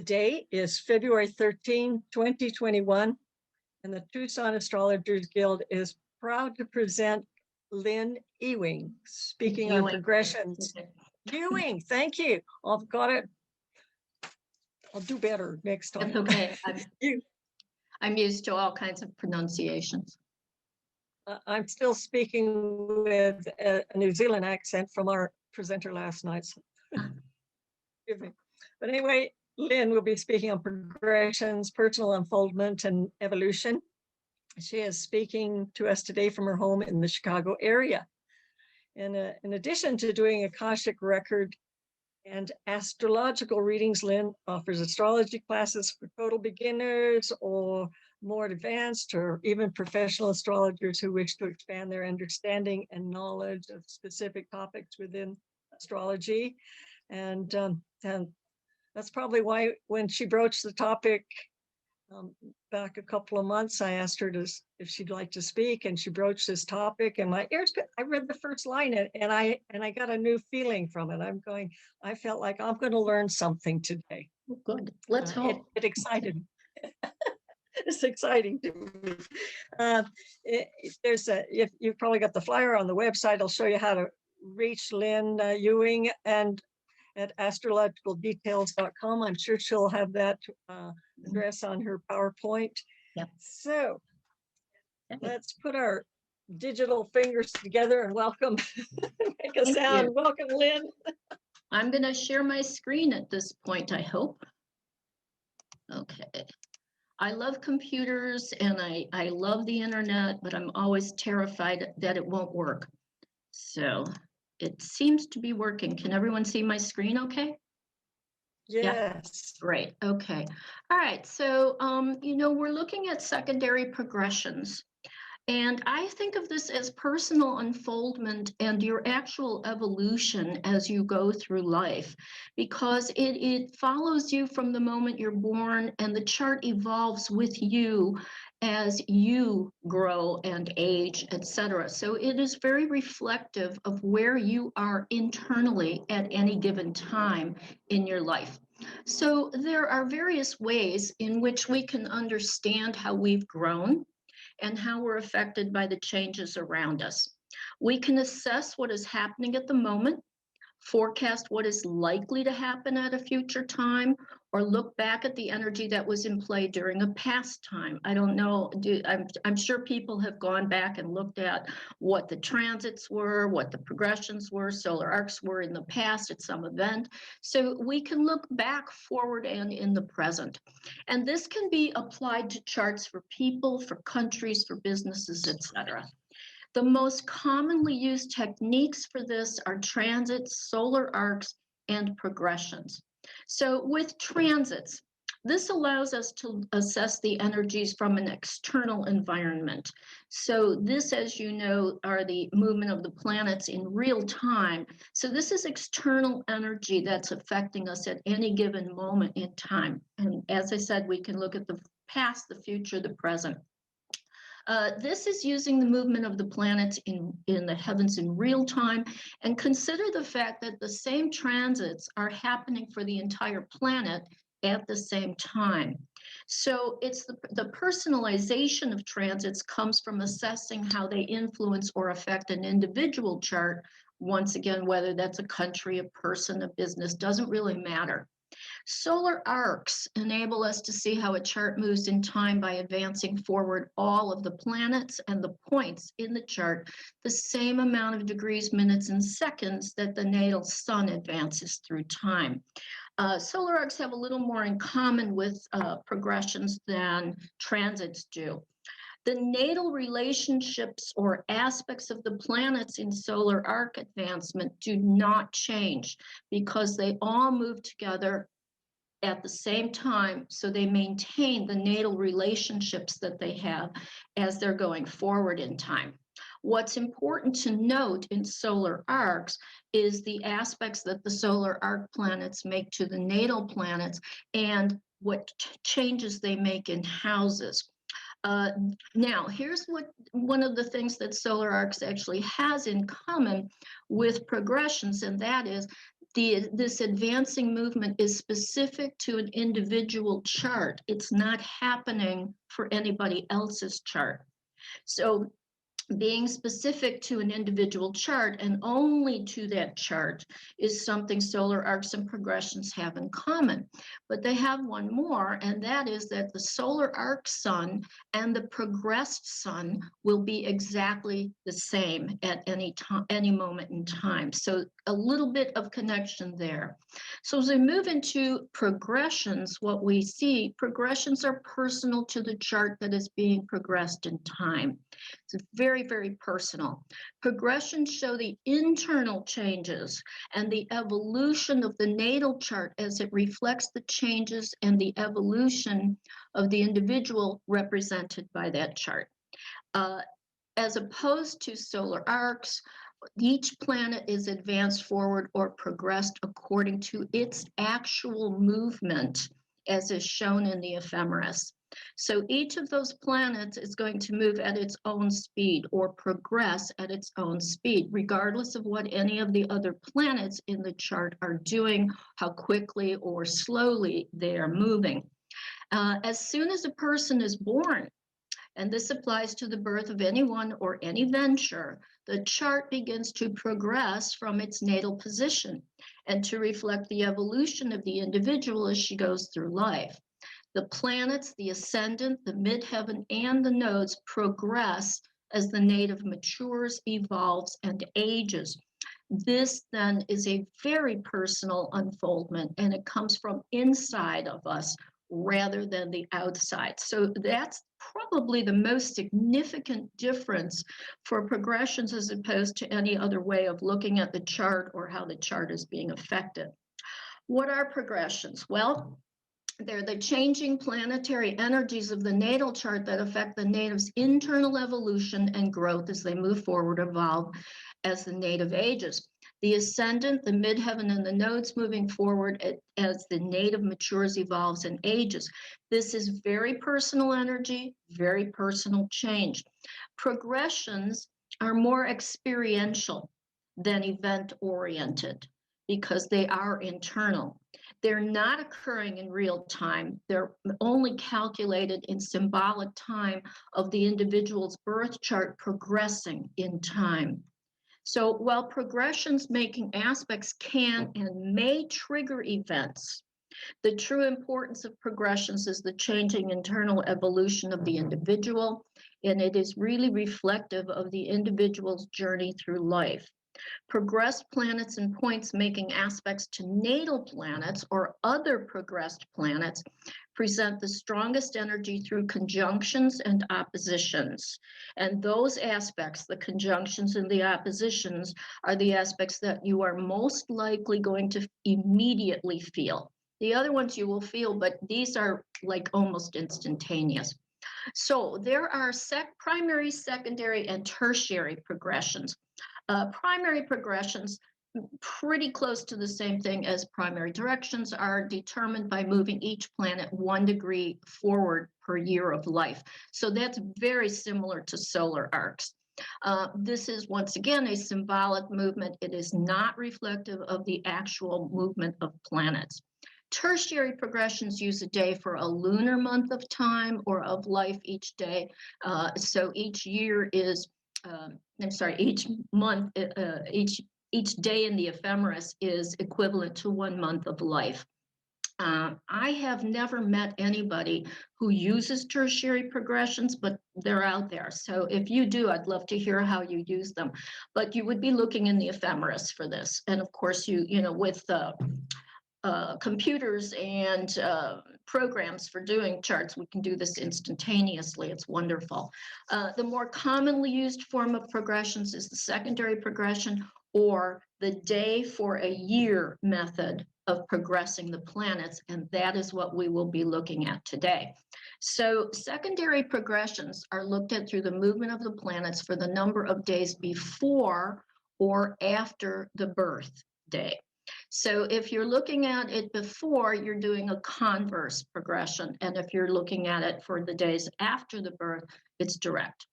Today is February 13, 2021, and the Tucson Astrologers Guild is proud to present Lin Ewing speaking on progressions. Ewing, thank you. I've got it. I'll do better next time. It's okay. I'm used to all kinds of pronunciations. I'm still speaking with a New Zealand accent from our presenter last night. So. But anyway, Lin will be speaking on progressions, personal unfoldment, and evolution. She is speaking to us today from her home in the Chicago area. In addition to doing Akashic Record and astrological readings, Lin offers astrology classes for total beginners or more advanced or even professional astrologers who wish to expand their understanding and knowledge of specific topics within astrology. And that's probably why when she broached the topic back a couple of months, I asked her if she'd like to speak, and she broached this topic, and my ears, I read the first line and I got a new feeling from it. I felt like I'm going to learn something today. Good. Let's hope. It excited me. It's exciting to me. If you've probably got the flyer on the website, I'll show you how to reach Lin Ewing and at astrologicaldetails.com. I'm sure she'll have that address on her PowerPoint. Yep. So let's put our digital fingers together and welcome, make a sound. Welcome, Lin. I'm going to share my screen at this point, I hope. Okay. I love computers and I love the internet, but I'm always terrified that it won't work. So it seems to be working. Can everyone see my screen okay? Yes. Yeah. Great. Okay. All right. So, we're looking at secondary progressions. And I think of this as personal unfoldment and your actual evolution as you go through life, because it follows you from the moment you're born, and the chart evolves with you as you grow and age, etc. So it is very reflective of where you are internally at any given time in your life. So there are various ways in which we can understand how we've grown and how we're affected by the changes around us. We can assess what is happening at the moment, forecast what is likely to happen at a future time, or look back at the energy that was in play during a past time. I don't know, I'm sure people have gone back and looked at what the transits were, what the progressions were, solar arcs were in the past at some event. So we can look back, forward, and in the present. And this can be applied to charts for people, for countries, for businesses, etc. The most commonly used techniques for this are transits, solar arcs, and progressions. So with transits, this allows us to assess the energies from an external environment. So this, as you know, are the movement of the planets in real time. So this is external energy that's affecting us at any given moment in time. And as I said, we can look at the past, the future, the present. This is using the movement of the planets in the heavens in real time, and consider the fact that the same transits are happening for the entire planet at the same time. So it's the personalization of transits comes from assessing how they influence or affect an individual chart. Once again, whether that's a country, a person, a business, doesn't really matter. Solar arcs enable us to see how a chart moves in time by advancing forward all of the planets and the points in the chart the same amount of degrees, minutes, and seconds that the natal sun advances through time. Solar arcs have a little more in common with progressions than transits do. The natal relationships or aspects of the planets in solar arc advancement do not change because they all move together at the same time, so they maintain the natal relationships that they have as they're going forward in time. What's important to note in solar arcs is the aspects that the solar arc planets make to the natal planets and what changes they make in houses. Now, here's one of the things that solar arcs actually has in common with progressions, and that is this advancing movement is specific to an individual chart. It's not happening for anybody else's chart. So being specific to an individual chart and only to that chart is something solar arcs and progressions have in common. But they have one more, and that is that the solar arc sun and the progressed sun will be exactly the same at any time, any moment in time. So a little bit of connection there. So as we move into progressions, what we see, progressions are personal to the chart that is being progressed in time. It's very, very personal. Progressions show the internal changes and the evolution of the natal chart as it reflects the changes and the evolution of the individual represented by that chart. As opposed to solar arcs, each planet is advanced forward or progressed according to its actual movement, as is shown in the ephemeris. So each of those planets is going to move at its own speed or progress at its own speed, regardless of what any of the other planets in the chart are doing, how quickly or slowly they are moving. As soon as a person is born, and this applies to the birth of anyone or any venture, the chart begins to progress from its natal position and to reflect the evolution of the individual as she goes through life. The planets, the ascendant, the midheaven, and the nodes progress as the native matures, evolves, and ages. This then is a very personal unfoldment, and it comes from inside of us rather than the outside. So that's probably the most significant difference for progressions as opposed to any other way of looking at the chart or how the chart is being affected. What are progressions? Well, they're the changing planetary energies of the natal chart that affect the native's internal evolution and growth as they move forward, evolve as the native ages. The ascendant, the midheaven, and the nodes moving forward as the native matures, evolves, and ages. This is very personal energy, very personal change. Progressions are more experiential than event-oriented because they are internal. They're not occurring in real time. They're only calculated in symbolic time of the individual's birth chart progressing in time. So while progressions making aspects can and may trigger events, the true importance of progressions is the changing internal evolution of the individual, and it is really reflective of the individual's journey through life. Progressed planets and points making aspects to natal planets or other progressed planets present the strongest energy through conjunctions and oppositions. And those aspects, the conjunctions and the oppositions, are the aspects that you are most likely going to immediately feel. The other ones you will feel, but these are like almost instantaneous. So there are primary, secondary, and tertiary progressions. Primary progressions, pretty close to the same thing as primary directions, are determined by moving each planet 1 degree forward per year of life. So that's very similar to solar arcs. This is once again a symbolic movement. It is not reflective of the actual movement of planets. Tertiary progressions use a day for a lunar month of time or of life each day. So each year is each month, each day in the ephemeris is equivalent to 1 month of life. I have never met anybody who uses tertiary progressions, but they're out there. So if you do, I'd love to hear how you use them. But you would be looking in the ephemeris for this. And of course, with computers and programs for doing charts, we can do this instantaneously. It's wonderful. The more commonly used form of progressions is the secondary progression or the day for a year method of progressing the planets, and that is what we will be looking at today. So secondary progressions are looked at through the movement of the planets for the number of days before or after the birth day. So if you're looking at it before, you're doing a converse progression. And if you're looking at it for the days after the birth, it's direct.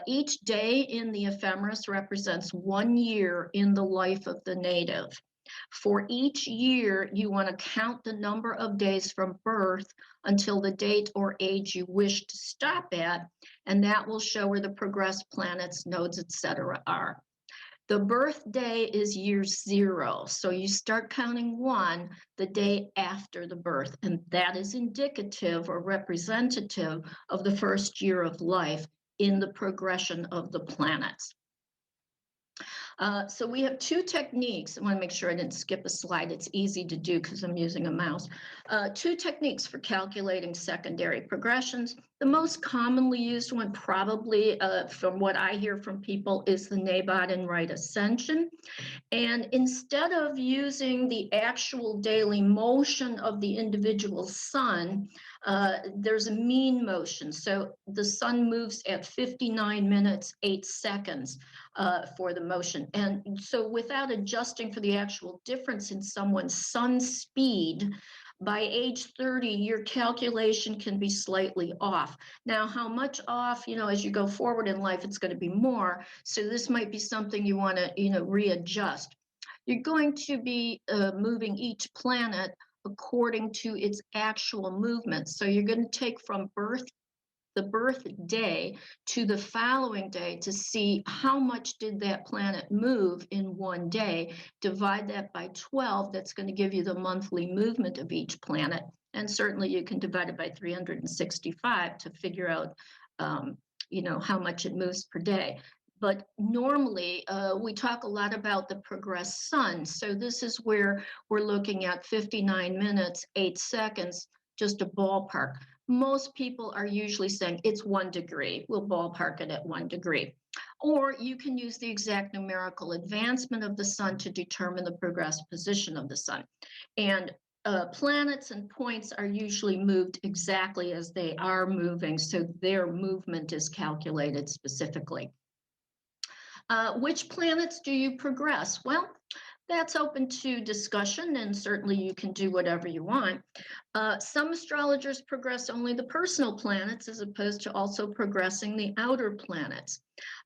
Each day in the ephemeris represents 1 year in the life of the native. For each year, you want to count the number of days from birth until the date or age you wish to stop at, and that will show where the progressed planets, nodes, etc. are. The birthday is year 0, so you start counting 1 the day after the birth, and that is indicative or representative of the first year of life in the progression of the planets. So we have 2 techniques. I want to make sure I didn't skip a slide. It's easy to do because I'm using a mouse. 2 techniques for calculating secondary progressions. The most commonly used one, probably from what I hear from people, is the Nabat and right ascension. And instead of using the actual daily motion of the individual sun, there's a mean motion. So the sun moves at 59 minutes, 8 seconds for the motion. And so without adjusting for the actual difference in someone's sun speed, by age 30, your calculation can be slightly off. Now, how much off, as you go forward in life, it's going to be more. So this might be something you want to, readjust. You're going to be moving each planet according to its actual movement. So you're going to take from the birth day to the following day to see how much did that planet move in one day. Divide that by 12. That's going to give you the monthly movement of each planet. And certainly you can divide it by 365 to figure out, how much it moves per day. But normally we talk a lot about the progressed sun. So this is where we're looking at 59 minutes, 8 seconds, just a ballpark. Most people are usually saying it's 1 degree. We'll ballpark it at 1 degree. Or you can use the exact numerical advancement of the sun to determine the progressed position of the sun. And planets and points are usually moved exactly as they are moving, so their movement is calculated specifically. Which planets do you progress? Well, that's open to discussion, and certainly you can do whatever you want. Some astrologers progress only the personal planets as opposed to also progressing the outer planets.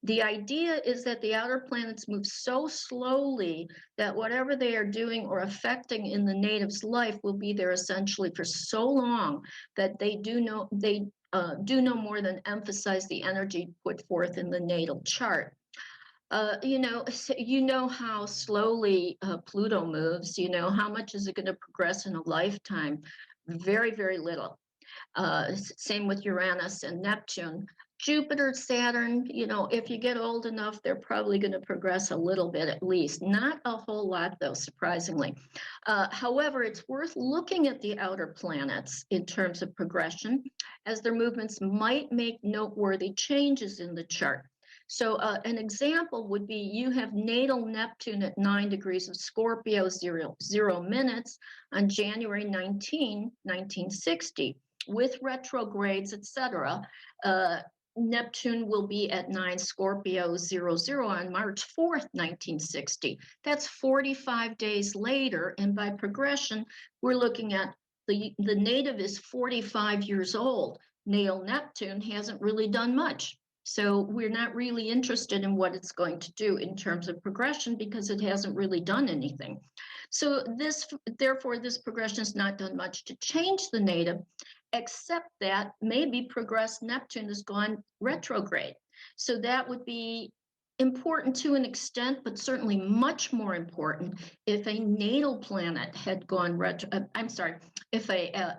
The idea is that the outer planets move so slowly that whatever they are doing or affecting in the native's life will be there essentially for so long that they do no more than emphasize the energy put forth in the natal chart. How slowly Pluto moves, how much is it going to progress in a lifetime? Very, very little. Same with Uranus and Neptune. Jupiter, Saturn, if you get old enough, they're probably going to progress a little bit at least. Not a whole lot, though, surprisingly. However, it's worth looking at the outer planets in terms of progression, as their movements might make noteworthy changes in the chart. So an example would be you have natal Neptune at 9 degrees of Scorpio, 0 minutes on January 19, 1960. With retrogrades, etc., Neptune will be at 9 Scorpio 00 on March 4th, 1960. That's 45 days later, and by progression, we're looking at the native is 45 years old. Natal Neptune hasn't really done much. So we're not really interested in what it's going to do in terms of progression because it hasn't really done anything. So therefore, this progression has not done much to change the native, except that maybe progressed Neptune has gone retrograde. So that would be important to an extent, but certainly much more important if a natal planet had gone if a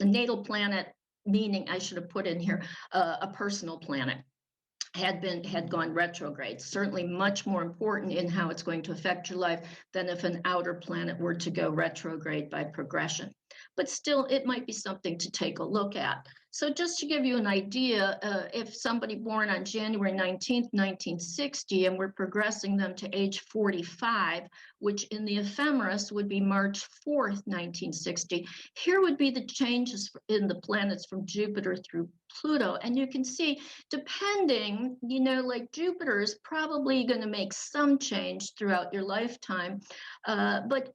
natal planet, meaning I should have put in here a personal planet, had gone retrograde. Certainly much more important in how it's going to affect your life than if an outer planet were to go retrograde by progression. But still, it might be something to take a look at. So just to give you an idea, if somebody born on January 19th, 1960, and we're progressing them to age 45, which in the ephemeris would be March 4th, 1960, here would be the changes in the planets from Jupiter through Pluto. And you can see, depending, like Jupiter is probably going to make some change throughout your lifetime. But,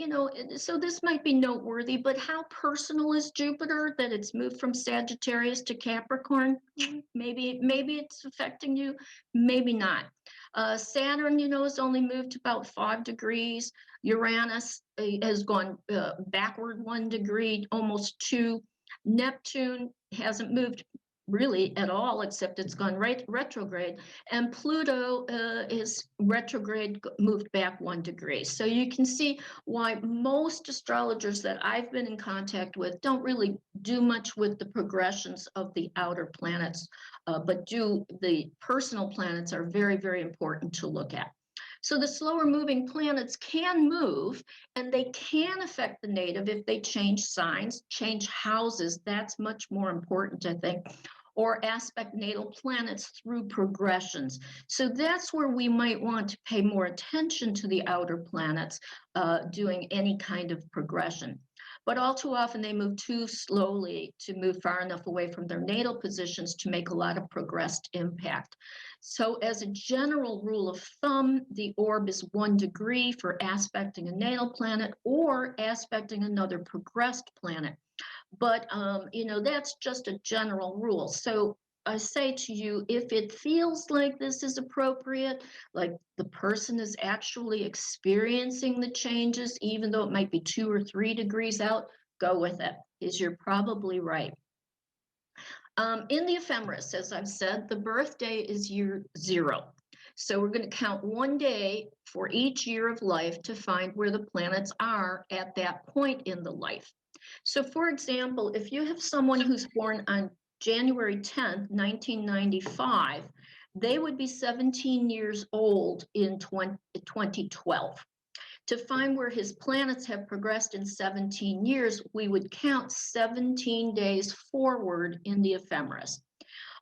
so this might be noteworthy, but how personal is Jupiter that it's moved from Sagittarius to Capricorn? Maybe it's affecting you, maybe not. Saturn, has only moved about 5 degrees. Uranus has gone backward 1 degree, almost 2. Neptune hasn't moved really at all, except it's gone retrograde. And Pluto is retrograde, moved back 1 degree. So you can see why most astrologers that I've been in contact with don't really do much with the progressions of the outer planets, but the personal planets are very, very important to look at. So the slower moving planets can move, and they can affect the native if they change signs, change houses. That's much more important, I think, or aspect natal planets through progressions. So that's where we might want to pay more attention to the outer planets doing any kind of progression. But all too often they move too slowly to move far enough away from their natal positions to make a lot of progressed impact. So as a general rule of thumb, the orb is 1 degree for aspecting a natal planet or aspecting another progressed planet. But, that's just a general rule. So I say to you, if it feels like this is appropriate, like the person is actually experiencing the changes, even though it might be 2 or 3 degrees out, go with it, because you're probably right. In the ephemeris, as I've said, the birthday is year 0. So we're going to count 1 day for each year of life to find where the planets are at that point in the life. So for example, if you have someone who's born on January 10th, 1995, they would be 17 years old in 2012. To find where his planets have progressed in 17 years, we would count 17 days forward in the ephemeris.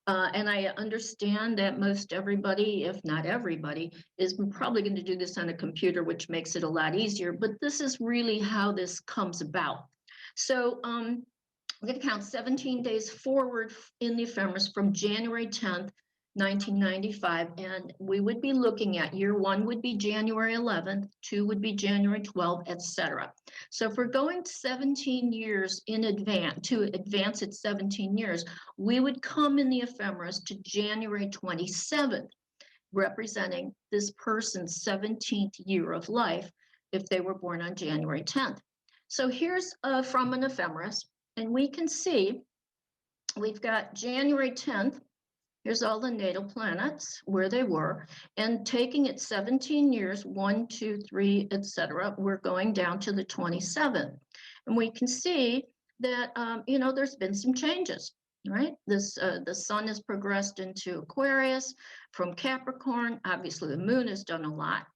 And I understand that most everybody, if not everybody, is probably going to do this on a computer, which makes it a lot easier. But this is really how this comes about. So I'm going to count 17 days forward in the ephemeris from January 10th, 1995, and we would be looking at year 1 would be January 11th, 2 would be January 12th, etc. So if we're going 17 years in advance, to advance it 17 years, we would come in the ephemeris to January 27th, representing this person's 17th year of life if they were born on January 10th. So here's from an ephemeris, and we can see we've got January 10th. Here's all the natal planets, where they were, and taking it 17 years, 1, 2, 3, etc., we're going down to the 27th. And we can see that, there's been some changes, right? The sun has progressed into Aquarius from Capricorn. Obviously, the moon has done a lot,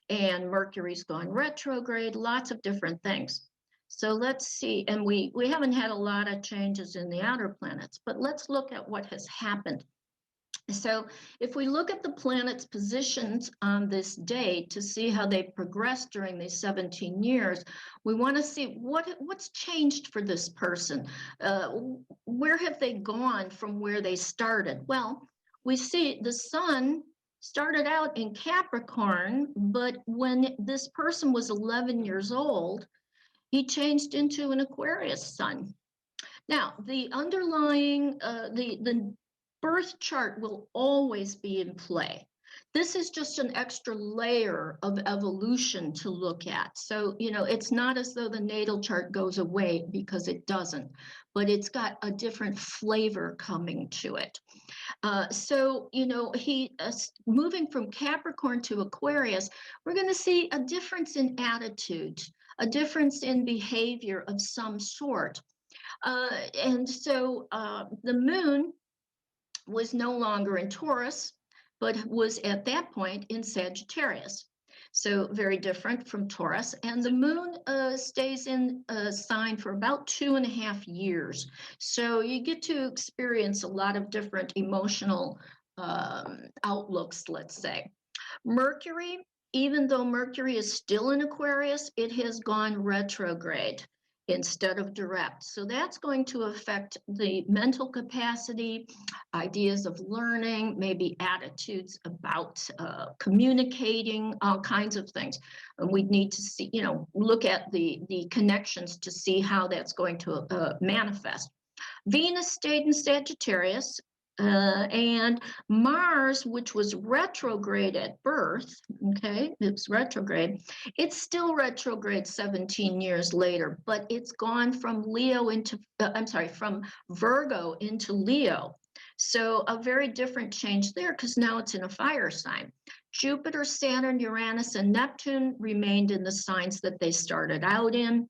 and Mercury's gone retrograde, lots of different things. So let's see, and we haven't had a lot of changes in the outer planets, but let's look at what has happened. So if we look at the planets' positions on this day to see how they progressed during these 17 years, we want to see what's changed for this person. Where have they gone from where they started? Well, we see the sun started out in Capricorn, but when this person was 11 years old, he changed into an Aquarius sun. Now, the underlying, the birth chart will always be in play. This is just an extra layer of evolution to look at. So, it's not as though the natal chart goes away, because it doesn't, but it's got a different flavor coming to it. So, he moving from Capricorn to Aquarius, we're going to see a difference in attitude, a difference in behavior of some sort. And so the moon was no longer in Taurus, but was at that point in Sagittarius. So very different from Taurus. And the moon stays in a sign for about 2.5 years. So you get to experience a lot of different emotional outlooks, let's say. Mercury, even though Mercury is still in Aquarius, it has gone retrograde instead of direct. So that's going to affect the mental capacity, ideas of learning, maybe attitudes about communicating, all kinds of things. And we need to see, look at the connections to see how that's going to manifest. Venus stayed in Sagittarius. And Mars, which was retrograde at birth, okay, it's retrograde, it's still retrograde 17 years later, but it's gone from Leo into, from Virgo into Leo. So a very different change there because now it's in a fire sign. Jupiter, Saturn, Uranus, and Neptune remained in the signs that they started out in.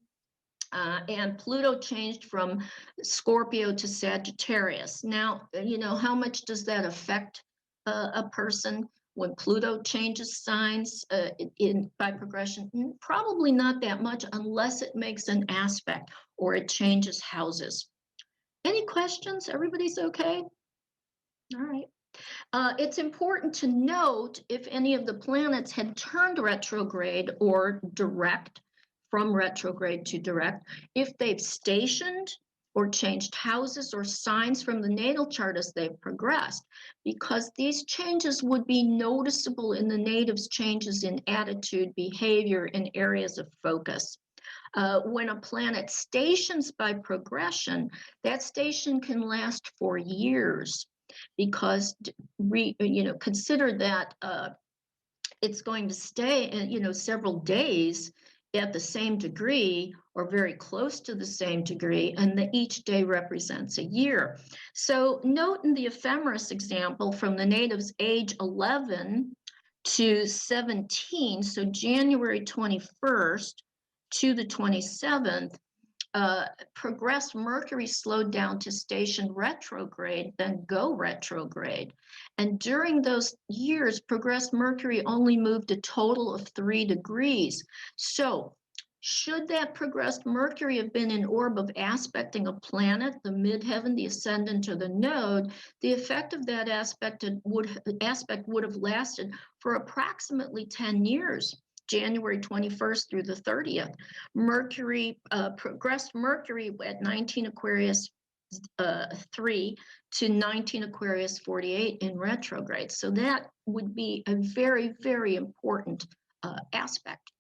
And Pluto changed from Scorpio to Sagittarius. Now, how much does that affect a person when Pluto changes signs by progression? Probably not that much unless it makes an aspect or it changes houses. Any questions? Everybody's okay? All right. It's important to note if any of the planets had turned retrograde or direct, from retrograde to direct, if they've stationed or changed houses or signs from the natal chart as they've progressed, because these changes would be noticeable in the native's changes in attitude, behavior, and areas of focus. When a planet stations by progression, that station can last for years because, consider that it's going to stay, several days at the same degree or very close to the same degree, and that each day represents a year. So note in the ephemeris example from the native's age 11 to 17, so January 21st to the 27th, progressed Mercury slowed down to station retrograde, then go retrograde. And during those years, progressed Mercury only moved a total of 3 degrees. So should that progressed Mercury have been in orb of aspecting a planet, the midheaven, the ascendant, or the node, the effect of that aspect would have lasted for approximately 10 years. January 21st through the 30th. Mercury, progressed Mercury at 19 Aquarius 3 to 19 Aquarius 48 in retrograde. So that would be a very, very important aspect.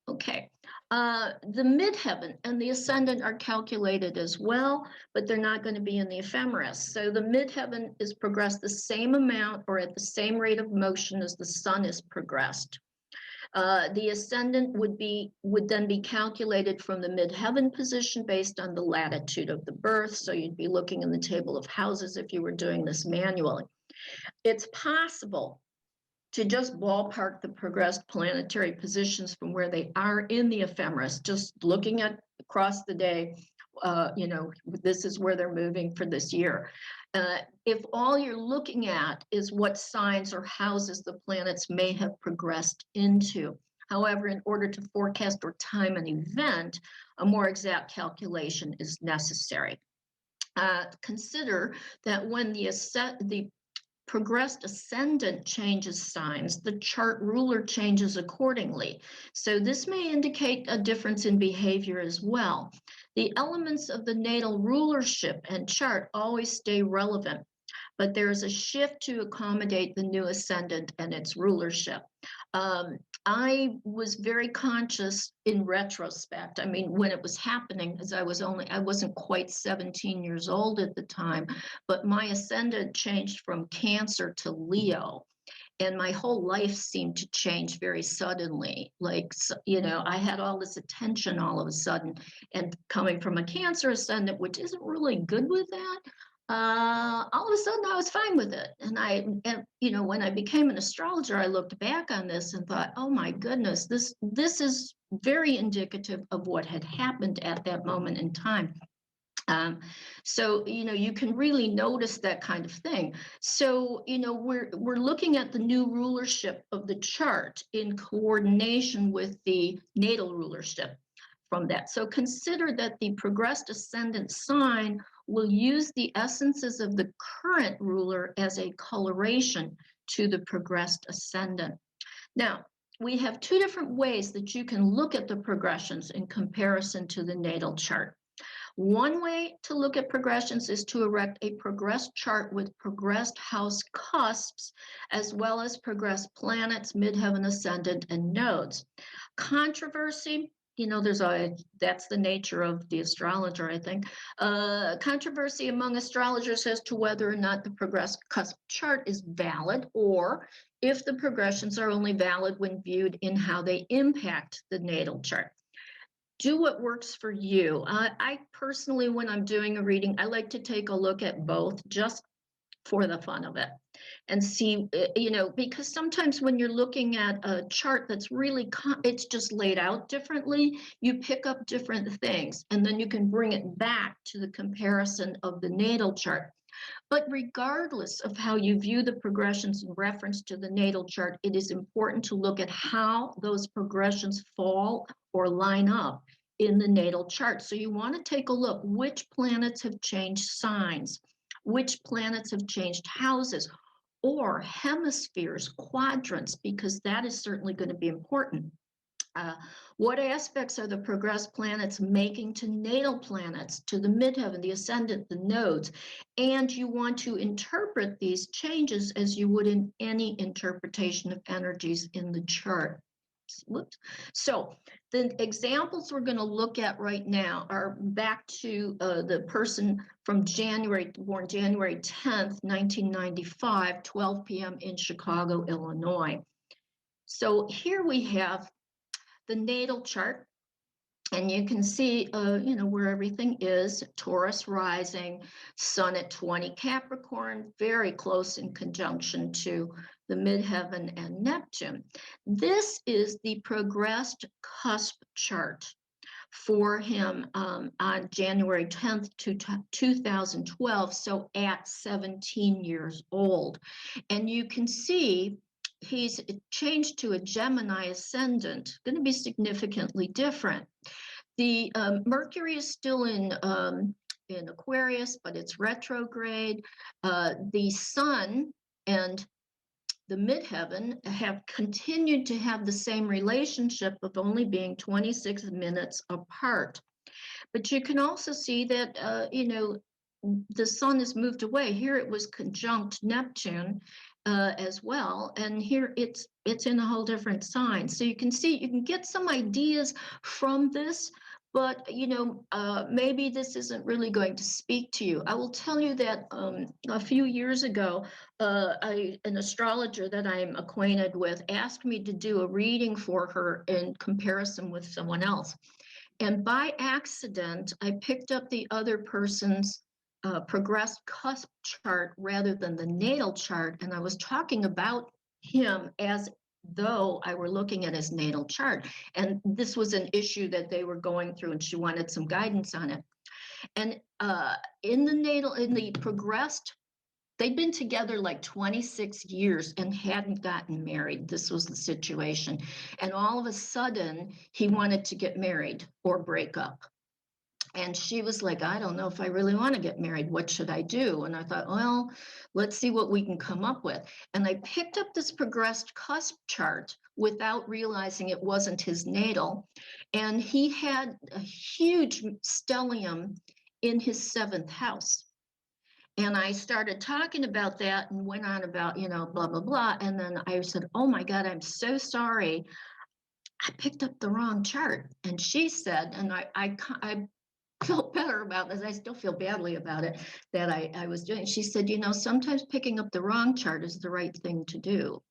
Okay, the midheaven and the ascendant are calculated as well, but they're not going to be in the ephemeris. So the midheaven is progressed the same amount or at the same rate of motion as the sun is progressed. The ascendant would then be calculated from the midheaven position based on the latitude of the birth. So you'd be looking in the table of houses if you were doing this manually. It's possible to just ballpark the progressed planetary positions from where they are in the ephemeris, just looking at across the day, this is where they're moving for this year. If all you're looking at is what signs or houses the planets may have progressed into. However, in order to forecast or time an event, a more exact calculation is necessary. Consider that when the progressed ascendant changes signs, the chart ruler changes accordingly. So this may indicate a difference in behavior as well. The elements of the natal rulership and chart always stay relevant, but there's a shift to accommodate the new ascendant and its rulership. I was very conscious in retrospect. I mean, when it was happening, as I wasn't quite 17 years old at the time, but my ascendant changed from Cancer to Leo. And my whole life seemed to change very suddenly. Like, I had all this attention all of a sudden, and coming from a Cancer ascendant, which isn't really good with that, all of a sudden I was fine with it. And when I became an astrologer, I looked back on this and thought, oh my goodness, this is very indicative of what had happened at that moment in time. So you can really notice that kind of thing. So we're looking at the new rulership of the chart in coordination with the natal rulership from that. So consider that the progressed ascendant sign will use the essences of the current ruler as a coloration to the progressed ascendant. Now, we have 2 different ways that you can look at the progressions in comparison to the natal chart. One way to look at progressions is to erect a progressed chart with progressed house cusps, as well as progressed planets, midheaven, ascendant, and nodes. Controversy, that's the nature of the astrologer, I think. Controversy among astrologers as to whether or not the progressed cusp chart is valid, or if the progressions are only valid when viewed in how they impact the natal chart. Do what works for you. I personally, when I'm doing a reading, I like to take a look at both just for the fun of it and see, because sometimes when you're looking at a chart that's really, it's just laid out differently, you pick up different things, and then you can bring it back to the comparison of the natal chart. But regardless of how you view the progressions in reference to the natal chart, it is important to look at how those progressions fall or line up in the natal chart. So you want to take a look, which planets have changed signs, which planets have changed houses or hemispheres, quadrants, because that is certainly going to be important. What aspects are the progressed planets making to natal planets, to the midheaven, the ascendant, the nodes? And you want to interpret these changes as you would in any interpretation of energies in the chart. Whoops. So the examples we're going to look at right now are back to the person from born January 10th, 1995, 12 p.m. in Chicago, Illinois. So here we have the natal chart, and you can see, where everything is. Taurus rising, sun at 20 Capricorn, very close in conjunction to the midheaven and Neptune. This is the progressed cusp chart for him on January 10th, 2012, so at 17 years old. And you can see he's changed to a Gemini ascendant, going to be significantly different. The Mercury is still in Aquarius, but it's retrograde. The sun and the midheaven have continued to have the same relationship of only being 26 minutes apart. But you can also see that, the sun has moved away. Here it was conjunct Neptune as well, and here it's in a whole different sign. So you can see, you can get some ideas from this, but maybe this isn't really going to speak to you. I will tell you that a few years ago, an astrologer that I'm acquainted with asked me to do a reading for her in comparison with someone else. And by accident, I picked up the other person's progressed cusp chart rather than the natal chart. And I was talking about him as though I were looking at his natal chart. And this was an issue that they were going through, and she wanted some guidance on it. And in the progressed, they'd been together like 26 years and hadn't gotten married. This was the situation. And all of a sudden, he wanted to get married or break up. And she was like, I don't know if I really want to get married. What should I do? And I thought, well, let's see what we can come up with. And I picked up this progressed cusp chart without realizing it wasn't his natal. And he had a huge stellium in his 7th house. And I started talking about that and went on about, blah, blah, blah. And then I said, oh my God, I'm so sorry. I picked up the wrong chart. And she said, and I felt better about this. I still feel badly about it that I was doing. She said, sometimes picking up the wrong chart is the right thing to do,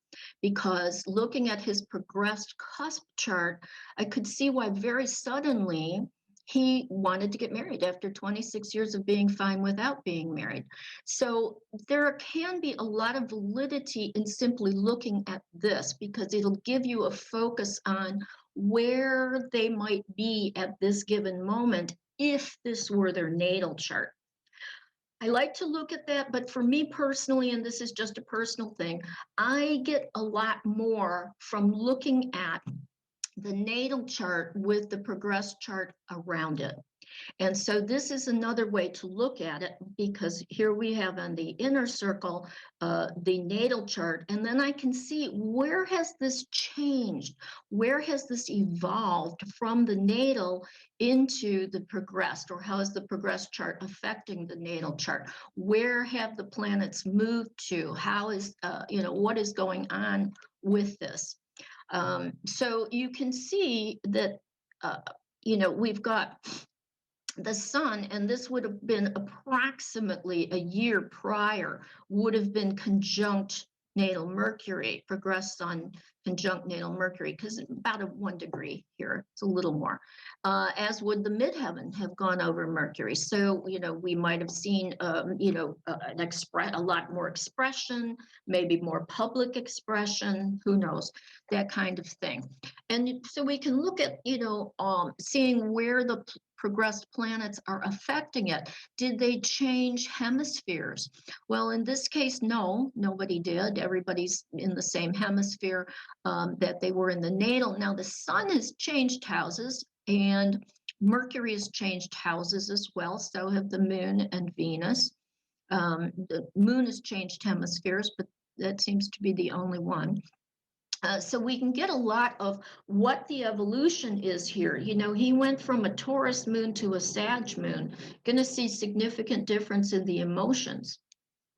because looking at his progressed cusp chart, I could see why very suddenly he wanted to get married after 26 years of being fine without being married. So there can be a lot of validity in simply looking at this, because it'll give you a focus on where they might be at this given moment if this were their natal chart. I like to look at that, but for me personally, and this is just a personal thing, I get a lot more from looking at the natal chart with the progressed chart around it. And so this is another way to look at it, because here we have on the inner circle the natal chart, and then I can see, where has this changed? Where has this evolved from the natal into the progressed, or how is the progressed chart affecting the natal chart? Where have the planets moved to? How is, what is going on with this? So you can see that we've got the sun, and this would have been approximately a year prior, would have been conjunct natal Mercury, progressed sun conjunct natal Mercury, because about a 1 degree here, it's a little more, as would the midheaven have gone over Mercury. So, we might have seen, a lot more expression, maybe more public expression, who knows, that kind of thing. And so we can look at, seeing where the progressed planets are affecting it. Did they change hemispheres? Well, in this case, no, nobody did. Everybody's in the same hemisphere that they were in the natal. Now, the sun has changed houses, and Mercury has changed houses as well. So have the moon and Venus. The moon has changed hemispheres, but that seems to be the only one. So we can get a lot of what the evolution is here. He went from a Taurus moon to a Sag moon. Going to see significant difference in the emotions.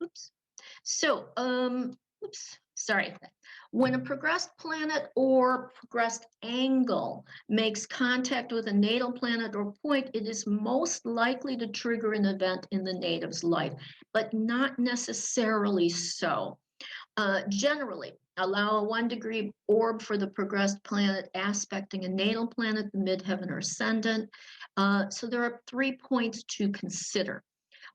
Oops. So, sorry. When a progressed planet or progressed angle makes contact with a natal planet or point, it is most likely to trigger an event in the native's life, but not necessarily so. Generally, allow a 1 degree orb for the progressed planet aspecting a natal planet, the midheaven or ascendant. So there are 3 points to consider.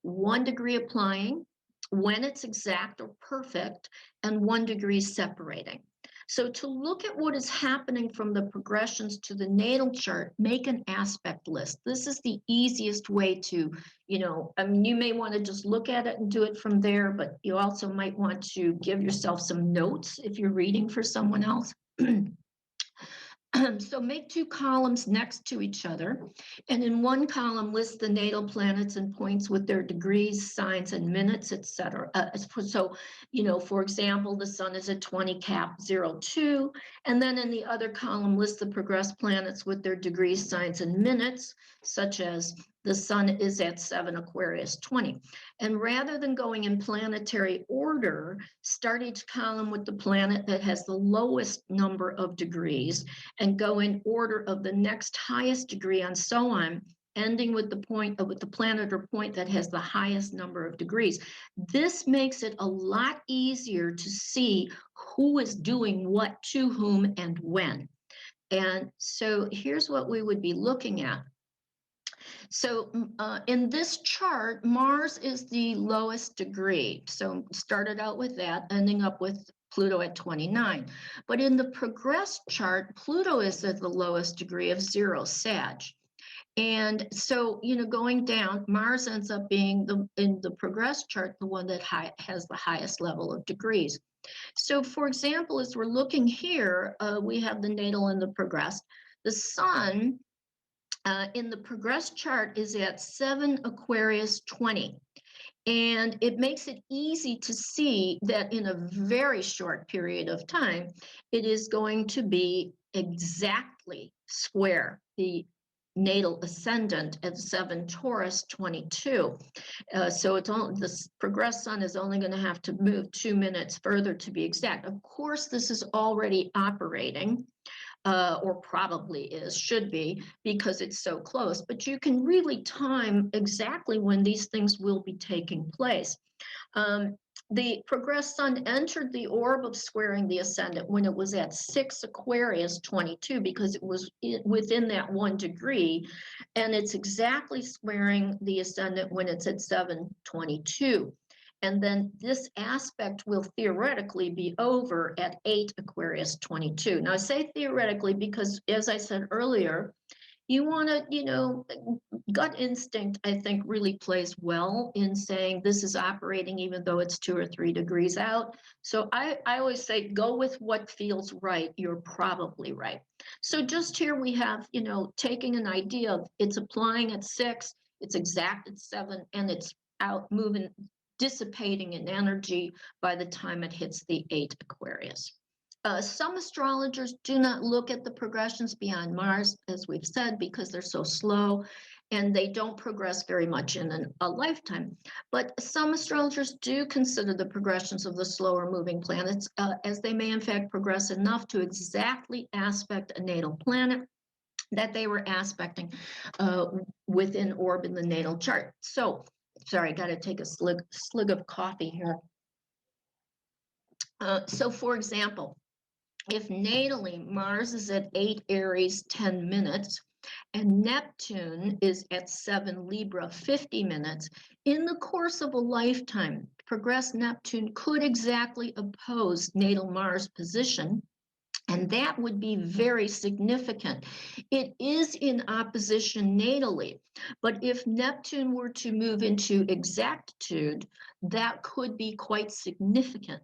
1 degree applying, when it's exact or perfect, and 1 degree separating. So to look at what is happening from the progressions to the natal chart, make an aspect list. This is the easiest way to, you may want to just look at it and do it from there, but you also might want to give yourself some notes if you're reading for someone else. So make 2 columns next to each other, and in 1 column list the natal planets and points with their degrees, signs, and minutes, etc. So, for example, the sun is at 20 Cap 02, and then in the other column list the progressed planets with their degrees, signs, and minutes, such as the sun is at 7 Aquarius 20. And rather than going in planetary order, start each column with the planet that has the lowest number of degrees and go in order of the next highest degree and so on, ending with the planet or point that has the highest number of degrees. This makes it a lot easier to see who is doing what to whom and when. And so here's what we would be looking at. So in this chart, Mars is the lowest degree. So started out with that, ending up with Pluto at 29. But in the progressed chart, Pluto is at the lowest degree of 0, Sag. And so, going down, Mars ends up being, in the progressed chart, the one that has the highest level of degrees. So, for example, as we're looking here, we have the natal and the progressed. The sun in the progressed chart is at 7 Aquarius 20. And it makes it easy to see that in a very short period of time, it is going to be exactly square the natal ascendant at 7 Taurus 22. So it's the progressed sun is only going to have to move 2 minutes further to be exact. Of course, this is already operating. Or probably should be, because it's so close. But you can really time exactly when these things will be taking place. The progressed sun entered the orb of squaring the ascendant when it was at 6 Aquarius 22, because it was within that 1 degree, and it's exactly squaring the ascendant when it's at 7/22. And then this aspect will theoretically be over at 8 Aquarius 22. Now I say theoretically because, as I said earlier, you want to, gut instinct, I think, really plays well in saying this is operating even though it's 2 or 3 degrees out. So I always say, go with what feels right. You're probably right. So just here we have, taking an idea of it's applying at 6, it's exact at 7, and it's out moving, dissipating in energy by the time it hits the 8 Aquarius. Some astrologers do not look at the progressions beyond Mars, as we've said, because they're so slow and they don't progress very much in a lifetime. But some astrologers do consider the progressions of the slower moving planets, as they may in fact progress enough to exactly aspect a natal planet. that they were aspecting within orb in the natal chart. So, sorry, I got to take a slug of coffee here. So, for example, if natally Mars is at 8 Aries 10 minutes and Neptune is at 7 Libra 50 minutes, in the course of a lifetime, progressed Neptune could exactly oppose natal Mars position, and that would be very significant. It is in opposition natally, but if Neptune were to move into exactitude, that could be quite significant.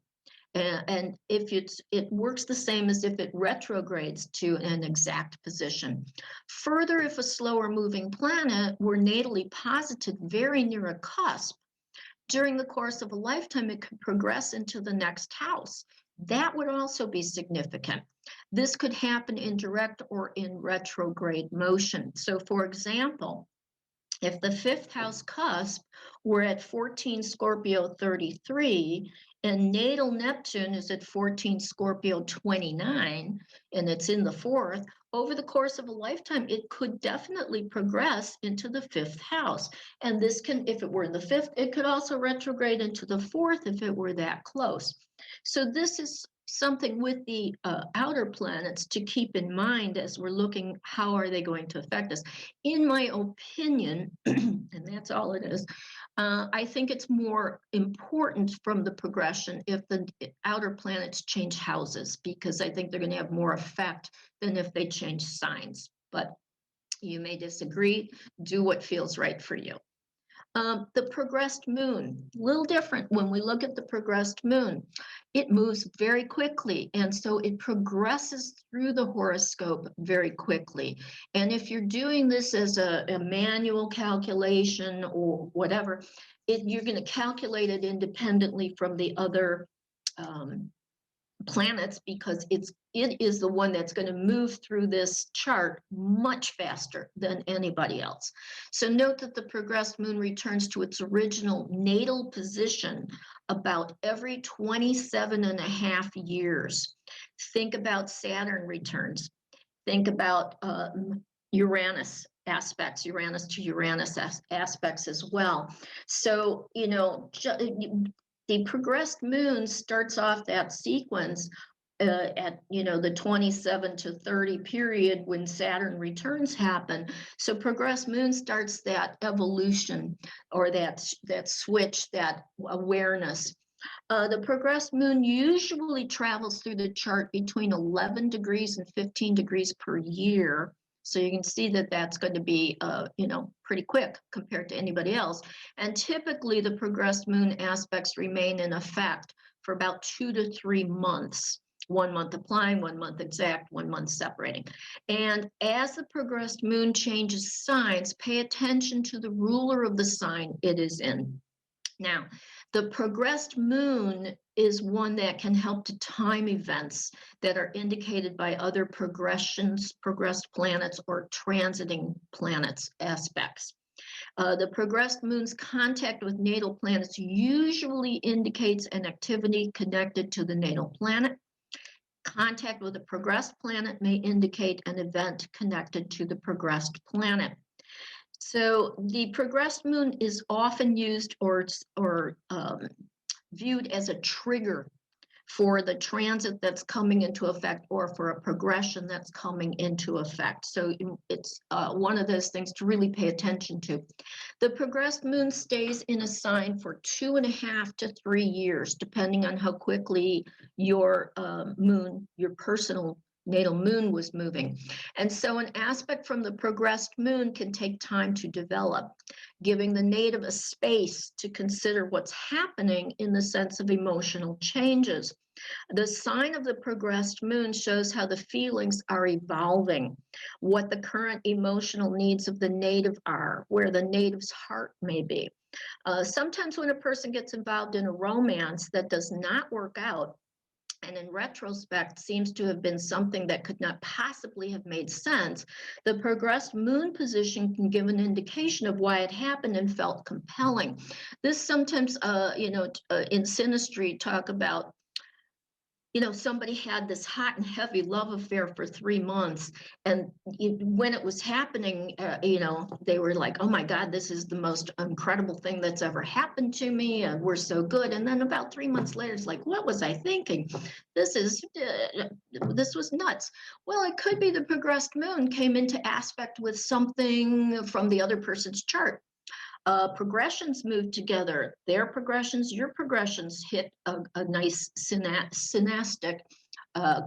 And if it works the same as if it retrogrades to an exact position. Further, if a slower moving planet were natally posited very near a cusp, during the course of a lifetime, it could progress into the next house. That would also be significant. This could happen in direct or in retrograde motion. So, for example, if the 5th house cusp were at 14 Scorpio 33 and natal Neptune is at 14 Scorpio 29 and it's in the 4th, over the course of a lifetime, it could definitely progress into the 5th house. And this can, if it were in the 5th, it could also retrograde into the 4th if it were that close. So this is something with the outer planets to keep in mind as we're looking how are they going to affect us. In my opinion, and that's all it is, I think it's more important from the progression if the outer planets change houses, because I think they're going to have more effect than if they change signs. But you may disagree. Do what feels right for you. The progressed moon, a little different when we look at the progressed moon. It moves very quickly, and so it progresses through the horoscope very quickly. And if you're doing this as a manual calculation or whatever, you're going to calculate it independently from the other planets, because it is the one that's going to move through this chart much faster than anybody else. So note that the progressed moon returns to its original natal position about every 27 and a half years. Think about Saturn returns. Think about Uranus aspects, Uranus to Uranus aspects as well. So, you know, the progressed moon starts off that sequence at, you know, the 27 to 30 period when Saturn returns happen. So progressed moon starts that evolution, or that switch, that awareness. The progressed moon usually travels through the chart between 11 degrees and 15 degrees per year. So you can see that that's going to be, you know, pretty quick compared to anybody else. And typically the progressed moon aspects remain in effect for about 2 to 3 months. 1 month applying, 1 month exact, 1 month separating. And as the progressed moon changes signs, pay attention to the ruler of the sign it is in. Now, the progressed moon is one that can help to time events that are indicated by other progressed planets or transiting planets aspects. The progressed moon's contact with natal planets usually indicates an activity connected to the natal planet. Contact with a progressed planet may indicate an event connected to the progressed planet. So the progressed moon is often used or viewed as a trigger for the transit that's coming into effect, or for a progression that's coming into effect. So it's one of those things to really pay attention to. The progressed moon stays in a sign for 2.5 to 3 years, depending on how quickly your moon, your personal natal moon, was moving. And so an aspect from the progressed moon can take time to develop, giving the native a space to consider what's happening in the sense of emotional changes. The sign of the progressed moon shows how the feelings are evolving, what the current emotional needs of the native are, where the native's heart may be. Sometimes when a person gets involved in a romance that does not work out, and in retrospect seems to have been something that could not possibly have made sense, the progressed moon position can give an indication of why it happened and felt compelling. This sometimes, in synastry, talk about somebody had this hot and heavy love affair for 3 months. And when it was happening, they were like, oh my God, this is the most incredible thing that's ever happened to me. And we're so good. And then about 3 months later, it's like, what was I thinking? This was nuts. Well, it could be the progressed moon came into aspect with something from the other person's chart. Progressions move together. Their progressions, your progressions hit a nice synastic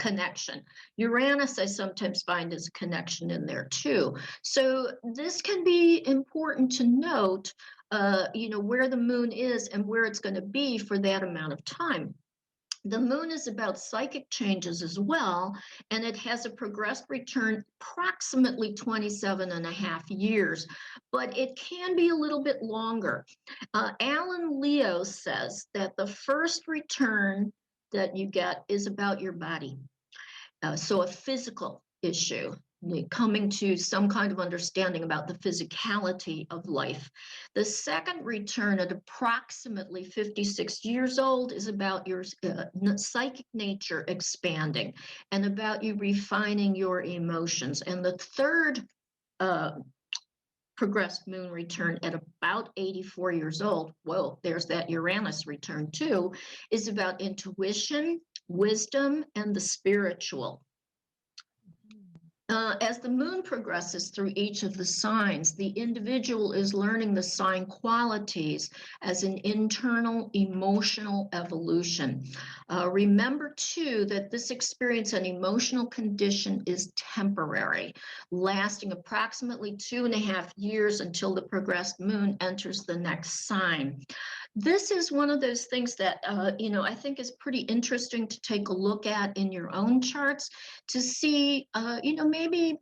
connection. Uranus, I sometimes find, is a connection in there too. So this can be important to note, where the moon is and where it's going to be for that amount of time. The moon is about psychic changes as well, and it has a progressed return approximately 27 and a half years, but it can be a little bit longer. Alan Leo says that the first return that you get is about your body. So a physical issue, coming to some kind of understanding about the physicality of life. The second return at approximately 56 years old is about your psychic nature expanding and about you refining your emotions. And the third progressed moon return at about 84 years old, whoa, there's that Uranus return too, is about intuition, wisdom, and the spiritual. As the moon progresses through each of the signs, the individual is learning the sign qualities as an internal emotional evolution. Remember, too, that this experience and emotional condition is temporary, lasting approximately 2.5 years until the progressed moon enters the next sign. This is one of those things that, I think is pretty interesting to take a look at in your own charts to see, maybe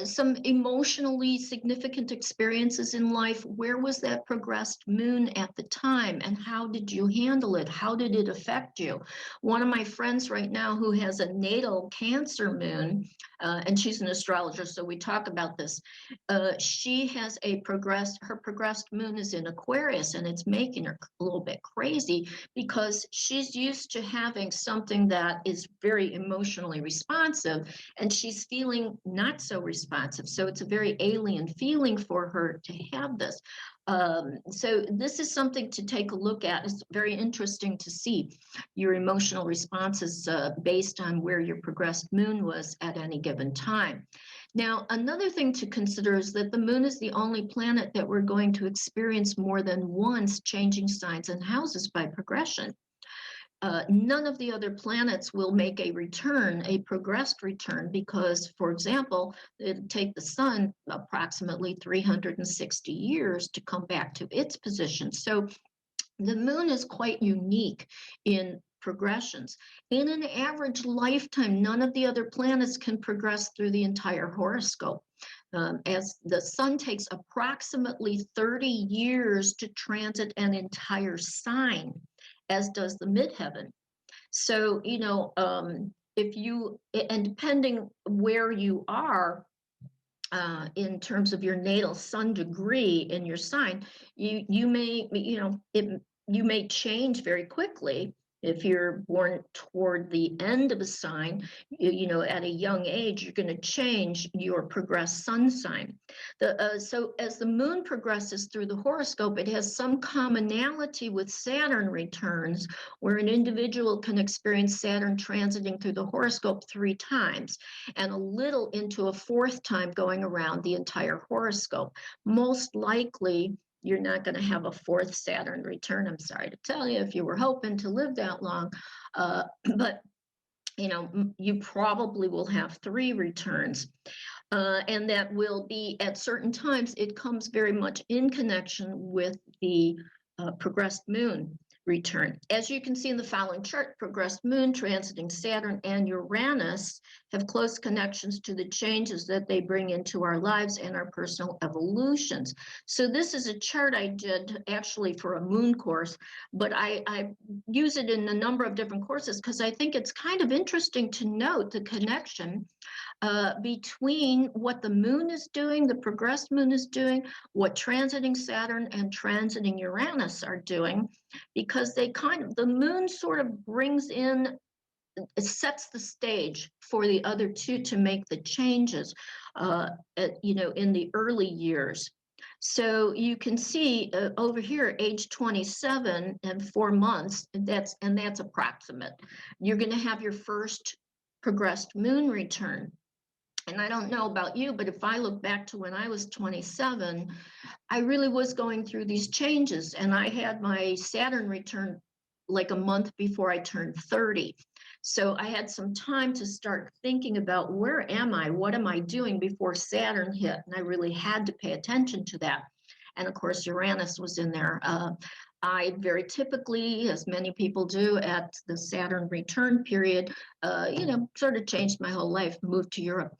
some emotionally significant experiences in life. Where was that progressed moon at the time, and how did you handle it? How did it affect you? One of my friends right now who has a natal Cancer moon, and she's an astrologer, so we talk about this. She has her progressed moon is in Aquarius, and it's making her a little bit crazy because she's used to having something that is very emotionally responsive, and she's feeling not so responsive. So it's a very alien feeling for her to have this. So this is something to take a look at. It's very interesting to see your emotional responses based on where your progressed moon was at any given time. Now, another thing to consider is that the moon is the only planet that we're going to experience more than once changing signs and houses by progression. None of the other planets will make a return, a progressed return, because, for example, it'll take the sun approximately 360 years to come back to its position. So the moon is quite unique in progressions. In an average lifetime, none of the other planets can progress through the entire horoscope. As the sun takes approximately 30 years to transit an entire sign, as does the midheaven. So, if you, and depending where you are in terms of your natal sun degree in your sign, you may, you may change very quickly. If you're born toward the end of a sign, at a young age, you're going to change your progressed sun sign. So as the moon progresses through the horoscope, it has some commonality with Saturn returns, where an individual can experience Saturn transiting through the horoscope 3 times, and a little into a 4th time going around the entire horoscope. Most likely, you're not going to have a 4th Saturn return. I'm sorry to tell you, if you were hoping to live that long, but you probably will have 3 returns. And that will be at certain times. It comes very much in connection with the progressed moon return. As you can see in the following chart, progressed moon transiting Saturn and Uranus have close connections to the changes that they bring into our lives and our personal evolutions. So this is a chart I did actually for a moon course, but I use it in a number of different courses because I think it's kind of interesting to note the connection between what the moon is doing, the progressed moon is doing, what transiting Saturn and transiting Uranus are doing, because they the moon sort of brings in it sets the stage for the other two to make the changes, in the early years. So you can see over here, age 27 and 4 months, that's approximate. You're going to have your first progressed moon return. And I don't know about you, but if I look back to when I was 27, I really was going through these changes, and I had my Saturn return like a month before I turned 30. So I had some time to start thinking about, where am I? What am I doing before Saturn hit? And I really had to pay attention to that. And of course, Uranus was in there. I very typically, as many people do at the Saturn return period, sort of changed my whole life, moved to Europe.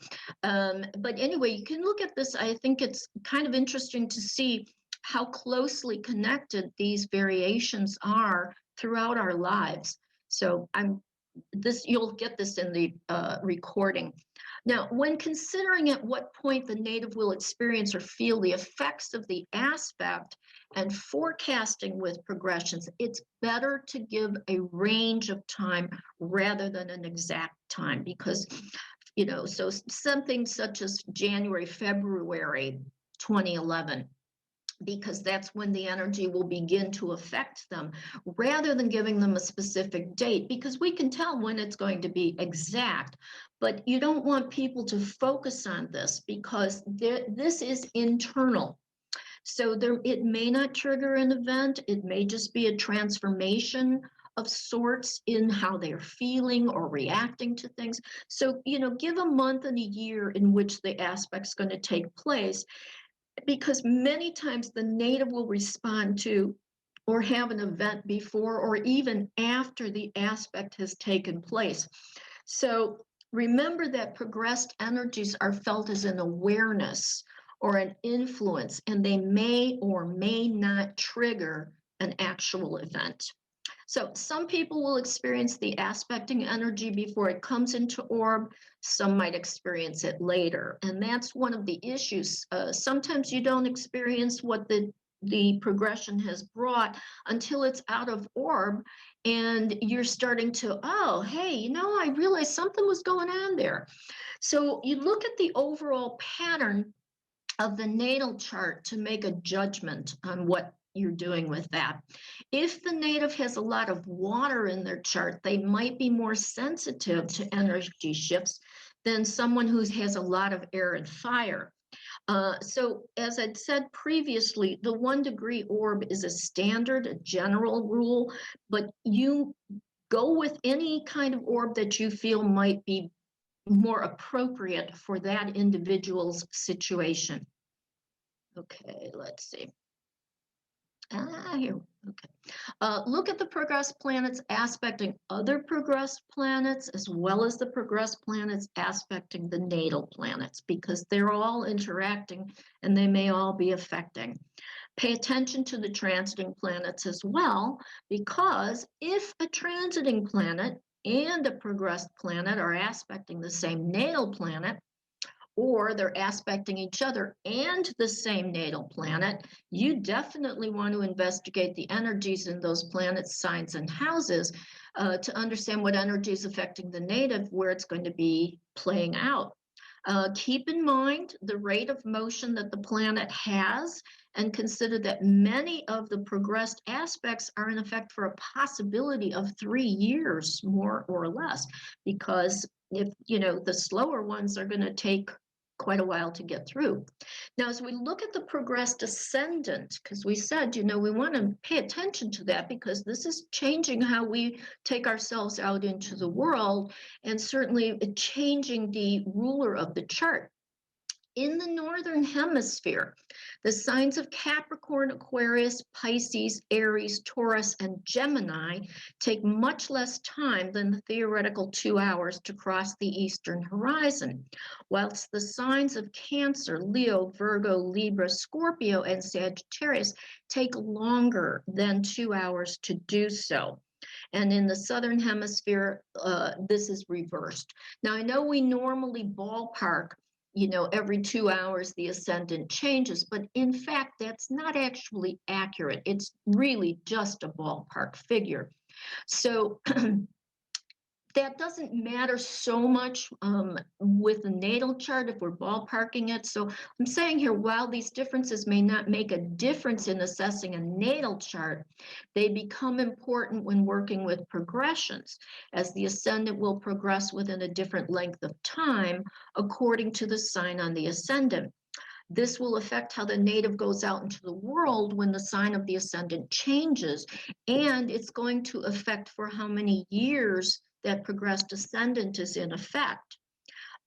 But anyway, you can look at this. I think it's kind of interesting to see how closely connected these variations are throughout our lives. So you'll get this in the recording. Now, when considering at what point the native will experience or feel the effects of the aspect and forecasting with progressions, it's better to give a range of time rather than an exact time, because, so something such as January, February 2011, because that's when the energy will begin to affect them, rather than giving them a specific date, because we can tell when it's going to be exact. But you don't want people to focus on this, because this is internal. So it may not trigger an event. It may just be a transformation of sorts in how they're feeling or reacting to things. So, give a month and a year in which the aspect's going to take place, because many times the native will respond to or have an event before or even after the aspect has taken place. So remember that progressed energies are felt as an awareness or an influence, and they may or may not trigger an actual event. So some people will experience the aspecting energy before it comes into orb. Some might experience it later. And that's one of the issues. Sometimes you don't experience what the progression has brought until it's out of orb, and you're starting to, oh, hey, I realized something was going on there. So you look at the overall pattern of the natal chart to make a judgment on what you're doing with that. If the native has a lot of water in their chart, they might be more sensitive to energy shifts than someone who has a lot of air and fire. So as I'd said previously, the 1 degree orb is a standard, a general rule, but you go with any kind of orb that you feel might be more appropriate for that individual's situation. Okay, let's see. Here, okay. Look at the progressed planets aspecting other progressed planets, as well as the progressed planets aspecting the natal planets, because they're all interacting and they may all be affecting. Pay attention to the transiting planets as well, because if a transiting planet and a progressed planet are aspecting the same natal planet, or they're aspecting each other and the same natal planet, you definitely want to investigate the energies in those planets, signs, and houses to understand what energy is affecting the native, where it's going to be playing out. Keep in mind the rate of motion that the planet has, and consider that many of the progressed aspects are in effect for a possibility of 3 years, more or less, because if the slower ones are going to take quite a while to get through. Now, as we look at the progressed ascendant, because we said, we want to pay attention to that, because this is changing how we take ourselves out into the world, and certainly changing the ruler of the chart. In the Northern Hemisphere, the signs of Capricorn, Aquarius, Pisces, Aries, Taurus, and Gemini take much less time than the theoretical 2 hours to cross the eastern horizon, whilst the signs of Cancer, Leo, Virgo, Libra, Scorpio, and Sagittarius take longer than 2 hours to do so. And in the Southern Hemisphere, this is reversed. Now, I know we normally ballpark every 2 hours the ascendant changes, but in fact, that's not actually accurate. It's really just a ballpark figure. So that doesn't matter so much with the natal chart if we're ballparking it. So I'm saying here, while these differences may not make a difference in assessing a natal chart, they become important when working with progressions, as the ascendant will progress within a different length of time according to the sign on the ascendant. This will affect how the native goes out into the world when the sign of the ascendant changes, and it's going to affect for how many years that progressed ascendant is in effect.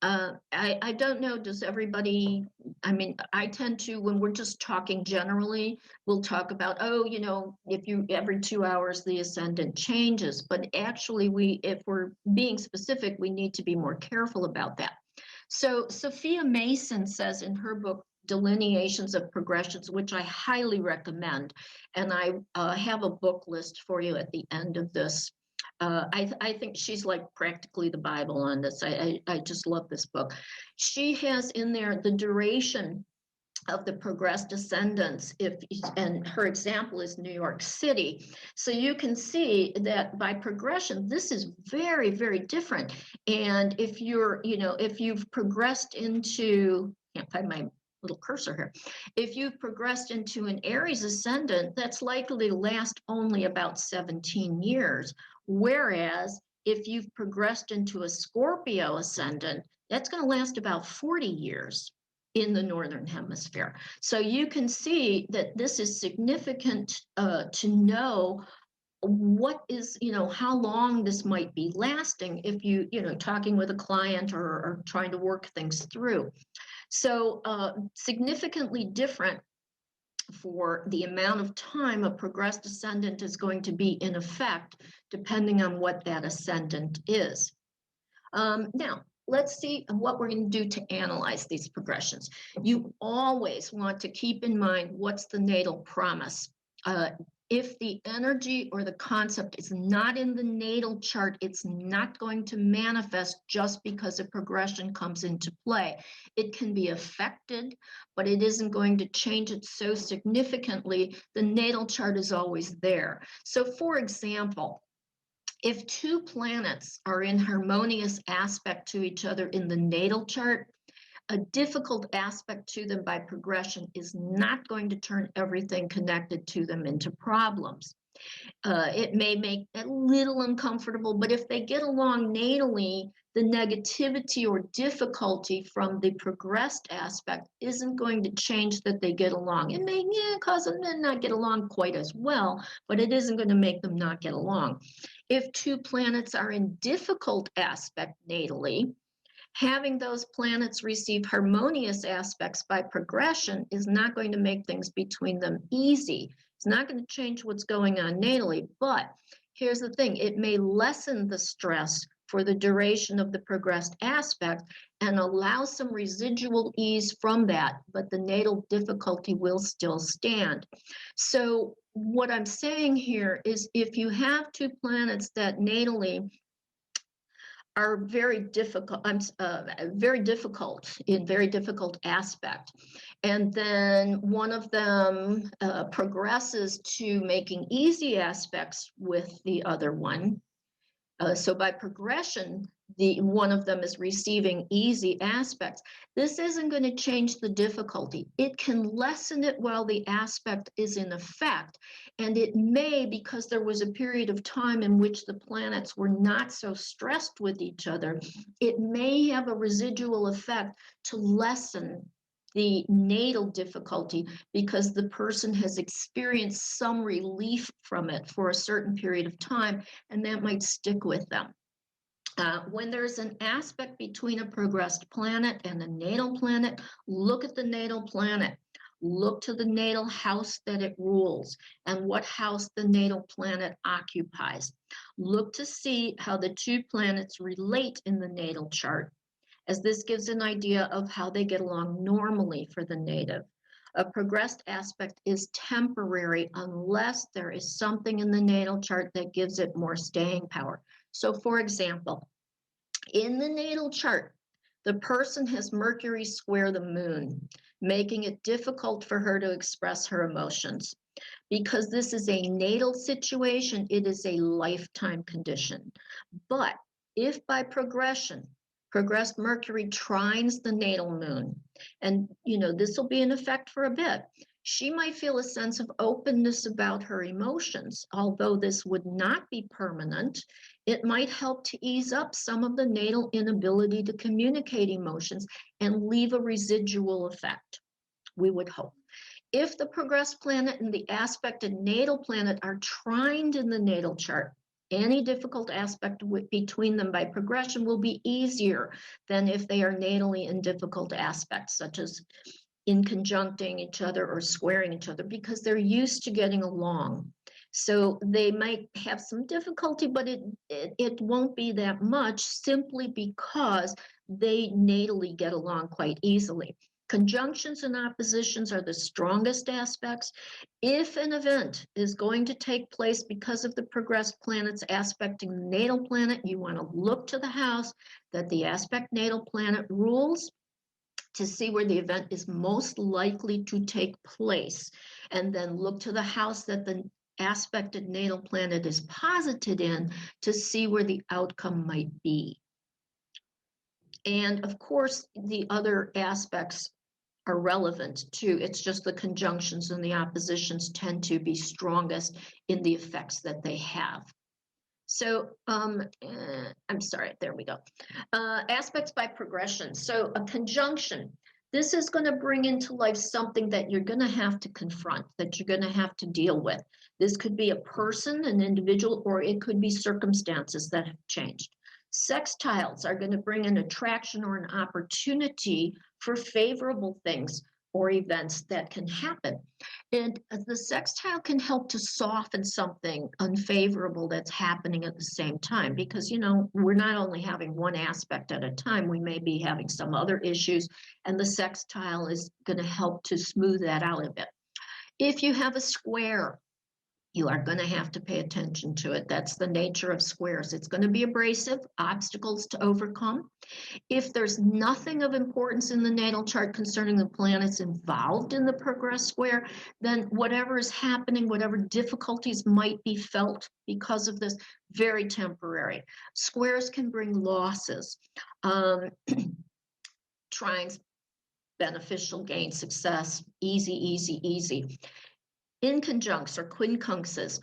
I don't know, does everybody, I mean, I tend to, when we're just talking generally, we'll talk about, oh, you know, if you, every 2 hours, the ascendant changes. But actually, if we're being specific, we need to be more careful about that. So Sophia Mason says in her book, Delineations of Progressions, which I highly recommend, and I have a book list for you at the end of this. I think she's like practically the Bible on this. I just love this book. She has in there the duration of the progressed ascendants, and her example is New York City. So you can see that by progression, this is very, very different. And if you're, you know, if you've progressed into, can't find my little cursor here, if you've progressed into an Aries ascendant, that's likely to last only about 17 years. Whereas if you've progressed into a Scorpio ascendant, that's going to last about 40 years in the Northern Hemisphere. So you can see that this is significant to know what is, you know, how long this might be lasting if you know, talking with a client or trying to work things through. So significantly different for the amount of time a progressed ascendant is going to be in effect, depending on what that ascendant is. Now, let's see what we're going to do to analyze these progressions. You always want to keep in mind what's the natal promise. If the energy or the concept is not in the natal chart, it's not going to manifest just because a progression comes into play. It can be affected, but it isn't going to change it so significantly. The natal chart is always there. So, for example, if two planets are in harmonious aspect to each other in the natal chart, a difficult aspect to them by progression is not going to turn everything connected to them into problems. It may make it a little uncomfortable, but if they get along natally, the negativity or difficulty from the progressed aspect isn't going to change that they get along. It may cause them to not get along quite as well, but it isn't going to make them not get along. If two planets are in difficult aspect natally, having those planets receive harmonious aspects by progression is not going to make things between them easy. It's not going to change what's going on natally, but here's the thing, it may lessen the stress for the duration of the progressed aspect and allow some residual ease from that, but the natal difficulty will still stand. So what I'm saying here is if you have two planets that natally are very difficult, very difficult aspect. And then one of them progresses to making easy aspects with the other one. So by progression, one of them is receiving easy aspects. This isn't going to change the difficulty. It can lessen it while the aspect is in effect. And it may, because there was a period of time in which the planets were not so stressed with each other, it may have a residual effect to lessen the natal difficulty because the person has experienced some relief from it for a certain period of time, and that might stick with them. When there's an aspect between a progressed planet and a natal planet, look at the natal planet. Look to the natal house that it rules and what house the natal planet occupies. Look to see how the two planets relate in the natal chart, as this gives an idea of how they get along normally for the native. A progressed aspect is temporary unless there is something in the natal chart that gives it more staying power. So for example, in the natal chart, the person has Mercury square the moon, making it difficult for her to express her emotions. Because this is a natal situation, it is a lifetime condition. But If by progression, progressed Mercury trines the natal moon, and this will be in effect for a bit, she might feel a sense of openness about her emotions. Although this would not be permanent, it might help to ease up some of the natal inability to communicate emotions and leave a residual effect, we would hope. If the progressed planet and the aspected natal planet are trined in the natal chart, any difficult aspect between them by progression will be easier than if they are natally in difficult aspects, such as in conjuncting each other or squaring each other, because they're used to getting along. So they might have some difficulty, but it won't be that much, simply because they natally get along quite easily. Conjunctions and oppositions are the strongest aspects. If an event is going to take place because of the progressed planets aspecting the natal planet, you want to look to the house that the aspect natal planet rules to see where the event is most likely to take place, and then look to the house that the aspected natal planet is posited in to see where the outcome might be. And of course, the other aspects are relevant too. It's just the conjunctions and the oppositions tend to be strongest in the effects that they have. So I'm sorry, there we go. Aspects by progression. So a conjunction, this is going to bring into life something that you're going to have to confront, that you're going to have to deal with. This could be a person, an individual, or it could be circumstances that have changed. Sextiles are going to bring an attraction or an opportunity for favorable things or events that can happen. And the sextile can help to soften something unfavorable that's happening at the same time, because, we're not only having one aspect at a time, we may be having some other issues, and the sextile is going to help to smooth that out a bit. If you have a square, you are going to have to pay attention to it. That's the nature of squares. It's going to be abrasive, obstacles to overcome. If there's nothing of importance in the natal chart concerning the planets involved in the progressed square, then whatever is happening, whatever difficulties might be felt because of this, very temporary. Squares can bring losses. Trines, beneficial gain, success, easy, easy, easy. Inconjuncts or quincunxes,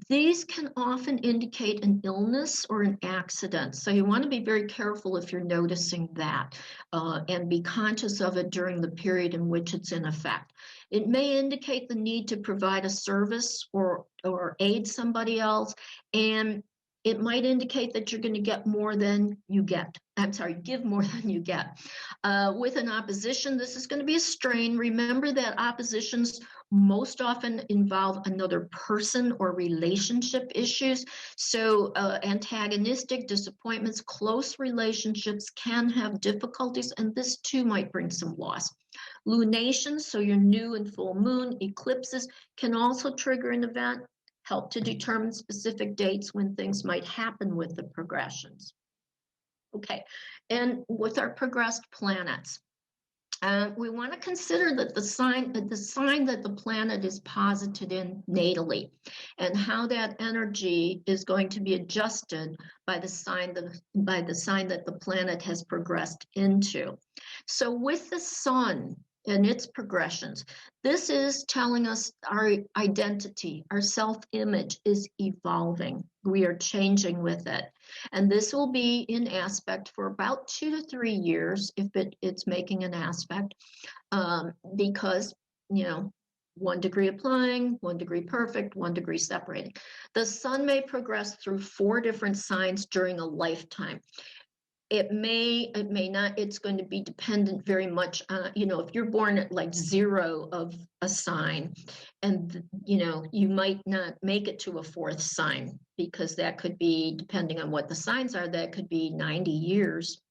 these can often indicate an illness or an accident. So you want to be very careful if you're noticing that, and be conscious of it during the period in which it's in effect. It may indicate the need to provide a service or aid somebody else, and it might indicate that you're going to get more than you get. Give more than you get. With an opposition, this is going to be a strain. Remember that oppositions most often involve another person or relationship issues. So antagonistic disappointments, close relationships can have difficulties, and this too might bring some loss. Lunations, so your new and full moon, eclipses can also trigger an event, help to determine specific dates when things might happen with the progressions. Okay, and with our progressed planets, we want to consider that the sign that the planet is posited in natally, and how that energy is going to be adjusted by the sign that the planet has progressed into. So with the sun and its progressions, this is telling us our identity, our self-image is evolving. We are changing with it. And this will be in aspect for about 2 to 3 years if it's making an aspect, because, 1 degree applying, 1 degree perfect, 1 degree separating. The sun may progress through 4 different signs during a lifetime. It may not. It's going to be dependent very much on, if you're born at like 0 of a sign, and, you might not make it to a 4th sign, because that could be, depending on what the signs are, that could be 90 years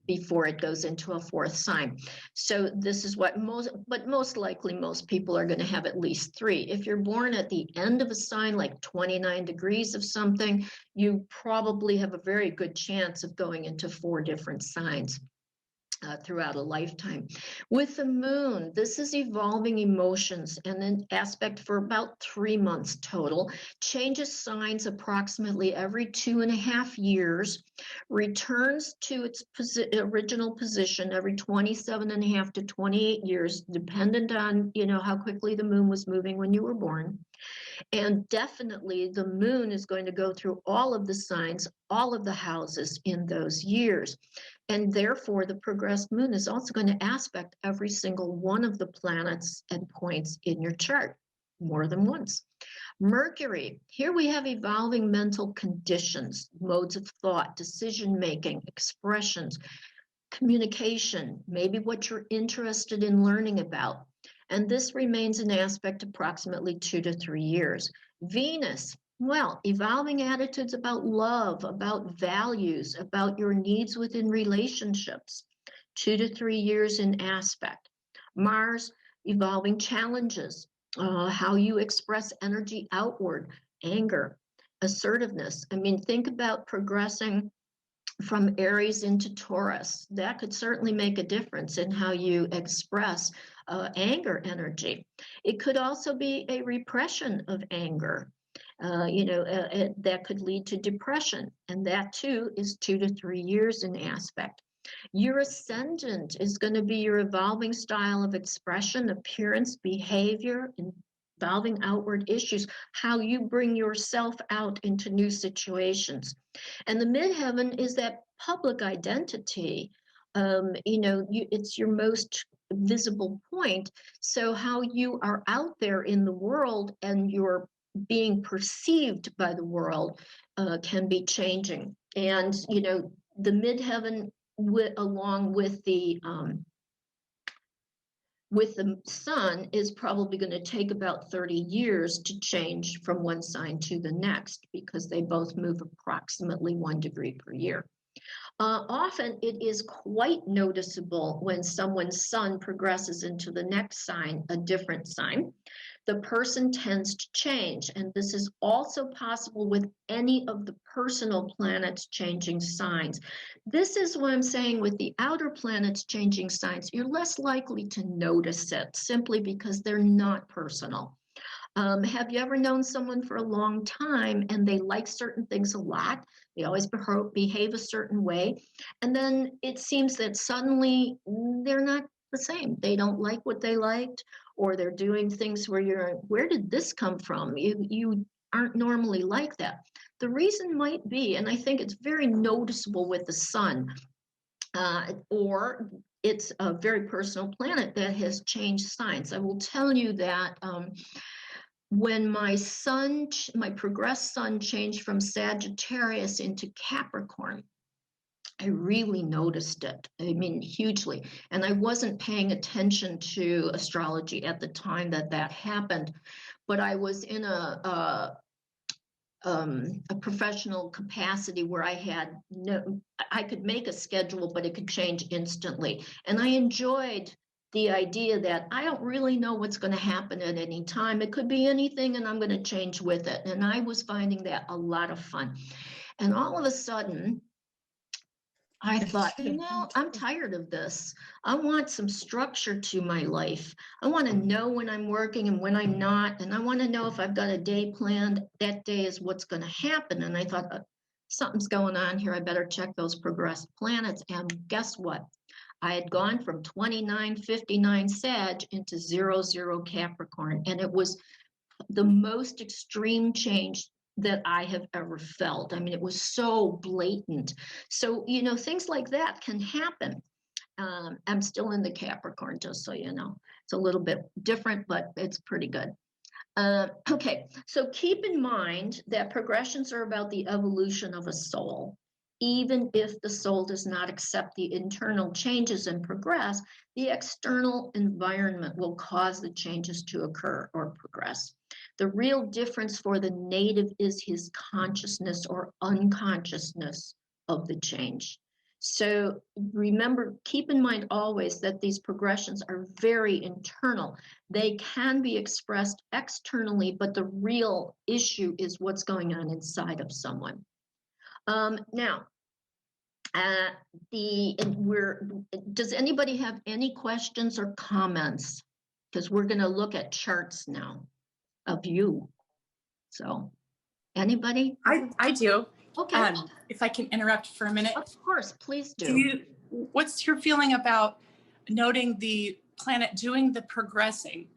before it goes into a 4th sign. So this is what most likely most people are going to have at least 3. If you're born at the end of a sign, like 29 degrees of something, you probably have a very good chance of going into 4 different signs. throughout a lifetime. With the moon, this is evolving emotions and an aspect for about 3 months total, changes signs approximately every 2.5 years, returns to its original position every 27.5 to 28 years, dependent on, how quickly the moon was moving when you were born. And definitely the moon is going to go through all of the signs, all of the houses in those years. And therefore, the progressed moon is also going to aspect every single one of the planets and points in your chart more than once. Mercury, here we have evolving mental conditions, modes of thought, decision-making, expressions, communication, maybe what you're interested in learning about. And this remains an aspect approximately 2 to 3 years. Venus, well, evolving attitudes about love, about values, about your needs within relationships, 2 to 3 years in aspect. Mars, evolving challenges, how you express energy outward, anger, assertiveness. I mean, think about progressing from Aries into Taurus. That could certainly make a difference in how you express anger energy. It could also be a repression of anger. That could lead to depression, and that too is 2 to 3 years in aspect. Your ascendant is going to be your evolving style of expression, appearance, behavior, involving outward issues, how you bring yourself out into new situations. And the midheaven is that public identity. It's your most visible point. So how you are out there in the world and you're being perceived by the world can be changing. And, the midheaven, along with the sun, is probably going to take about 30 years to change from one sign to the next, because they both move approximately 1 degree per year. Often it is quite noticeable when someone's sun progresses into the next sign, a different sign. The person tends to change, and this is also possible with any of the personal planets changing signs. This is what I'm saying with the outer planets changing signs. You're less likely to notice it simply because they're not personal. Have you ever known someone for a long time and they like certain things a lot? They always behave a certain way. And then it seems that suddenly they're not the same. They don't like what they liked, or they're doing things where where did this come from? You aren't normally like that. The reason might be, and I think it's very noticeable with the sun, or it's a very personal planet that has changed signs. I will tell you that when my progressed sun changed from Sagittarius into Capricorn, I really noticed it. I mean, hugely. And I wasn't paying attention to astrology at the time that happened, but I was in a professional capacity where I could make a schedule, but it could change instantly. And I enjoyed the idea that I don't really know what's going to happen at any time. It could be anything, and I'm going to change with it. And I was finding that a lot of fun. And all of a sudden, I thought, I'm tired of this. I want some structure to my life. I want to know when I'm working and when I'm not. And I want to know if I've got a day planned, that day is what's going to happen. And I thought, something's going on here. I better check those progressed planets. And guess what? I had gone from 2959 Sag into 00 Capricorn. And it was the most extreme change that I have ever felt. I mean, it was so blatant. So, things like that can happen. I'm still in the Capricorn, just so you know. It's a little bit different, but it's pretty good. Okay, so keep in mind that progressions are about the evolution of a soul. Even if the soul does not accept the internal changes and progress, the external environment will cause the changes to occur or progress. The real difference for the native is his consciousness or unconsciousness of the change. So remember, keep in mind always that these progressions are very internal. They can be expressed externally, but the real issue is what's going on inside of someone. Now, Does anybody have any questions or comments? Because we're going to look at charts now of you. So, anybody? I do. Okay. If I can interrupt for a minute. Of course, please do. What's your feeling about noting the planet doing the progressing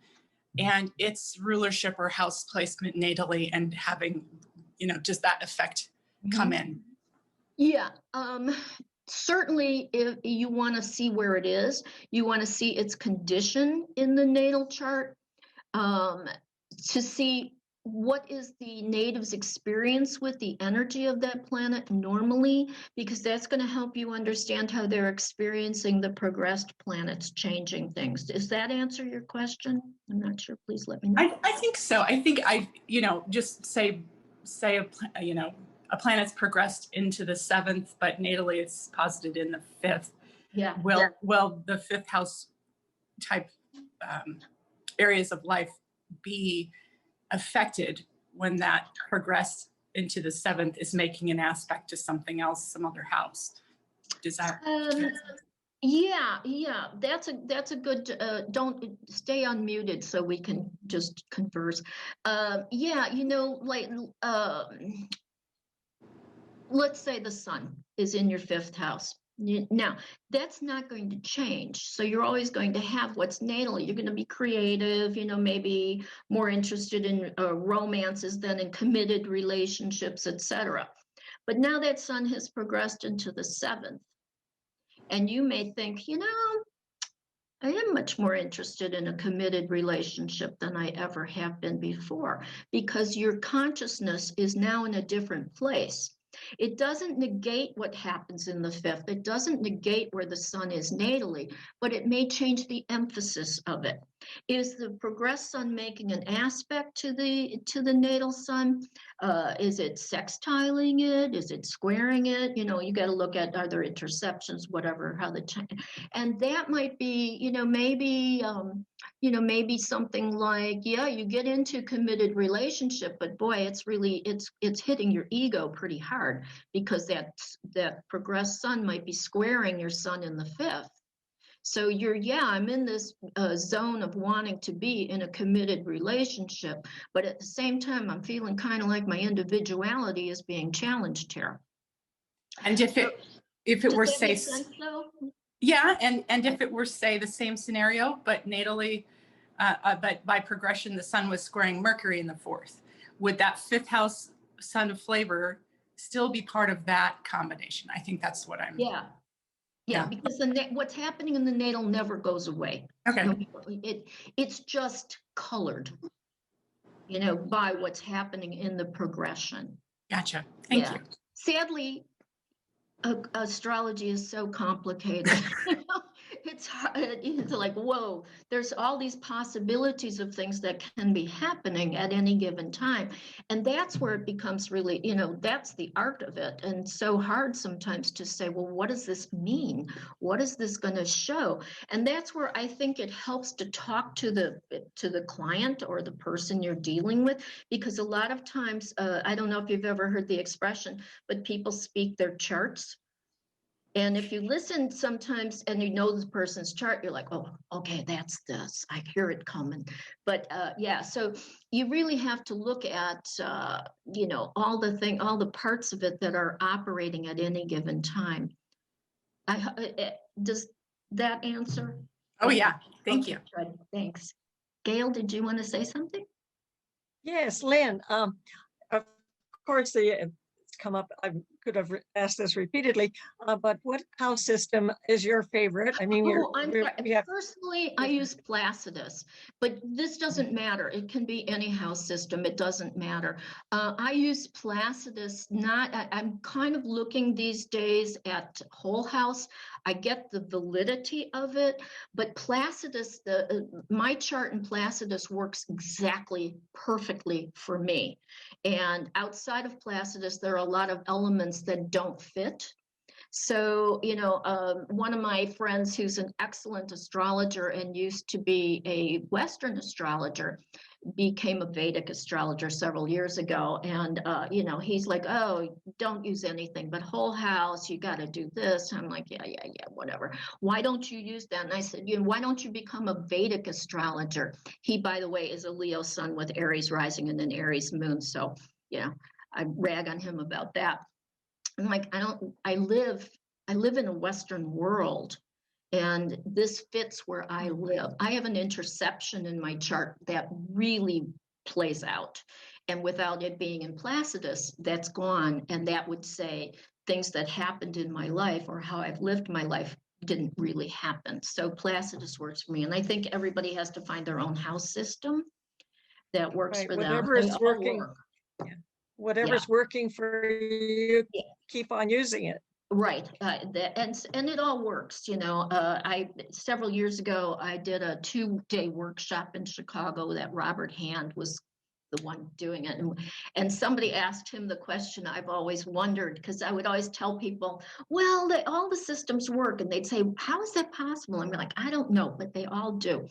and its rulership or house placement natally and having, does that effect come in? Yeah. Certainly, if you want to see where it is, you want to see its condition in the natal chart, to see what is the native's experience with the energy of that planet normally, because that's going to help you understand how they're experiencing the progressed planets changing things. Does that answer your question? I'm not sure. Please let me know. I think so. I think just say a planet's progressed into the 7th, but natally it's posited in the 5th. Yeah. Will the 5th house type areas of life be affected when that progress into the 7th is making an aspect to something else, some other house? Does that? Yeah, that's a good. Don't stay unmuted so we can just converse. Yeah, let's say the sun is in your 5th house. Now, that's not going to change. So you're always going to have what's natal. You're going to be creative, maybe more interested in romances than in committed relationships, etc. But now that sun has progressed into the 7th. And you may think, I am much more interested in a committed relationship than I ever have been before, because your consciousness is now in a different place. It doesn't negate what happens in the 5th. It doesn't negate where the sun is natally, but it may change the emphasis of it. Is the progressed sun making an aspect to the natal sun? Is it sextiling it? Is it squaring it? You got to look at, are there interceptions, whatever, and that might be, maybe something like, yeah, you get into committed relationship, but boy, it's hitting your ego pretty hard, because that progressed sun might be squaring your sun in the 5th. So I'm in this zone of wanting to be in a committed relationship, but at the same time, I'm feeling kind of like my individuality is being challenged here. And if it were, say, yeah, and if it were, say, the same scenario, but natally, but by progression, the sun was squaring Mercury in the 4th, would that 5th house sun of flavor still be part of that combination? I think that's what I'm. Yeah, because what's happening in the natal never goes away. Okay. It's just colored, by what's happening in the progression. Gotcha. Thank you. Sadly, astrology is so complicated. It's hard. It's like, whoa, there's all these possibilities of things that can be happening at any given time. And that's where it becomes really, that's the art of it. And so hard sometimes to say, well, what does this mean? What is this going to show? And that's where I think it helps to talk to the client or the person you're dealing with, because a lot of times, I don't know if you've ever heard the expression, but people speak their charts. And if you listen sometimes and you know the person's chart, you're like, oh, okay, that's this. I hear it coming. But so you really have to look at, all the parts of it that are operating at any given time. Does that answer? Oh, yeah. Thank you. Good. Thanks. Gail, did you want to say something? Yes, Lynn. Of course, it's come up. I could have asked this repeatedly, but what house system is your favorite? I mean, personally, I use Placidus, but this doesn't matter. It can be any house system. It doesn't matter. I use Placidus. I'm kind of looking these days at whole house. I get the validity of it, but Placidus, my chart in Placidus works exactly perfectly for me. And outside of Placidus, there are a lot of elements that don't fit. So, one of my friends who's an excellent astrologer and used to be a Western astrologer became a Vedic astrologer several years ago. And, you know, he's like, oh, don't use anything but whole house. You got to do this. I'm like, yeah, whatever. Why don't you use that? And I said, you know, why don't you become a Vedic astrologer? He, by the way, is a Leo sun with Aries rising and an Aries moon. So, you know, I rag on him about that. I'm like, I live in a Western world, and this fits where I live. I have an interception in my chart that really plays out. And without it being in Placidus, that's gone. And that would say things that happened in my life or how I've lived my life didn't really happen. So Placidus works for me. And I think everybody has to find their own house system that works for them. Whatever is working. Yeah. Whatever's working for you, keep on using it. Right, and it all works, you know. Several years ago, I did a 2-day workshop in Chicago that Robert Hand was the one doing it, and somebody asked him the question I've always wondered, because I would always tell people, well, all the systems work, and they'd say, how is that possible? I'm like, I don't know, but they all do.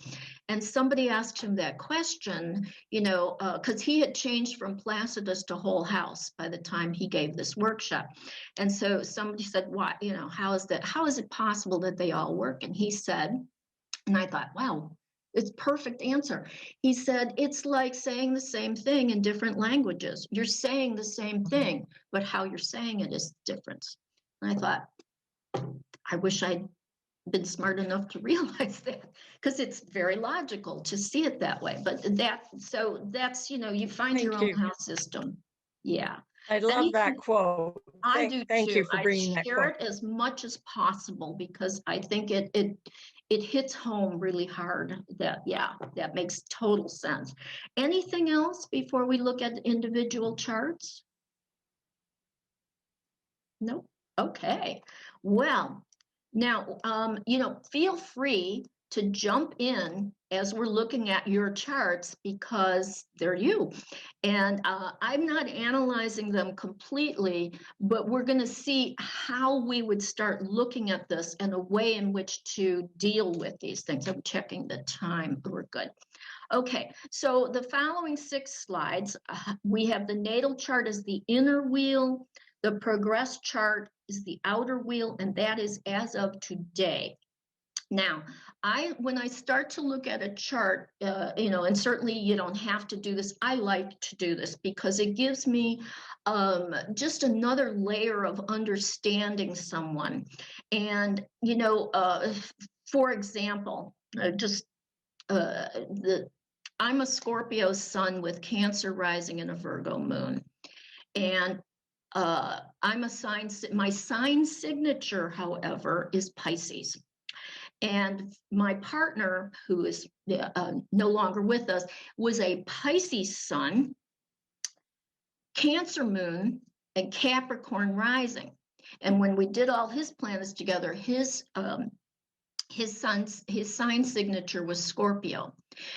And somebody asked him that question, you know, because he had changed from Placidus to whole house by the time he gave this workshop. And so somebody said, why, you know, how is it possible that they all work? And he said, and I thought, wow, it's perfect answer. He said, it's like saying the same thing in different languages. You're saying the same thing, but how you're saying it is different. And I thought, I wish I'd been smart enough to realize that, because it's very logical to see it that way. But that's, you know, you find your own house system. Yeah. I love that quote. I do thank too. you for bringing that quote. I share it as much as possible because I think it hits home really hard. That makes total sense. Anything else before we look at individual charts? Nope. Okay. Well, now, you know, feel free to jump in as we're looking at your charts because they're you. And I'm not analyzing them completely, but we're going to see how we would start looking at this and a way in which to deal with these things. I'm checking the time. We're good. Okay, so the following 6 slides, we have the natal chart as the inner wheel. The progress chart is the outer wheel, and that is as of today. Now, when I start to look at a chart, you know, and certainly you don't have to do this, I like to do this because it gives me just another layer of understanding someone. And, you know, for example, I'm a Scorpio sun with Cancer rising and a Virgo moon. And I'm a sign, my sign signature, however, is Pisces. And my partner, who is no longer with us, was a Pisces sun, Cancer moon, and Capricorn rising. And when we did all his planets together, his sign signature was Scorpio.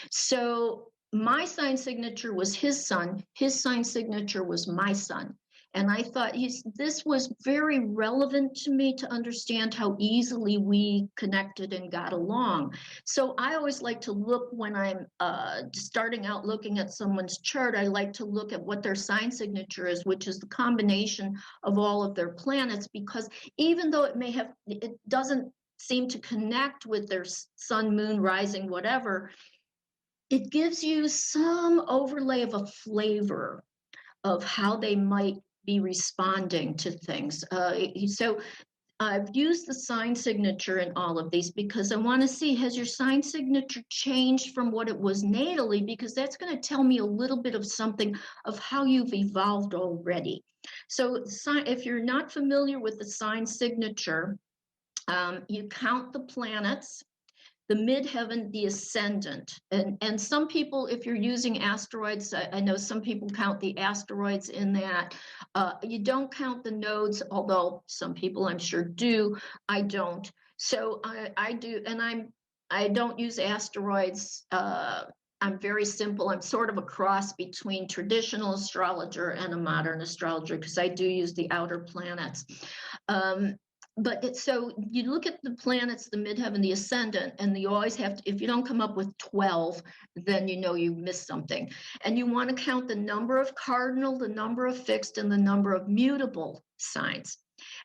So my sign signature was his sun, his sign signature was my sun. And I thought this was very relevant to me to understand how easily we connected and got along. So I always like to look when I'm starting out looking at someone's chart, I like to look at what their sign signature is, which is the combination of all of their planets, because even though it doesn't seem to connect with their sun, moon, rising, whatever, it gives you some overlay of a flavor of how they might be responding to things. So I've used the sign signature in all of these because I want to see, has your sign signature changed from what it was natally? Because that's going to tell me a little bit of something of how you've evolved already. So if you're not familiar with the sign signature, you count the planets, the midheaven, the ascendant. And some people, if you're using asteroids, I know some people count the asteroids in that. You don't count the nodes, although some people I'm sure do. I don't. So I do, and I don't use asteroids. I'm very simple. I'm sort of a cross between traditional astrologer and a modern astrologer because I do use the outer planets. so you look at the planets, the midheaven, the ascendant, and you always have to, if you don't come up with 12, then you know you missed something. And you want to count the number of cardinal, the number of fixed, and the number of mutable signs.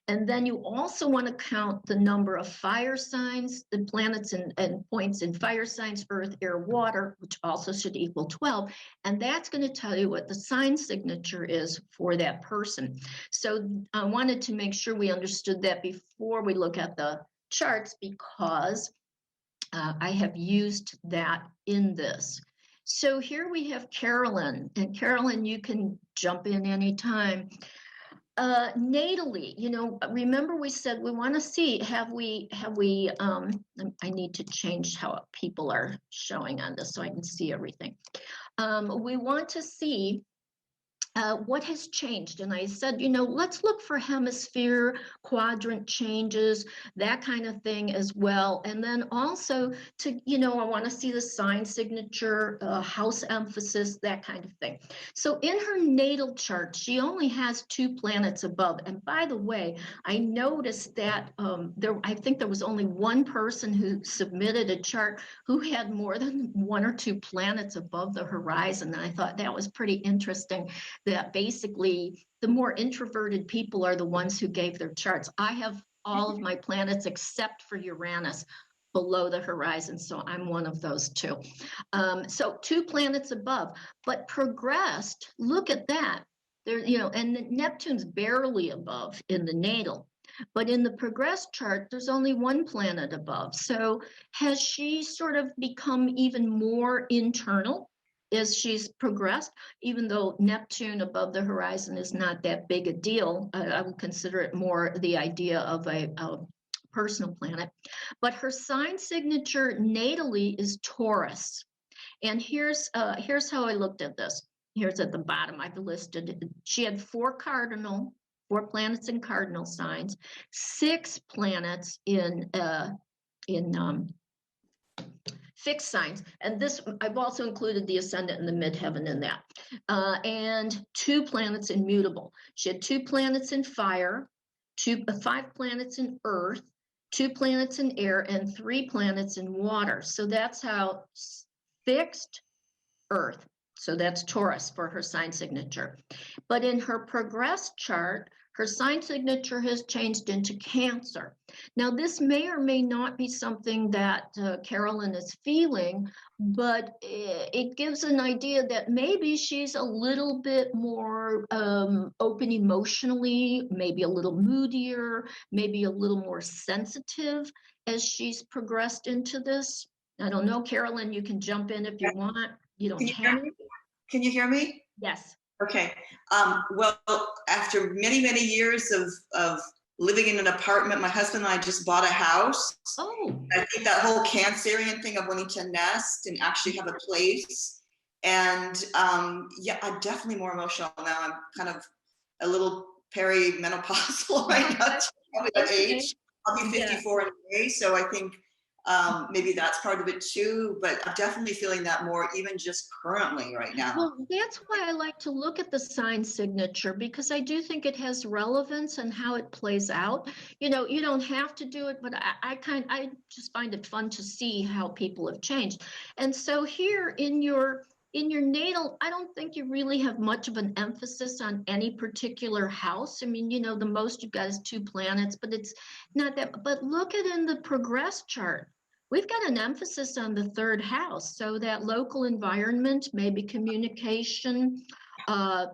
And then you also want to count the number of fire signs, the planets and points in fire signs, earth, air, water, which also should equal 12. And that's going to tell you what the sign signature is for that person. So I wanted to make sure we understood that before we look at the charts, because I have used that in this. So here we have Carolyn, and Carolyn, you can jump in anytime. Natally, remember we said we want to see, have we, I need to change how people are showing on this so I can see everything. We want to see what has changed. And I said, let's look for hemisphere, quadrant changes, that kind of thing as well. And then also to, I want to see the sign signature, house emphasis, that kind of thing. So in her natal chart, she only has 2 planets above. And by the way, I noticed that I think there was only one person who submitted a chart who had more than 1 or 2 planets above the horizon. And I thought that was pretty interesting, that basically the more introverted people are the ones who gave their charts. I have all of my planets except for Uranus below the horizon, so I'm one of those 2. So 2 planets above, but progressed, look at that. There, and Neptune's barely above in the natal. But in the progressed chart, there's only 1 planet above. So has she sort of become even more internal as she's progressed, even though Neptune above the horizon is not that big a deal? I would consider it more the idea of a personal planet. But her sign signature natally is Taurus. And here's how I looked at this. Here's at the bottom, I've listed, she had 4 planets in cardinal signs, 6 planets in fixed signs, and this I've also included the ascendant and the midheaven in that, and 2 planets in mutable. She had 2 planets in fire, 5 planets in earth, 2 planets in air, and 3 planets in water. So that's how fixed earth. So that's Taurus for her sign signature. But in her progressed chart, her sign signature has changed into Cancer. Now, this may or may not be something that Carolyn is feeling, but it gives an idea that maybe she's a little bit more open emotionally, maybe a little moodier, maybe a little more sensitive as she's progressed into this. I don't know, Carolyn, you can jump in if you want. You don't have to. Can you hear me? Yes. Okay. Well, after many, many years of living in an apartment, my husband and I just bought a house. Oh. I think that whole Cancerian thing of wanting to nest and actually have a place. And yeah, I'm definitely more emotional now. I'm kind of a little perimenopausal right now, probably that age. I'll be 54 in May, so I think maybe that's part of it too, but I'm definitely feeling that more even just currently right now. Well, that's why I like to look at the sign signature, because I do think it has relevance and how it plays out. You don't have to do it, but I just find it fun to see how people have changed. And so here in your natal, I don't think you really have much of an emphasis on any particular house. I mean, the most you've got is 2 planets, but it's not that. But look at in the progress chart, we've got an emphasis on the 3rd house. So that local environment, maybe communication. Do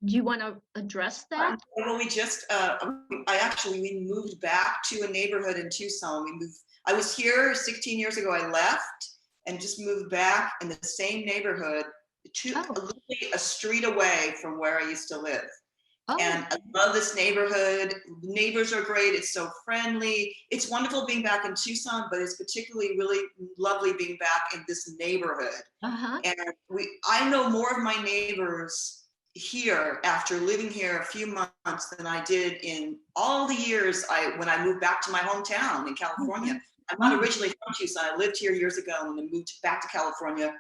you want to address that? Well, we just, we moved back to a neighborhood in Tucson. I was here 16 years ago, I left and just moved back in the same neighborhood, literally a street away from where I used to live. Oh. And I love this neighborhood. Neighbors are great. It's so friendly. It's wonderful being back in Tucson, but it's particularly really lovely being back in this neighborhood. Uh-huh. And I know more of my neighbors here after living here a few months than I did in all the years when I moved back to my hometown in California. Mm-hmm. I'm not originally from Tucson. I lived here years ago and then moved back to California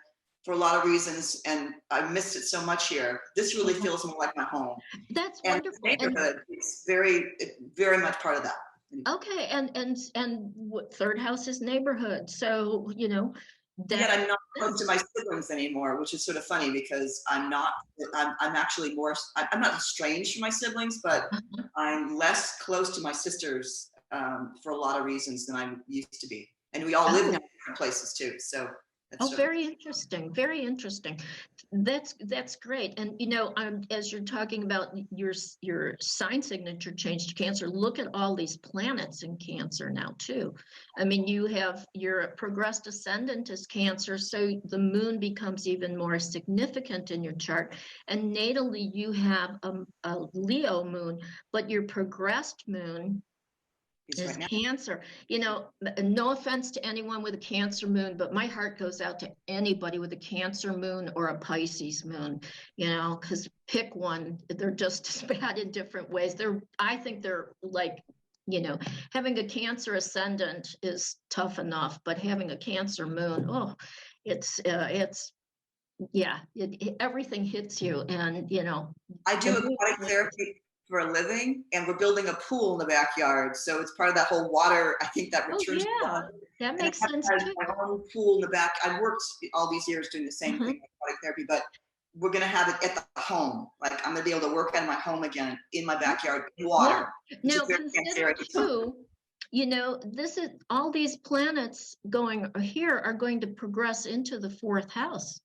for a lot of reasons, and I missed it so much here. This really feels more like my home. That's wonderful. And the neighborhood is very, very much part of that. Okay, and what third house is neighborhood. So, Yet that I'm not close to my siblings anymore, which is sort of funny because I'm actually more, I'm not estranged from my siblings, but I'm less close to my sisters for a lot of reasons than I used to be. And we all live now in different places too. So that's very interesting. Very interesting. That's great. And as you're talking about your sign signature change to Cancer, look at all these planets in Cancer now too. I mean, you have your progressed ascendant is Cancer, so the moon becomes even more significant in your chart. And natally, you have a Leo moon, but your progressed moon is right Cancer. No offense to anyone with a Cancer moon, but my heart goes out to anybody with a Cancer moon or a Pisces moon, because pick one. They're just as bad in different ways. I think they're like, having a Cancer ascendant is tough enough, but having a Cancer moon, everything hits you. And, I do aquatic therapy for a living, and we're building a pool in the backyard. So it's part of that whole water. I think that returns to God. That makes sense too. My own pool in the back. I worked all these years doing the same thing, aquatic therapy, but we're going to have it at the home. Like I'm going to be able to work out of my home again in my backyard in water. Now consider too, this is all these planets going here are going to progress into the fourth house.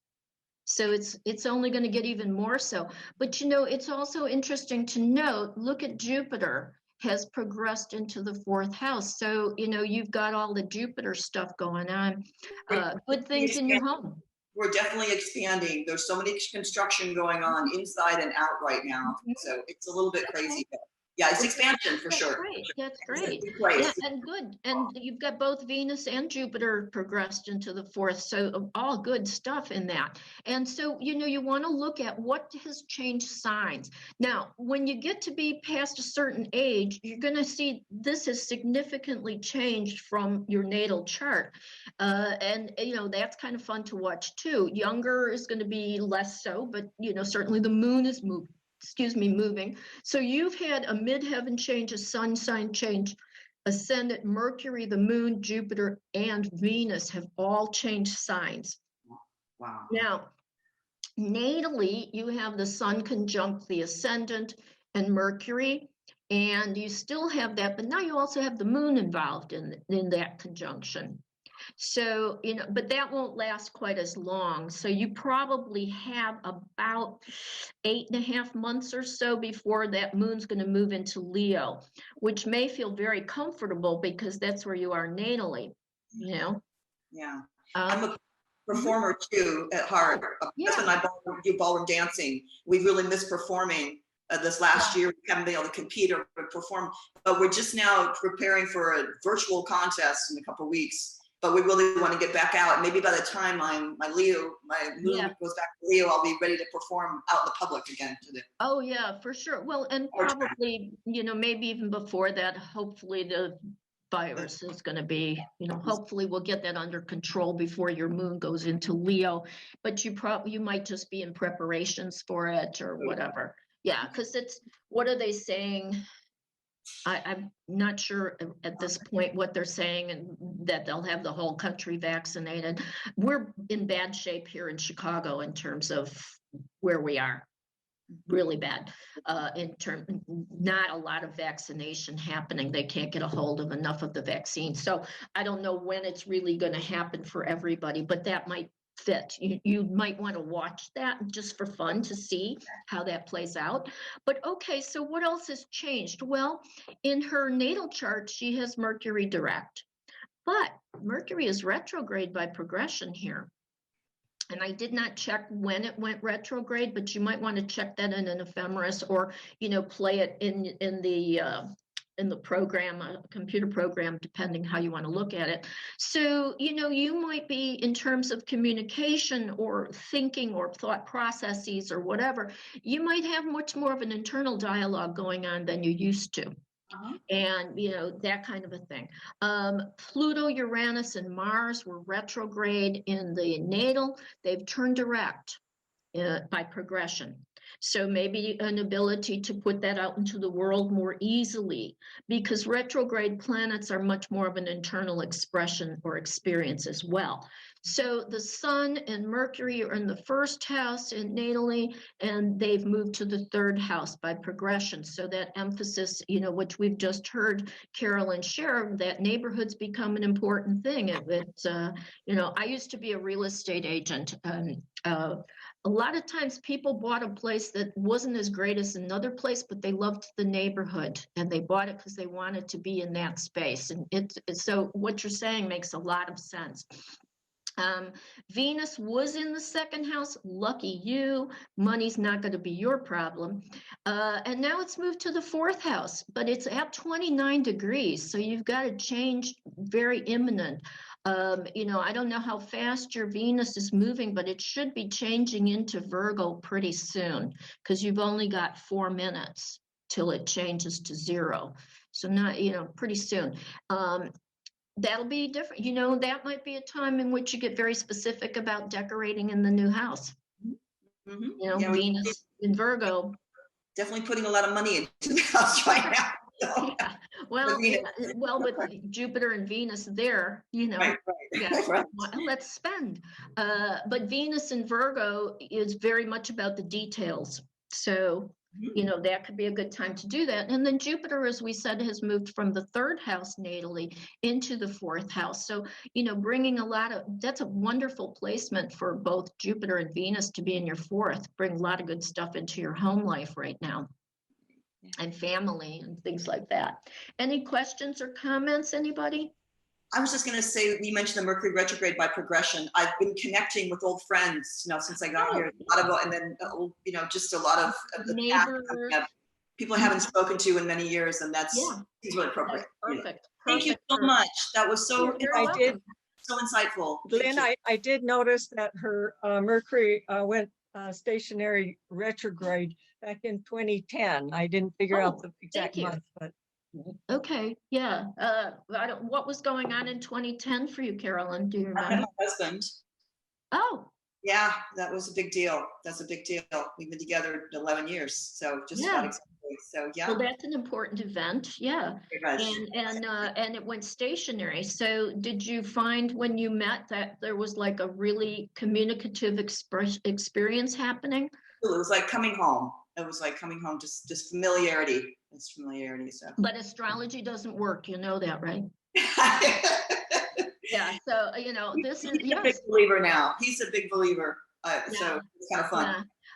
So it's only going to get even more so. But it's also interesting to note, look at Jupiter has progressed into the fourth house. So, you've got all the Jupiter stuff going on, good things in your home. We're definitely expanding. There's so much construction going on inside and out right now. So it's a little bit crazy. But yeah, it's expansion for sure. That's great. Yeah, and good. And you've got both Venus and Jupiter progressed into the fourth. So all good stuff in that. And so, you want to look at what has changed signs. Now, when you get to be past a certain age, you're going to see this has significantly changed from your natal chart. And, that's kind of fun to watch too. Younger is going to be less so, but, certainly the moon is moving. So you've had a midheaven change, a sun sign change, ascendant, Mercury, the moon, Jupiter, and Venus have all changed signs. Wow. Now, natally, you have the sun conjunct the ascendant and Mercury, and you still have that, but now you also have the moon involved in that conjunction. So, but that won't last quite as long. So you probably have about 8.5 months or so before that moon's going to move into Leo, which may feel very comfortable because that's where you are natally, Yeah. I'm a performer too at heart. That's when I do ballroom dancing. We really miss performing. This last year, we haven't been able to compete or perform, but we're just now preparing for a virtual contest in a couple of weeks. But we really want to get back out. Maybe by the time my moon goes back to Leo, I'll be ready to perform out in the public again. Oh yeah, for sure. Well, and probably, maybe even before that, hopefully the virus is going to be, hopefully we'll get that under control before your moon goes into Leo. But you might just be in preparations for it or whatever. Yeah, because what are they saying? I'm not sure at this point what they're saying, and that they'll have the whole country vaccinated. We're in bad shape here in Chicago in terms of where we are. Really bad. Not a lot of vaccination happening. They can't get a hold of enough of the vaccine. So I don't know when it's really going to happen for everybody, but that might fit. You might want to watch that just for fun to see how that plays out. But okay, so what else has changed? Well, in her natal chart, she has Mercury direct, but Mercury is retrograde by progression here. And I did not check when it went retrograde, but you might want to check that in an ephemeris or, play it in the program, a computer program, depending how you want to look at it. So, you might be, in terms of communication or thinking or thought processes or whatever, you might have much more of an internal dialogue going on than you used to. And, that kind of a thing. Pluto, Uranus, and Mars were retrograde in the natal. They've turned direct by progression. So maybe an ability to put that out into the world more easily, because retrograde planets are much more of an internal expression or experience as well. So the Sun and Mercury are in the first house in natally, and they've moved to the third house by progression. So that emphasis, which we've just heard Carolyn share, that neighborhoods become an important thing. I used to be a real estate agent. A lot of times people bought a place that wasn't as great as another place, but they loved the neighborhood and they bought it because they wanted to be in that space. And so what you're saying makes a lot of sense. Venus was in the second house. Lucky you. Money's not going to be your problem. And now it's moved to the fourth house, but it's at 29 degrees. So you've got to change very imminent. I don't know how fast your Venus is moving, but it should be changing into Virgo pretty soon, because you've only got 4 minutes till it changes to 0. So not, pretty soon. That'll be different. That might be a time in which you get very specific about decorating in the new house. Mm-hmm. Venus in Virgo. Definitely putting a lot of money into the house right now. So. Yeah. Well, with Jupiter and Venus there, Right. Right. Let's spend. But Venus in Virgo is very much about the details. So, that could be a good time to do that. And then Jupiter, as we said, has moved from the third house natally into the fourth house. So, bringing that's a wonderful placement for both Jupiter and Venus to be in your fourth, bring a lot of good stuff into your home life right now. And family and things like that. Any questions or comments, anybody? I was just going to say, you mentioned the Mercury retrograde by progression. I've been connecting with old friends, since I got here. A lot of, and then, just a lot of neighbors, people I haven't spoken to in many years, and that's really appropriate. Perfect. Thank you so much. That was so so insightful. Lynn, I did notice that her Mercury went stationary retrograde back in 2010. I didn't figure out the exact month, but okay, yeah. What was going on in 2010 for you, Carolyn? Do you remember? My husband. Oh. Yeah, that was a big deal. That's a big deal. We've been together 11 years, so just about exactly. So yeah. Well, that's an important event, yeah. And it went stationary. So did you find when you met that there was like a really communicative experience happening? It was like coming home. It was like coming home, just familiarity. It's familiarity. So. But astrology doesn't work. You know that, right? Yeah. So this is a big believer now. He's a big believer. So it's kind of fun.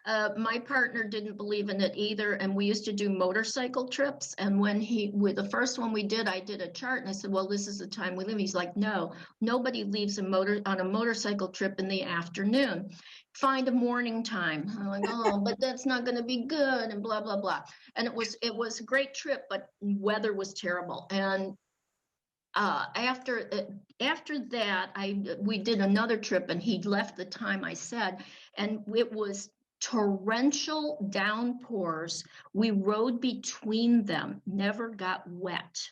Yeah. My partner didn't believe in it either, and we used to do motorcycle trips. And when the first one we did, I did a chart, and I said, "Well, this is the time we live." He's like, "No, nobody leaves on a motorcycle trip in the afternoon. Find a morning time." I'm like, "Oh, but that's not going to be good," and blah blah blah. And it was a great trip, but weather was terrible. And after that, we did another trip, and he left the time I said, and it was torrential downpours. We rode between them, never got wet.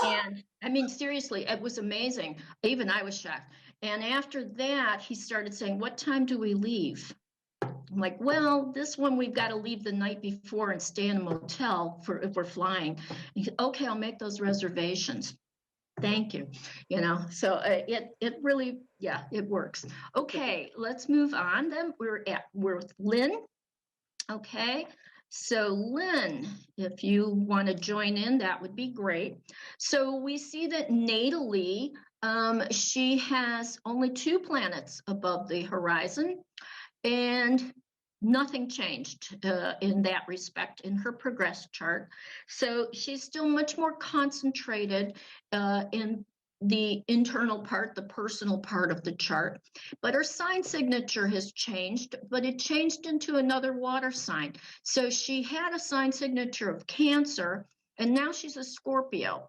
And I mean, seriously, it was amazing. Even I was shocked. And after that, he started saying, "What time do we leave?" I'm like, "Well, this one we've got to leave the night before and stay in a motel if we're flying." He said, "Okay, I'll make those reservations." Thank you. So it really, it works. Okay, let's move on then. We're with Lynn. Okay, so Lynn, if you want to join in, that would be great. So we see that natally, she has only 2 planets above the horizon, and nothing changed in that respect in her progress chart. So she's still much more concentrated in the internal part, the personal part of the chart. But her sign signature has changed, but it changed into another water sign. So she had a sign signature of Cancer, and now she's a Scorpio.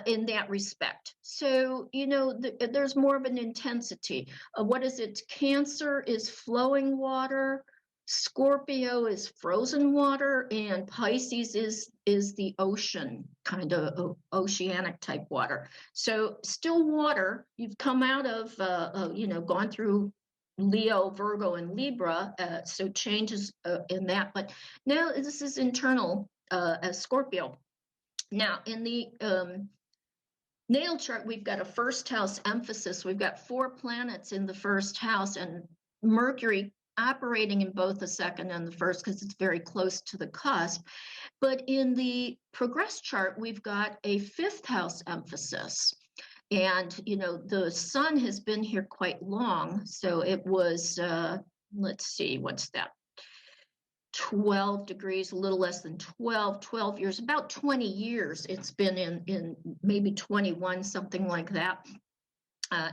In that respect. So, there's more of an intensity. What is it? Cancer is flowing water, Scorpio is frozen water, and Pisces is the ocean, kind of oceanic type water. So still water. You've come out of, gone through Leo, Virgo, and Libra, so changes in that. But now this is internal as Scorpio. Now, in the natal chart, we've got a first house emphasis. We've got 4 planets in the first house, and Mercury operating in both the second and the first because it's very close to the cusp. But in the progress chart, we've got a 5th house emphasis. And, you know, the sun has been here quite long. So it was, let's see, what's that? 12 degrees, a little less than 12 years, about 20 years. It's been in maybe 21, something like that,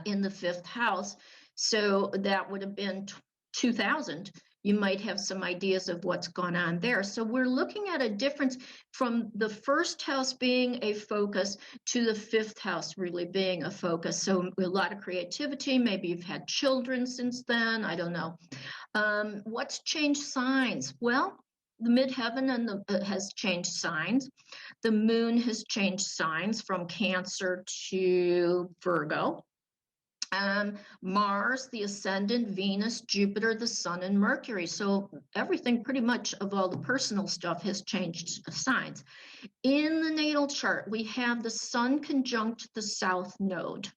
in the 5th house. So that would have been 2000. You might have some ideas of what's gone on there. So we're looking at a difference from the first house being a focus to the 5th house really being a focus. So a lot of creativity. Maybe you've had children since then. I don't know. What's changed signs? Well, the midheaven and has changed signs. The moon has changed signs from Cancer to Virgo. Mars, the ascendant, Venus, Jupiter, the sun, and Mercury. So everything pretty much of all the personal stuff has changed signs. In the natal chart, we have the sun conjunct the south node.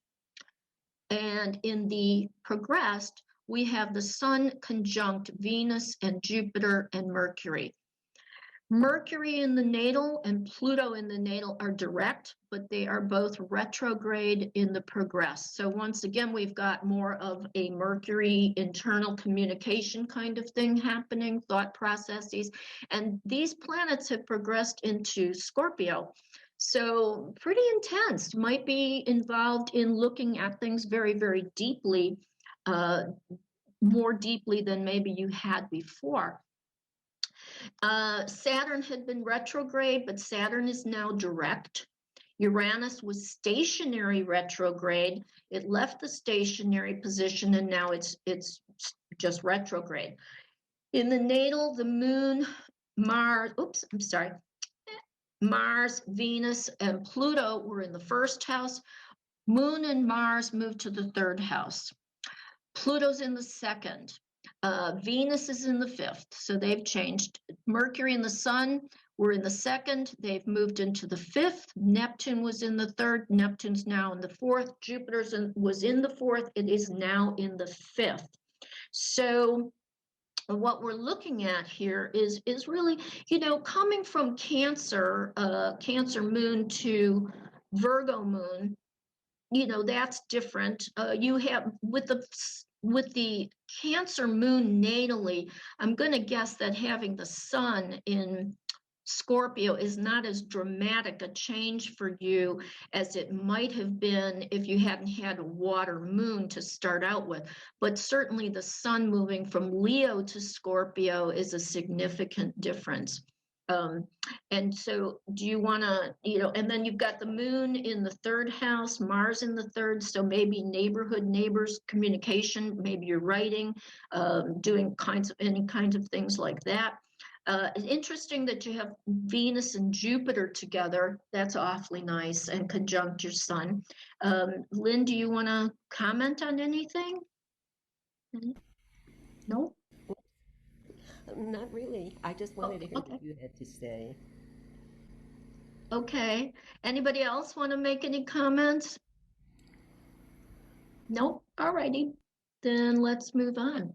And in the progressed, we have the sun conjunct Venus and Jupiter and Mercury. Mercury in the natal and Pluto in the natal are direct, but they are both retrograde in the progress. So once again, we've got more of a Mercury internal communication kind of thing happening, thought processes. And these planets have progressed into Scorpio. So pretty intense, might be involved in looking at things very, very deeply, more deeply than maybe you had before. Saturn had been retrograde, but Saturn is now direct. Uranus was stationary retrograde. It left the stationary position and now it's just retrograde. In the natal, the moon, Mars, Mars, Venus, and Pluto were in the first house. Moon and Mars moved to the 3rd house. Pluto's in the 2nd. Venus is in the 5th, so they've changed. Mercury and the sun were in the 2nd. They've moved into the 5th. Neptune was in the 3rd. Neptune's now in the 4th. Jupiter was in the 4th. It is now in the 5th. So what we're looking at here is really, you know, coming from Cancer, Cancer moon to Virgo moon, you know, that's different. You have with the Cancer moon natally, I'm going to guess that having the sun in Scorpio is not as dramatic a change for you as it might have been if you hadn't had a water moon to start out with. But certainly the sun moving from Leo to Scorpio is a significant difference. And so do you want to, you know, and then you've got the moon in the 3rd house, Mars in the 3rd. So maybe neighbors, communication, maybe you're writing, doing any kinds of things like that. It's interesting that you have Venus and Jupiter together. That's awfully nice, and conjunct your sun. Lynn, do you want to comment on anything? No? Not really. I just wanted to hear what you had to say. Okay. Anybody else want to make any comments? Nope. All righty. Then let's move on.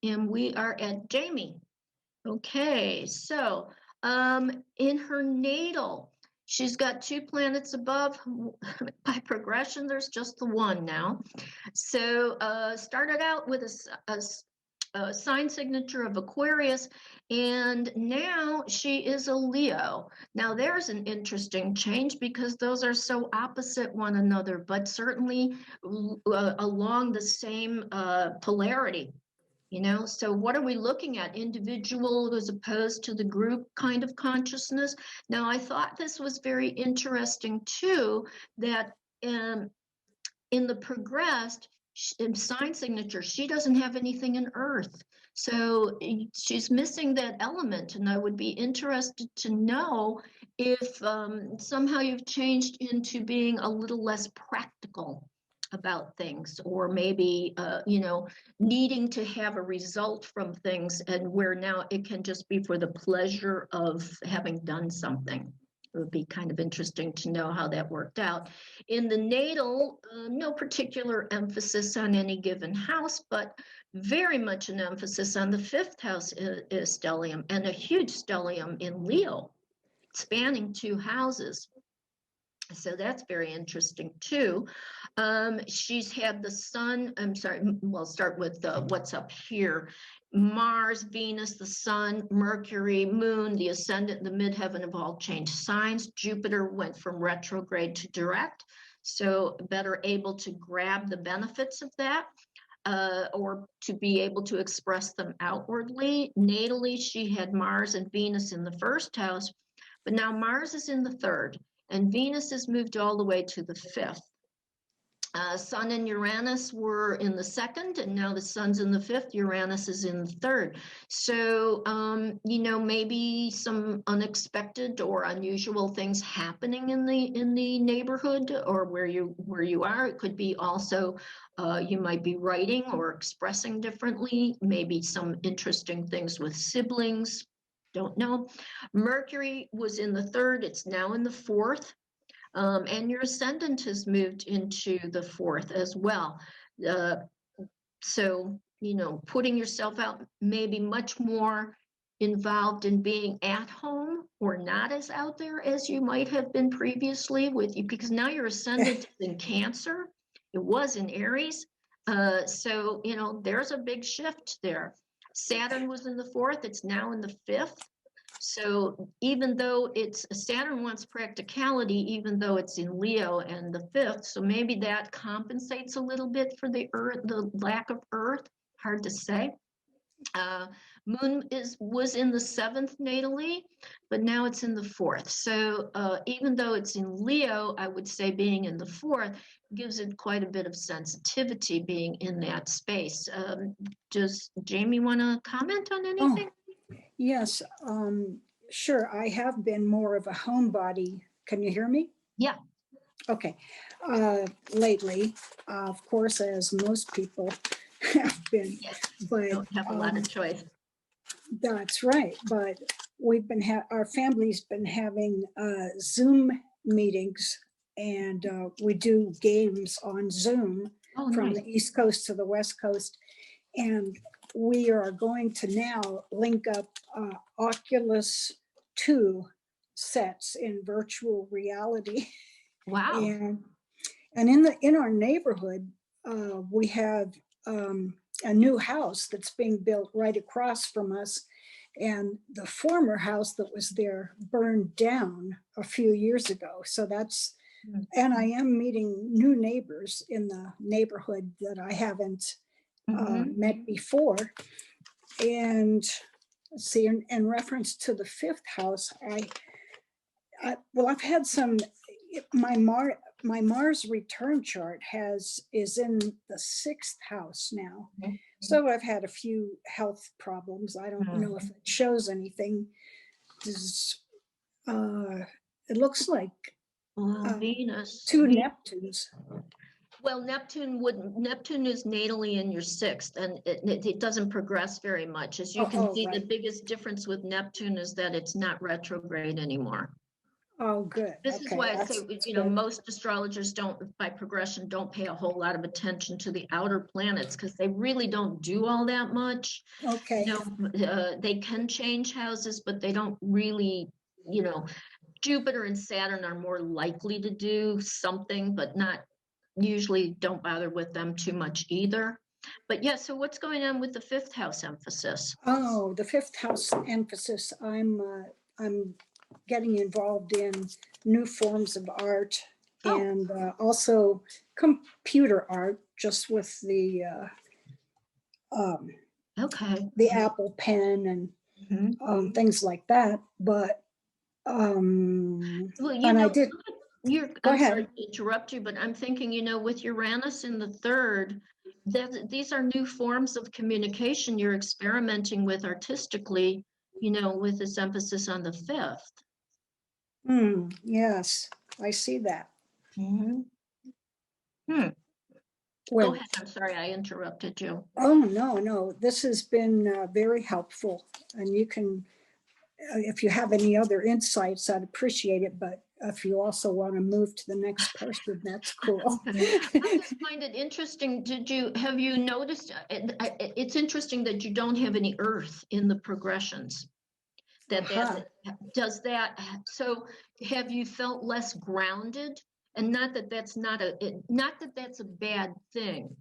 And we are at Jamie. Okay. So in her natal, she's got 2 planets above. By progression, there's just the one now. So started out with a sign signature of Aquarius, and now she is a Leo. Now there's an interesting change because those are so opposite one another, but certainly along the same polarity, you know. So what are we looking at? Individual as opposed to the group kind of consciousness. Now I thought this was very interesting too, that in the progressed sign signature, she doesn't have anything in Earth. So she's missing that element. And I would be interested to know if somehow you've changed into being a little less practical about things, or maybe, needing to have a result from things, and where now it can just be for the pleasure of having done something. It would be kind of interesting to know how that worked out. In the natal, no particular emphasis on any given house, but very much an emphasis on the 5th house stellium, and a huge stellium in Leo, spanning 2 houses. So that's very interesting too. She's had the sun, I'm sorry, we'll start with what's up here. Mars, Venus, the sun, Mercury, moon, the ascendant, the midheaven have all changed signs. Jupiter went from retrograde to direct, so better able to grab the benefits of that. Or to be able to express them outwardly. Natally, she had Mars and Venus in the 1st house, but now Mars is in the 3rd, and Venus has moved all the way to the 5th. Sun and Uranus were in the 2nd, and now the Sun's in the 5th, Uranus is in the 3rd. So, maybe some unexpected or unusual things happening in the neighborhood, or where you are. It could be also, you might be writing or expressing differently, maybe some interesting things with siblings, don't know. Mercury was in the 3rd, it's now in the 4th. And your ascendant has moved into the 4th as well. So, putting yourself out, maybe much more involved in being at home, or not as out there as you might have been previously with you, because now your ascendant is in Cancer. It was in Aries. So, there's a big shift there. Saturn was in the 4th, it's now in the 5th. So even though Saturn wants practicality, even though it's in Leo and the 5th, so maybe that compensates a little bit for the lack of Earth, hard to say. Moon was in the 7th natally, but now it's in the 4th. So even though it's in Leo, I would say being in the 4th gives it quite a bit of sensitivity being in that space. Does Jamie want to comment on anything? Oh, yes, sure. I have been more of a homebody. Can you hear me? Yeah. Okay. Lately, of course, as most people have been, Yes, but don't have a lot of choice. That's right. But we've been our family's been having Zoom meetings, and we do games on Zoom from the East Coast to the West Coast, and we are going to now link up Oculus 2 sets in virtual reality. Wow. And in our neighborhood, we have a new house that's being built right across from us. And the former house that was there burned down a few years ago. So that's, and I am meeting new neighbors in the neighborhood that I haven't met before. And let's see, in reference to the 5th house, I've had some, my Mars return chart is in the 6th house now. So I've had a few health problems. I don't know if it shows anything. It looks like Venus. 2 Neptunes. Well, Neptune is natally in your 6th, and it doesn't progress very much. As you can see, right. The biggest difference with Neptune is that it's not retrograde anymore. Oh, good. This is why I say, most astrologers by progression, don't pay a whole lot of attention to the outer planets, because they really don't do all that much. Okay. They can change houses, but they don't really, Jupiter and Saturn are more likely to do something, but not usually, don't bother with them too much either. But yeah, so what's going on with the 5th house emphasis? Oh, the 5th house emphasis. I'm getting involved in new forms of art and also computer art, just with the Apple Pen and things like that. But I did. I'm sorry to interrupt you, but I'm thinking, with Uranus in the 3rd, these are new forms of communication you're experimenting with artistically, with this emphasis on the 5th. Yes, I see that. Go Well, ahead. I'm sorry, I interrupted you. oh, no, this has been very helpful. And you can, if you have any other insights, I'd appreciate it. But if you also want to move to the next person, that's cool. I just find it interesting. Have you noticed, it's interesting that you don't have any earth in the progressions. Does that, so have you felt less grounded? And not that that's not a bad thing,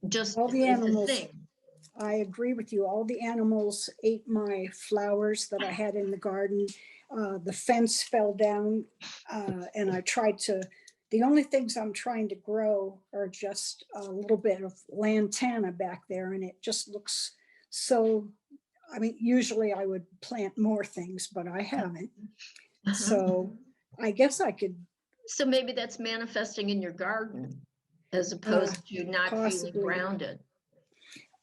just All the it's a animals, thing. I agree with you. All the animals ate my flowers that I had in the garden. The fence fell down, and I tried to, the only things I'm trying to grow are just a little bit of lantana back there, and it just looks so, I mean, usually I would plant more things, but I haven't. So I guess I could. So maybe that's manifesting in your garden as opposed to not possibly. feeling grounded.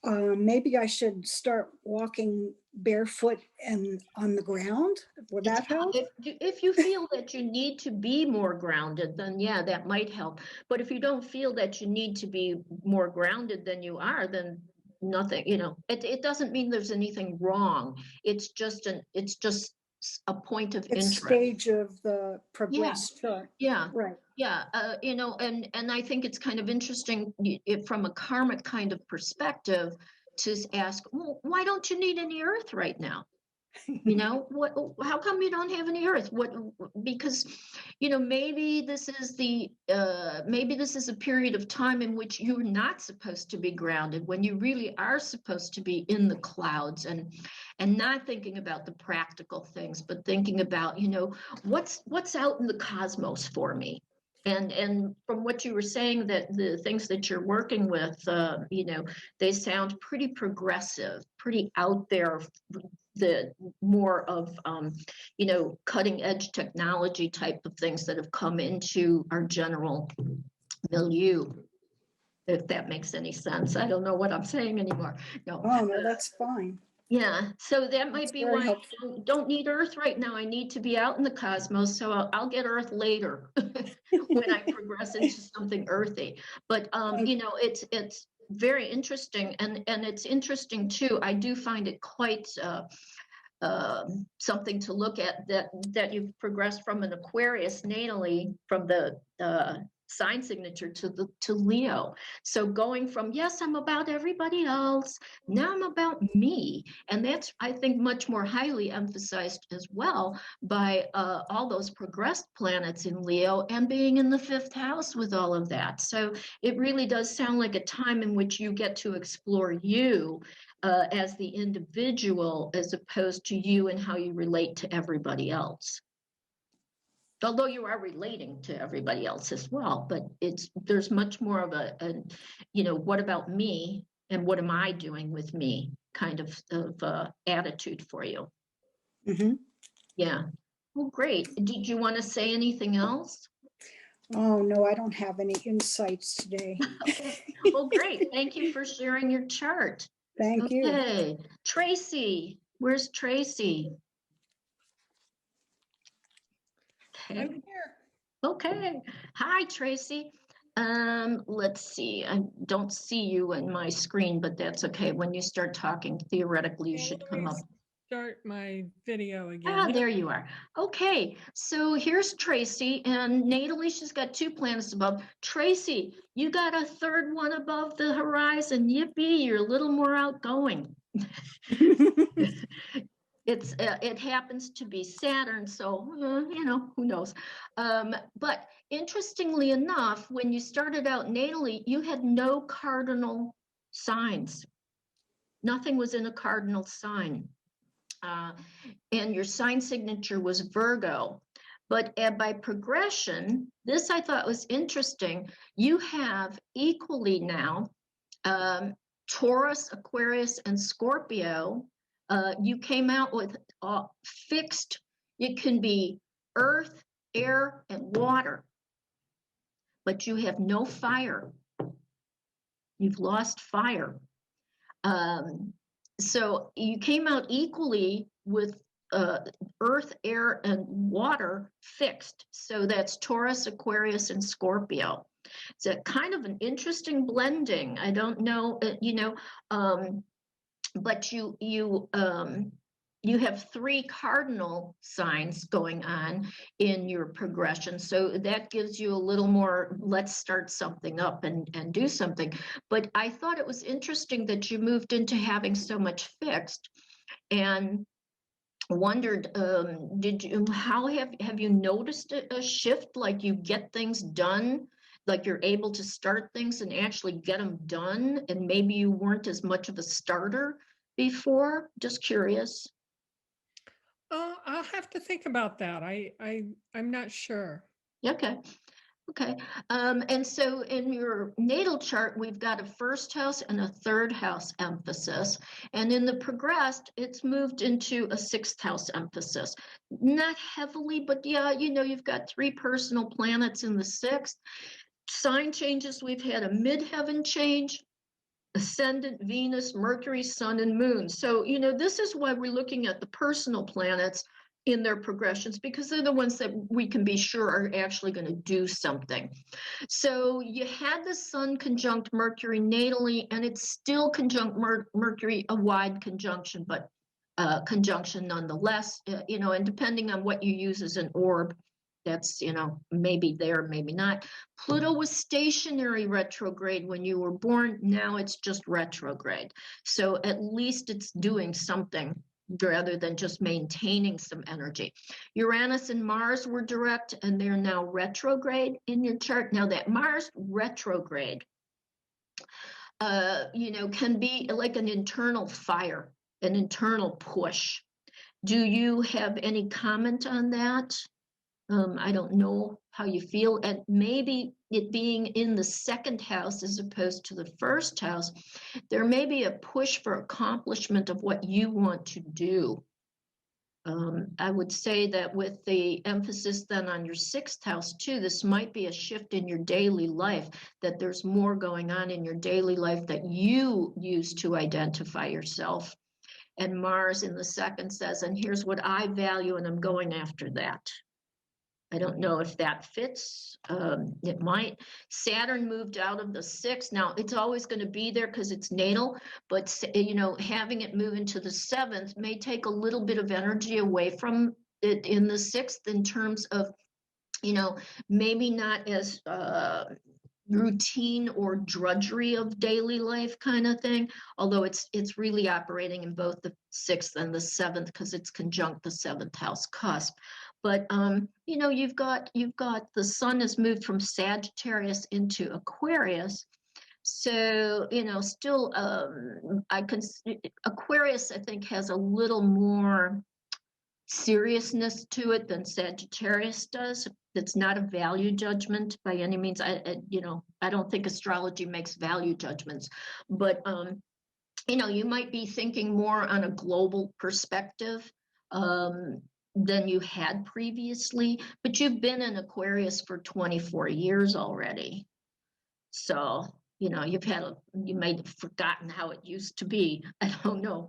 Maybe I should start walking barefoot and on the ground. Would that help? If you feel that you need to be more grounded, then yeah, that might help. But if you don't feel that you need to be more grounded than you are, then nothing, it doesn't mean there's anything wrong. It's just a point of It's interest. stage of the progressed chart. Yeah. Right. Yeah, and I think it's kind of interesting from a karmic kind of perspective to ask, well, why don't you need any earth right now? How come you don't have any earth? Because maybe this is a period of time in which you're not supposed to be grounded, when you really are supposed to be in the clouds and not thinking about the practical things, but thinking about what's out in the cosmos for me. And from what you were saying, that the things that you're working with, they sound pretty progressive, pretty out there, the more of cutting edge technology type of things that have come into our general milieu, if that makes any sense. I don't know what I'm saying anymore. No, that's fine. Yeah, so that might That's be very why helpful. I don't need earth right now. I need to be out in the cosmos, so I'll get earth later when I progress into something earthy. But it's very interesting, and it's interesting too. I do find it quite something to look at, that you've progressed from an Aquarius natally, from the sign signature to Leo. So going from, yes, I'm about everybody else, now I'm about me. And that's, I think, much more highly emphasized as well by all those progressed planets in Leo, and being in the 5th house with all of that. So it really does sound like a time in which you get to explore you as the individual, as opposed to you and how you relate to everybody else. Although you are relating to everybody else as well, but there's much more of a what about me and what am I doing with me kind of attitude for you. Mm-hmm. Yeah. Well, great. Did you want to say anything else? Oh, no, I don't have any insights today. Okay. Well, great. Thank you for sharing your chart. Thank you. Okay. Tracy, where's Tracy? Okay. I'm here. Okay. Hi, Tracy. Let's see. I don't see you in my screen, but that's okay. When you start talking, theoretically, you should come up. Start my video again. Ah, there you are. Okay, so here's Tracy, and natally she's got 2 planets above. Tracy, you got a 3rd one above the horizon. Yippee, you're a little more outgoing. It happens to be Saturn, so who knows. But interestingly enough, when you started out natally, you had no cardinal signs. Nothing was in a cardinal sign. And your sign signature was Virgo. But by progression, this I thought was interesting. You have equally now Taurus, Aquarius, and Scorpio. You came out with fixed. It can be earth, air, and water. But you have no fire. You've lost fire. So you came out equally with earth, air, and water fixed. So that's Taurus, Aquarius, and Scorpio. It's a kind of an interesting blending. I don't know, but you have 3 cardinal signs going on in your progression. So that gives you a little more, let's start something up and do something. But I thought it was interesting that you moved into having so much fixed, and wondered, how have you noticed a shift? Like you get things done, like you're able to start things and actually get them done, and maybe you weren't as much of a starter before? Just curious. I'll have to think about that. I'm not sure. Okay. Okay. And so in your natal chart, we've got a 1st house and a 3rd house emphasis. And in the progressed, it's moved into a 6th house emphasis. Not heavily, but yeah, you've got 3 personal planets in the 6th. Sign changes, we've had a midheaven change, ascendant, Venus, Mercury, Sun, and Moon. So, this is why we're looking at the personal planets in their progressions, because they're the ones that we can be sure are actually going to do something. So you had the Sun conjunct Mercury natally, and it's still conjunct Mercury, a wide conjunction, but conjunction nonetheless, and depending on what you use as an orb, that's, maybe there, maybe not. Pluto was stationary retrograde when you were born. Now it's just retrograde. So at least it's doing something rather than just maintaining some energy. Uranus and Mars were direct, and they're now retrograde in your chart. Now that Mars retrograde, can be like an internal fire, an internal push. Do you have any comment on that? I don't know how you feel, and maybe it being in the 2nd house as opposed to the 1st house, there may be a push for accomplishment of what you want to do. I would say that with the emphasis then on your 6th house too, this might be a shift in your daily life, that there's more going on in your daily life that you use to identify yourself. And Mars in the 2nd says, and here's what I value, and I'm going after that. I don't know if that fits. It might. Saturn moved out of the 6th. Now, it's always going to be there because it's natal, but, having it move into the 7th may take a little bit of energy away from it in the 6th in terms of, maybe not as routine or drudgery of daily life kind of thing, although it's really operating in both the 6th and the 7th because it's conjunct the 7th house cusp. But you've got the Sun has moved from Sagittarius into Aquarius, so still Aquarius I think has a little more seriousness to it than Sagittarius does. It's not a value judgment by any means. I don't think astrology makes value judgments, but you might be thinking more on a global perspective than you had previously, but you've been in Aquarius for 24 years already. So, you might have forgotten how it used to be. I don't know.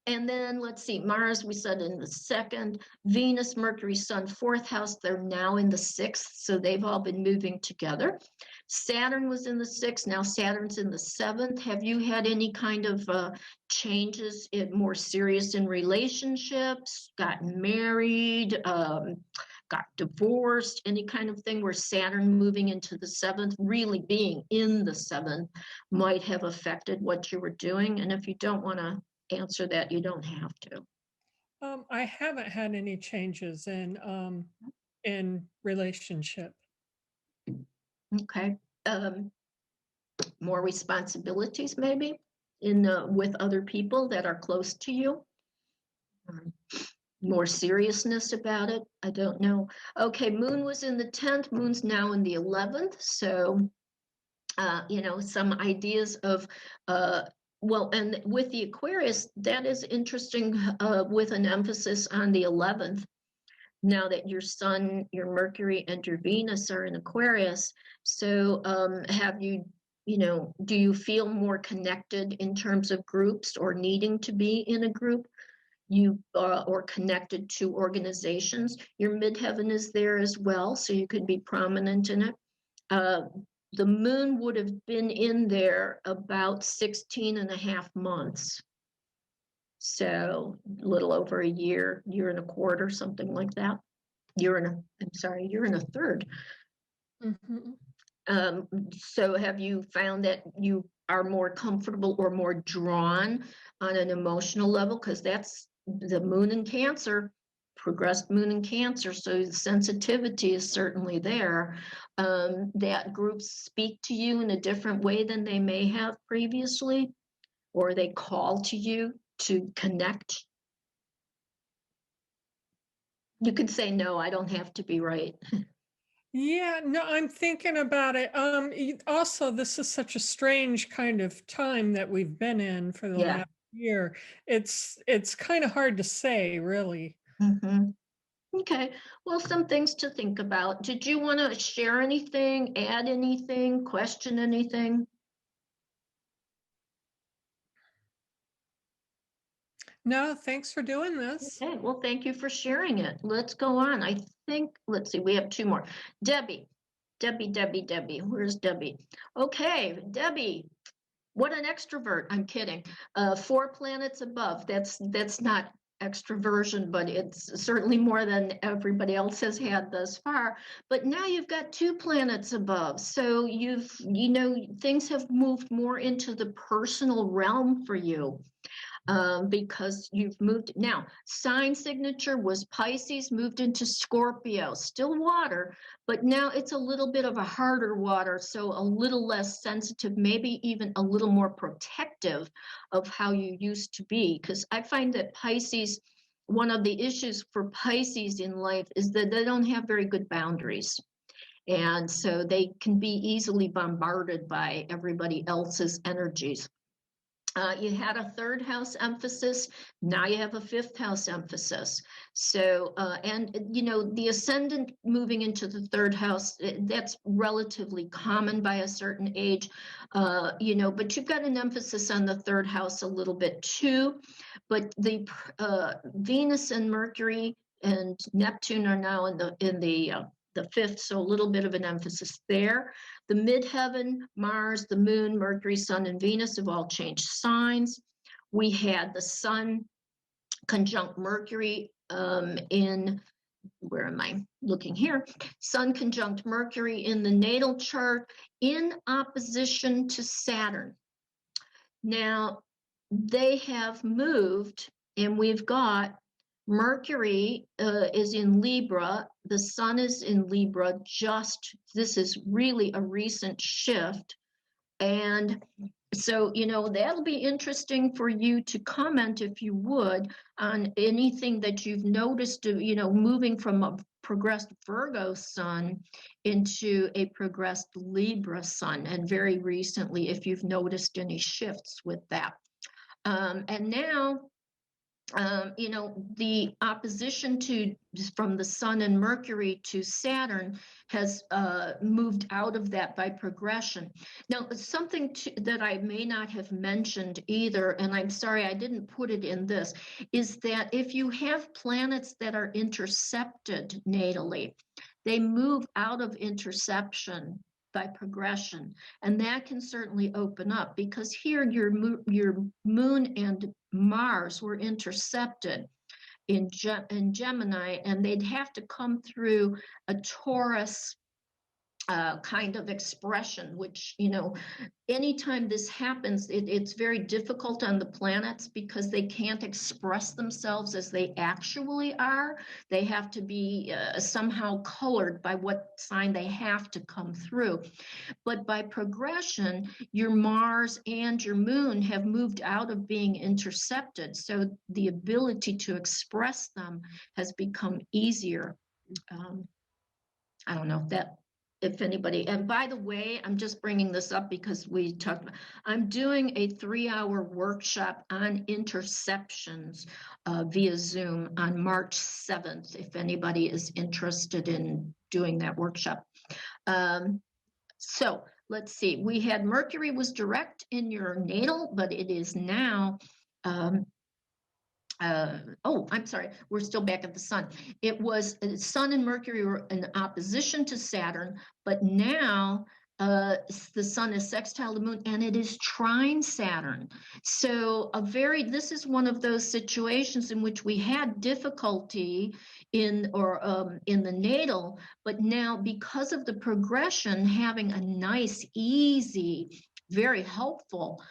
And then let's see, Mars, we said in the 2nd, Venus, Mercury, Sun, 4th house, they're now in the 6th. So they've all been moving together. Saturn was in the 6th, now Saturn's in the 7th. Have you had any kind of changes more serious in relationships, gotten married, got divorced, any kind of thing where Saturn moving into the 7th, really being in the 7th, might have affected what you were doing? And if you don't want to answer that, you don't have to. I haven't had any changes in relationship. Okay. More responsibilities maybe with other people that are close to you. More seriousness about it. I don't know. Okay, Moon was in the 10th. Moon's now in the 11th. So, some ideas of well, and with the Aquarius, that is interesting with an emphasis on the 11th. Now that your Sun, your Mercury, and your Venus are in Aquarius. So have you, do you feel more connected in terms of groups or needing to be in a group? you or connected to organizations. Your midheaven is there as well, so you could be prominent in it. The moon would have been in there about 16 and a half months. So a little over a year and a quarter, something like that. Year and a third. So have you found that you are more comfortable or more drawn on an emotional level? Because that's the moon in Cancer, progressed moon in Cancer. So the sensitivity is certainly there. That groups speak to you in a different way than they may have previously, or they call to you to connect. You could say, no, I don't have to be right. Yeah, no, I'm thinking about it. Also, this is such a strange kind of time that we've been in for the last year. It's kind of hard to say, really. Okay, well, some things to think about. Did you want to share anything, add anything, question anything? No, thanks for doing this. Okay, well, thank you for sharing it. Let's go on. I think, let's see, we have two more. Debbie, where's Debbie? Okay, Debbie, what an extrovert. I'm kidding. 4 planets above. That's not extroversion, but it's certainly more than everybody else has had thus far. But now you've got 2 planets above. So things have moved more into the personal realm for you. Because you've moved now. Sign signature was Pisces, moved into Scorpio, still water, but now it's a little bit of a harder water, so a little less sensitive, maybe even a little more protective of how you used to be. Because I find that Pisces, one of the issues for Pisces in life is that they don't have very good boundaries. And so they can be easily bombarded by everybody else's energies. You had a 3rd house emphasis. Now you have a 5th house emphasis. So, the ascendant moving into the 3rd house, that's relatively common by a certain age, but you've got an emphasis on the 3rd house a little bit too. But the Venus and Mercury and Neptune are now in the 5th, so a little bit of an emphasis there. The midheaven, Mars, the moon, Mercury, Sun, and Venus have all changed signs. We had the Sun conjunct Mercury where am I looking here? Sun conjunct Mercury in the natal chart in opposition to Saturn. Now, they have moved, and we've got Mercury is in Libra, the Sun is in Libra, this is really a recent shift. And so, that'll be interesting for you to comment, if you would, on anything that you've noticed, moving from a progressed Virgo Sun into a progressed Libra Sun, and very recently, if you've noticed any shifts with that. And now, the opposition from the Sun and Mercury to Saturn has moved out of that by progression. Now, something that I may not have mentioned either, and I'm sorry I didn't put it in this, is that if you have planets that are intercepted natally, they move out of interception by progression, and that can certainly open up, because here your moon and Mars were intercepted in Gemini, and they'd have to come through a Taurus kind of expression, which, anytime this happens, it's very difficult on the planets, because they can't express themselves as they actually are. They have to be somehow colored by what sign they have to come through. But by progression, your Mars and your moon have moved out of being intercepted. So the ability to express them has become easier. I don't know if anybody, and by the way, I'm just bringing this up because we talked about, I'm doing a 3-hour workshop on interceptions via Zoom on March 7th, if anybody is interested in doing that workshop. So let's see, we had Mercury was direct in your natal, but it is now oh, I'm sorry, we're still back at the sun. It was Sun and Mercury were in opposition to Saturn, but now the sun is sextile the moon and it is trine Saturn. So this is one of those situations in which we had difficulty in the natal, but now because of the progression, having a nice, easy, very helpful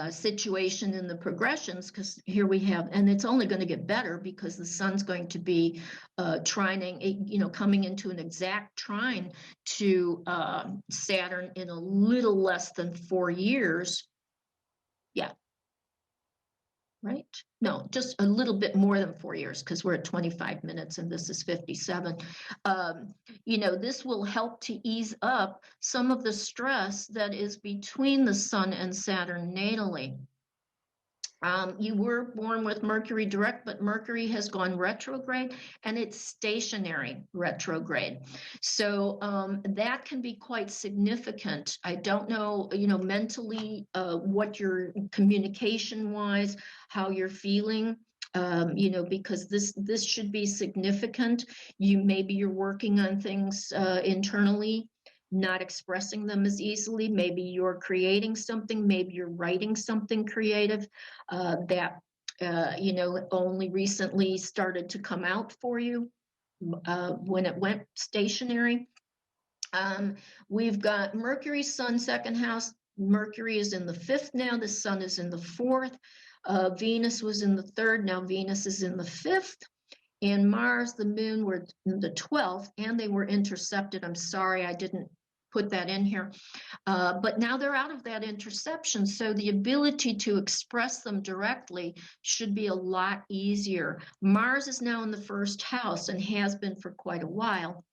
situation in the progressions, because here we have, and it's only going to get better because the sun's going to be trining, coming into an exact trine to Saturn in a little less than 4 years. Yeah. Right? No, just a little bit more than 4 years because we're at 25 minutes and this is 57. This will help to ease up some of the stress that is between the sun and Saturn natally. You were born with Mercury direct, but Mercury has gone retrograde and it's stationary retrograde. So that can be quite significant. I don't know, mentally, what your communication wise, how you're feeling, because this should be significant. Maybe you're working on things internally, not expressing them as easily. Maybe you're creating something, maybe you're writing something creative that only recently started to come out for you when it went stationary. We've got Mercury, Sun, second house. Mercury is in the 5th now, the Sun is in the 4th. Venus was in the 3rd, now Venus is in the 5th. And Mars, the Moon were in the 12th, and they were intercepted. I'm sorry, I didn't put that in here. But now they're out of that interception. So the ability to express them directly should be a lot easier. Mars is now in the 1st house and has been for quite a while.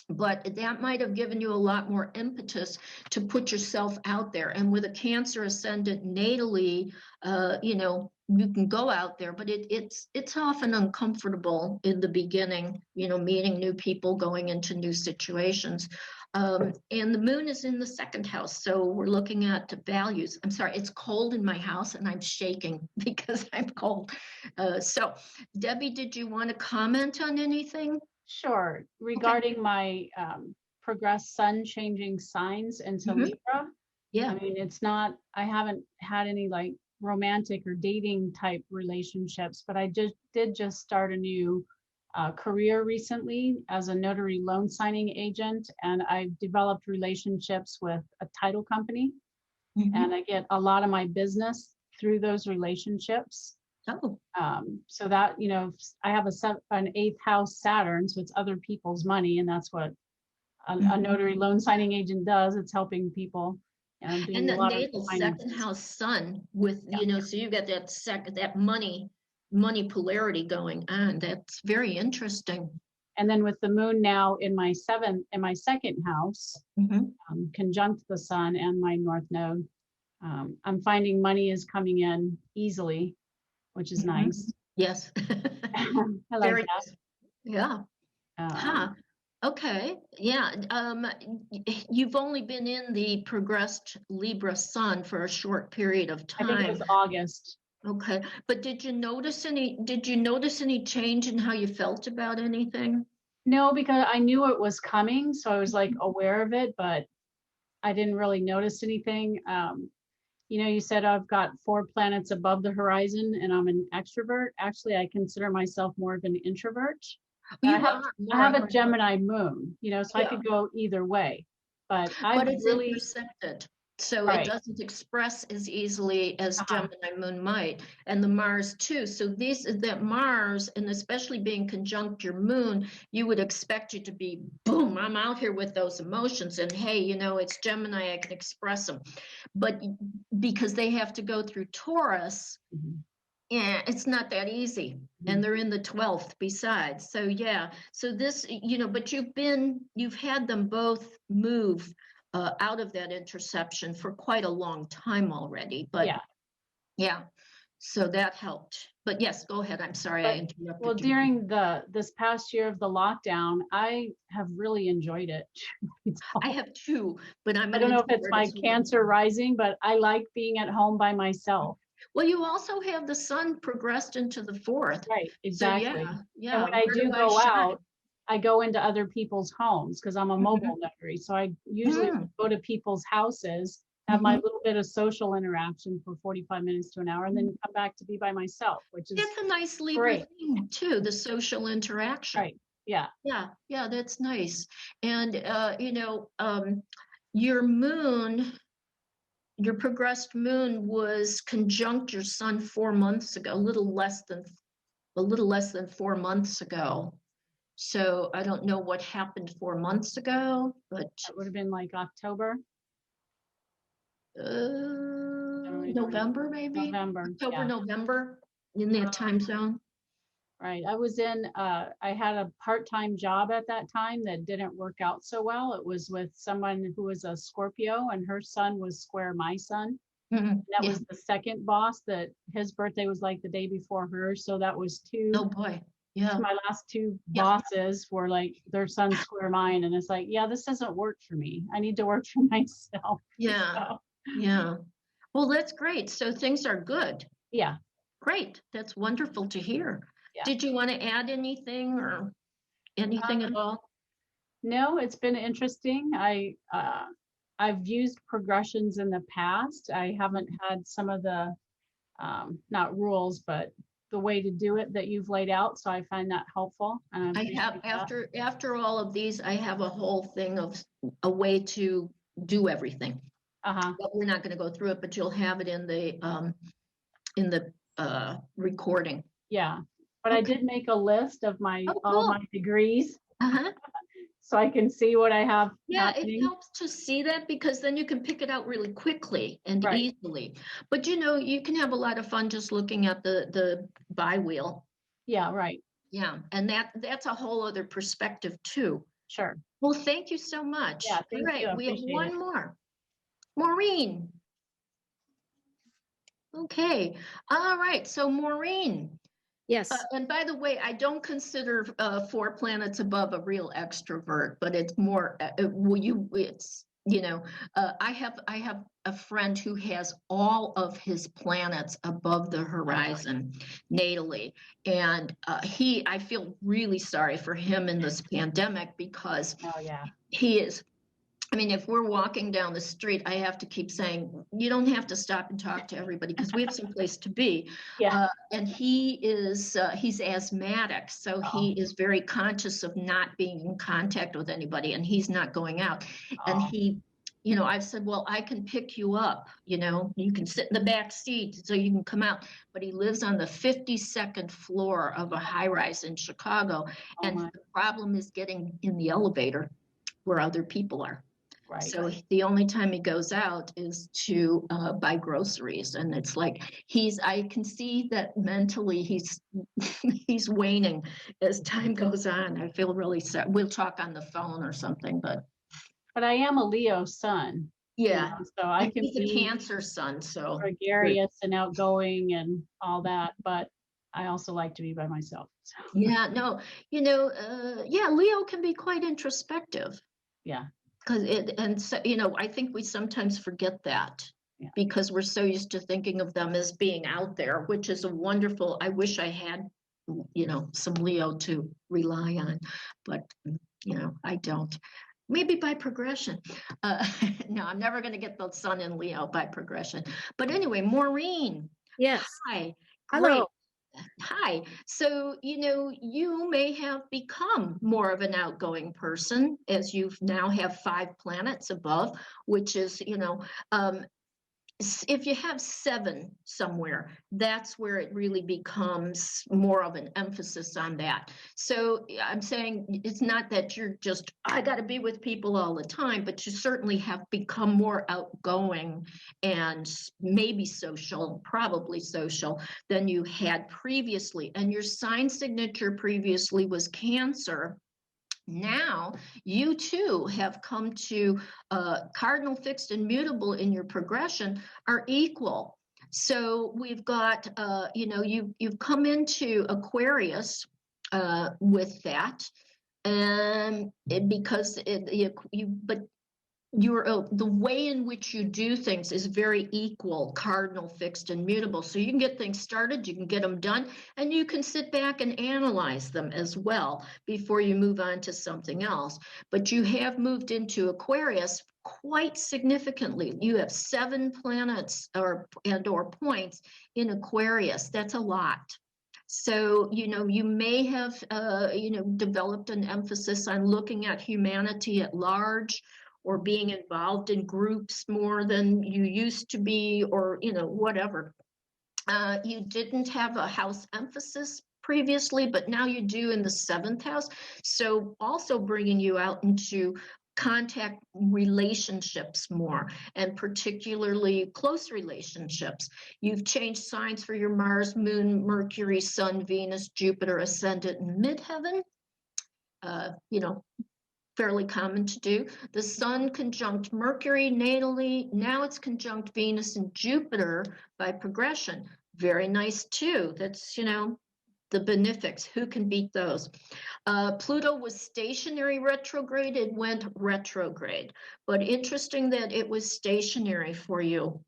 But that might have given you a lot more impetus to put yourself out there. And with a Cancer ascendant natally, you can go out there, but it's often uncomfortable in the beginning, meeting new people, going into new situations. And the moon is in the 2nd house. So we're looking at values. I'm sorry, it's cold in my house and I'm shaking because I'm cold. So Debbie, did you want to comment on anything? Sure. Regarding my progressed sun changing signs into Libra. Yeah. I mean, I haven't had any like romantic or dating type relationships, but I did just start a new career recently as a notary loan signing agent, and I've developed relationships with a title company, and I get a lot of my business through those relationships. So that, I have an 8th house Saturn, so it's other people's money, and that's what a notary loan signing agent does. It's helping people. And the natal 2nd house sun with, so you got that money polarity going on. That's very interesting. And then with the moon now in my 2nd house, conjunct the sun and my north node, I'm finding money is coming in easily, which is nice. Yes. I like very that. Yeah. Okay. Yeah. You've only been in the progressed Libra sun for a short period of time. I think it was August. Okay. But did you notice any change in how you felt about anything? No, because I knew it was coming. So I was like aware of it, but I didn't really notice anything. You said I've got 4 planets above the horizon and I'm an extrovert. Actually, I consider myself more of an introvert. I have a Gemini moon, so I could go either way. But it's really intercepted. So it doesn't express as easily as Gemini moon might, and the Mars too. So that Mars, and especially being conjunct your moon, you would expect you to be, boom, I'm out here with those emotions, and hey, it's Gemini, I can express them. But because they have to go through Taurus, it's not that easy, and they're in the 12th besides. So so this, but you've had them both move out of that interception for quite a long time already. But so that helped. But yes, go ahead. I'm sorry, I interrupted. Well, during this past year of the lockdown, I have really enjoyed it. I have too, but I don't know if it's my Cancer rising, but I like being at home by myself. Well, you also have the sun progressed into the fourth. Right, So exactly. yeah. And when I where do I go shine? out, I go into other people's homes because I'm a mobile notary. So I usually Mm. go to people's houses, have my Mhm. little bit of social interaction for 45 minutes to an hour, and then come back to be by myself, which is That's a nice Libra great. thing too, the social interaction. Right. Yeah. Yeah, that's nice. And your moon, your progressed moon was conjunct your sun 4 months ago, a little less than 4 months ago. So I don't know what happened 4 months ago, but That would have been like October. November maybe? November. October, Yeah. November in that time zone. Right. I was I had a part-time job at that time that didn't work out so well. It was with someone who was a Scorpio and her sun was square my sun. Mhm. That Yeah. was the second boss that his birthday was like the day before hers. So that was two. Oh boy. Yeah. My last two Yeah. bosses were like their sun square mine. And it's like, yeah, this doesn't work for me. I need to work for myself. Yeah. So, Yeah. Well, that's great. So things are good. yeah. Great. That's wonderful to hear. Yeah. Did you want to add anything or anything at all? No, it's been interesting. I've used progressions in the past. I haven't had some of the not rules, but the way to do it that you've laid out. So I find that helpful. And I have after all of these, I have a whole thing of a way to do everything. But we're not going to go through it, but you'll have it in the recording. Yeah. But I did make a list of all my degrees. Uh-huh. So I can see what I have. Yeah, happening. it helps to see that because then you can pick it out really quickly and easily. But you can have a lot of fun just looking at the bi-wheel. Yeah, right. Yeah, and that's a whole other perspective too. Sure. Well, thank you so much. Yeah, thank you. I We have appreciate one it. more. Maureen. Okay. All right. So Maureen. Yes. And by the way, I don't consider 4 planets above a real extrovert, but it's more. I have a friend who has all of his planets above the horizon natally, and I feel really sorry for him in this pandemic because he is. I mean, if we're walking down the street, I have to keep saying, you don't have to stop and talk to everybody because we have some place to be. Yeah. And he's asthmatic. So he is very conscious of not being in contact with anybody and he's not going out. And I've said, well, I can pick you up, you can sit in the back seat so you can come out. But he lives on the 52nd floor of a high rise in Chicago. And the problem is getting in the elevator where other people are. Right. So the only time he goes out is to buy groceries, and it's like I can see that mentally he's waning as time goes on. I feel really sad. We'll talk on the phone or something, but I am a Leo sun. Yeah, so I can he's a be Cancer sun, so gregarious and outgoing and all that, but I also like to be by myself. So. Yeah, no, Leo can be quite introspective. Yeah. I think we sometimes forget that because we're so used to thinking of them as being out there, which is I wish I had, some Leo to rely on, but, I don't. Maybe by progression. No, I'm never going to get the sun in Leo by progression. But anyway, Maureen. Yes. Hi. Hello. Great. Hi. So, you may have become more of an outgoing person as you now have 5 planets above, which is, if you have 7 somewhere, that's where it really becomes more of an emphasis on that. So I'm saying it's not that you're just, I got to be with people all the time, but you certainly have become more outgoing and maybe social, probably social, than you had previously. And your sign signature previously was Cancer. Now you too have come to cardinal, fixed, and mutable in your progression are equal. So we've got, you've come into Aquarius with that, and but the way in which you do things is very equal, cardinal, fixed, and mutable. So you can get things started, you can get them done, and you can sit back and analyze them as well before you move on to something else. But you have moved into Aquarius quite significantly. You have 7 planets or points in Aquarius. That's a lot. So, you may have, developed an emphasis on looking at humanity at large, or being involved in groups more than you used to be, or, whatever. You didn't have a house emphasis previously, but now you do in the 7th house. So also bringing you out into contact relationships more, and particularly close relationships. You've changed signs for your Mars, Moon, Mercury, Sun, Venus, Jupiter, Ascendant, and Midheaven. Fairly common to do. The Sun conjunct Mercury natally. Now it's conjunct Venus and Jupiter by progression. Very nice too. That's, the benefics. Who can beat those? Pluto was stationary retrograde. It went retrograde. But interesting that it was stationary for you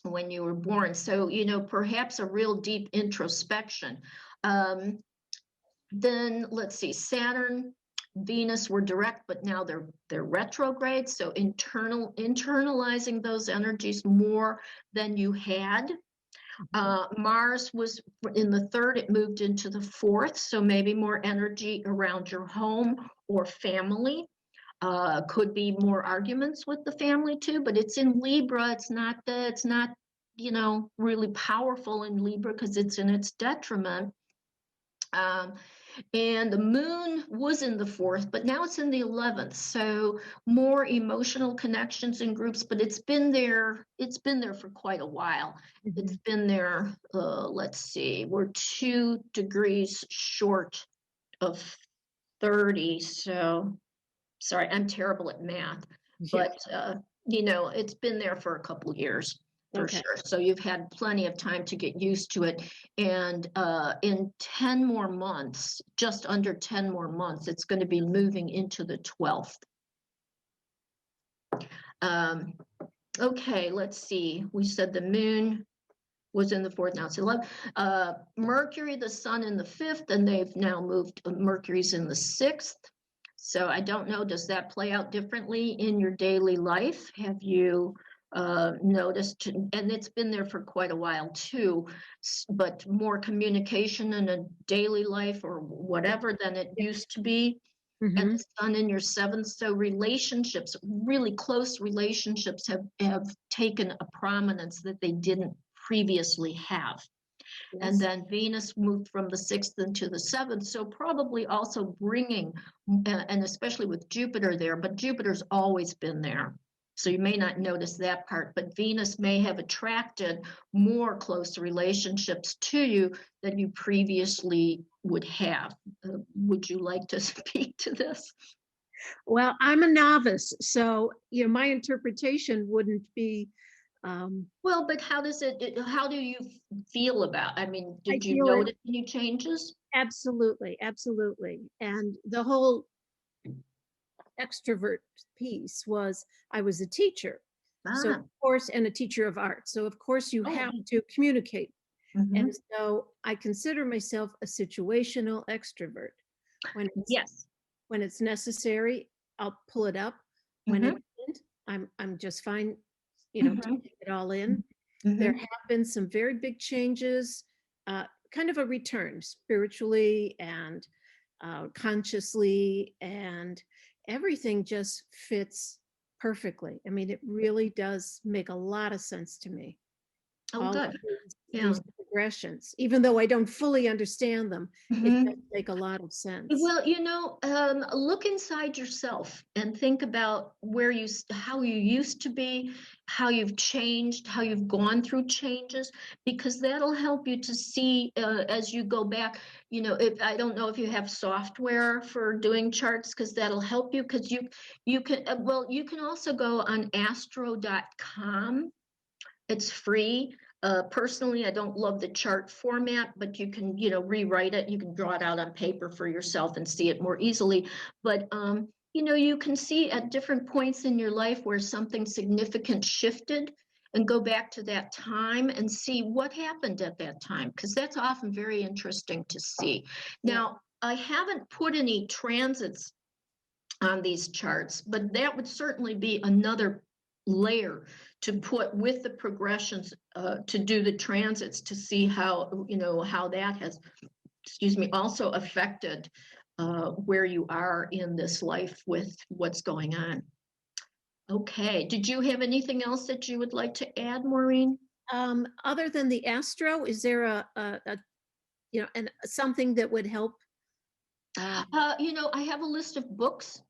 when you were born. So, perhaps a real deep introspection. Then let's see, Saturn, Venus were direct, but now they're retrograde. So internalizing those energies more than you had. Mars was in the 3rd, it moved into the 4th. So maybe more energy around your home or family. Could be more arguments with the family too, but it's in Libra. It's not really powerful in Libra because it's in its detriment. And the Moon was in the 4th, but now it's in the 11th. So more emotional connections in groups, but it's been there for quite a while. It's been there, let's see, we're 2 degrees short of 30. So, sorry, I'm terrible at math, but, it's been there for a couple years. For sure. So you've had plenty of time to get used to it. And in 10 more months, just under 10 more months, it's going to be moving into the 12th. Okay, let's see. We said the Moon was in the 4th, now it's 11. Mercury, the Sun in the 5th, and they've now moved, Mercury's in the 6th. So I don't know, does that play out differently in your daily life? Have you noticed, and it's been there for quite a while too, but more communication in a daily life or whatever than it used to be? And the Sun in your 7th, so relationships, really close relationships have taken a prominence that they didn't previously have. And then Venus moved from the 6th into the 7th, so probably also bringing, and especially with Jupiter there, but Jupiter's always been there. So you may not notice that part, but Venus may have attracted more close relationships to you than you previously would have. Would you like to speak to this? Well, I'm a novice, so my interpretation wouldn't be. Well, but how do you feel about? I mean, did you notice any changes? Absolutely, absolutely, and the whole extrovert piece was I was a teacher, so of course, and a teacher of art, so of course you have to communicate. And so I consider myself a situational extrovert. When it's necessary, I'll pull it up. When it isn't, I'm just fine, to take it all in. There have been some very big changes, kind of a return spiritually and consciously, and everything just fits perfectly. I mean, it really does make a lot of sense to me. Good. These progressions, even though I don't fully understand them, it does make a lot of sense. Well, look inside yourself and think about how you used to be, how you've changed, how you've gone through changes, because that'll help you to see as you go back. I don't know if you have software for doing charts, because that'll help you, because you can also go on astro.com. It's free. Personally, I don't love the chart format, but you can, rewrite it. You can draw it out on paper for yourself and see it more easily. But you can see at different points in your life where something significant shifted, and go back to that time and see what happened at that time, because that's often very interesting to see. Now, I haven't put any transits on these charts, but that would certainly be another layer to put with the progressions to do the transits, to see how, how that has, also affected where you are in this life with what's going on. Okay, did you have anything else that you would like to add, Maureen? Other than the astro, is there and something that would help? I have a list of books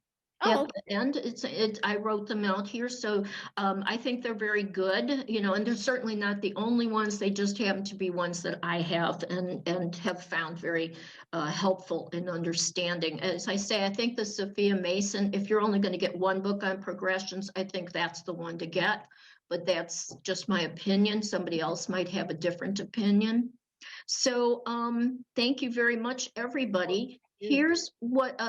at the end. I wrote them out here, so I think they're very good. And they're certainly not the only ones. They just happen to be ones that I have and have found very helpful in understanding. As I say, I think the Sophia Mason, if you're only going to get one book on progressions, I think that's the one to get. But that's just my opinion. Somebody else might have a different opinion. So thank you very much, everybody. Here's what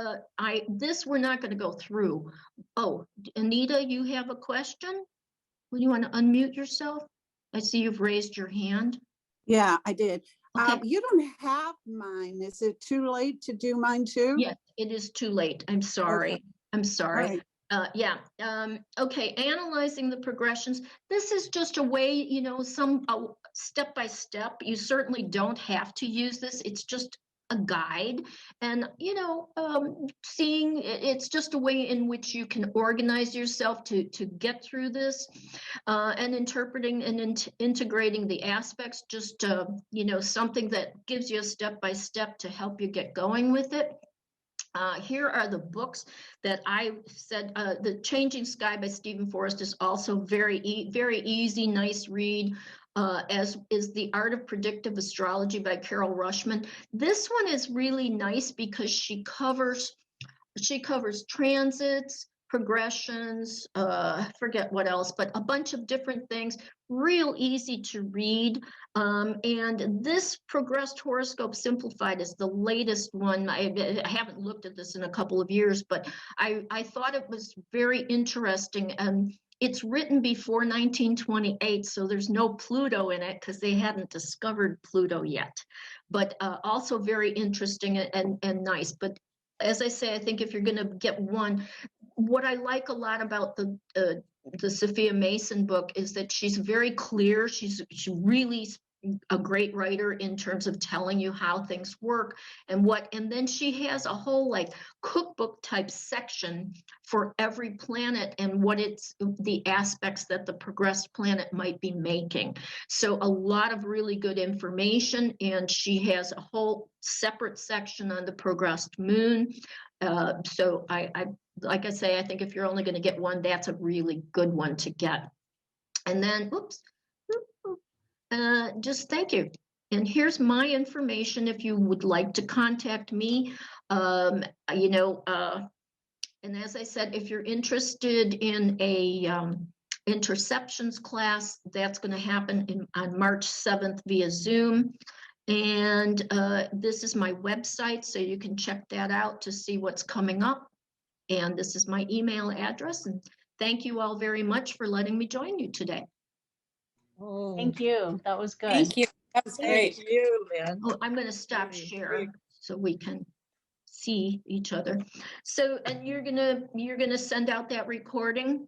this we're not going to go through. Oh, Anita, you have a question? Would you want to unmute yourself? I see you've raised your hand. Yeah, I did. Okay. You don't have mine. Is it too late to do mine too? Yes, it is too late. I'm sorry. Okay. I'm sorry. Right. Okay, analyzing the progressions. This is just a way, some step by step. You certainly don't have to use this. It's just a guide, and seeing it's just a way in which you can organize yourself to get through this, and interpreting and integrating the aspects. Just something that gives you a step by step to help you get going with it. Here are the books that I said. The Changing Sky by Stephen Forrest is also very easy, nice read. As is The Art of Predictive Astrology by Carol Rushman. This one is really nice because she covers transits, progressions, forget what else, but a bunch of different things, real easy to read. And this Progressed Horoscope Simplified is the latest one. I haven't looked at this in a couple of years, but I thought it was very interesting. And it's written before 1928, so there's no Pluto in it because they hadn't discovered Pluto yet. But also very interesting and nice. But as I say, I think if you're going to get one, what I like a lot about the Sophia Mason book is that she's very clear. She's really a great writer in terms of telling you how things work and then she has a whole like cookbook type section for every planet and what it's the aspects that the progressed planet might be making. So a lot of really good information, and she has a whole separate section on the progressed moon. So I like I say, I think if you're only going to get one, that's a really good one to get. And then, just thank you. And here's my information if you would like to contact me. And as I said, if you're interested in a interceptions class, that's going to happen on March 7th via Zoom. And this is my website, so you can check that out to see what's coming up. And this is my email address. And thank you all very much for letting me join you today. Oh, Thank you. That was good. Thank you. That was great. thank you, Lynn. Oh, I'm going to stop sharing so we can see each other. So, and you're gonna send out that recording?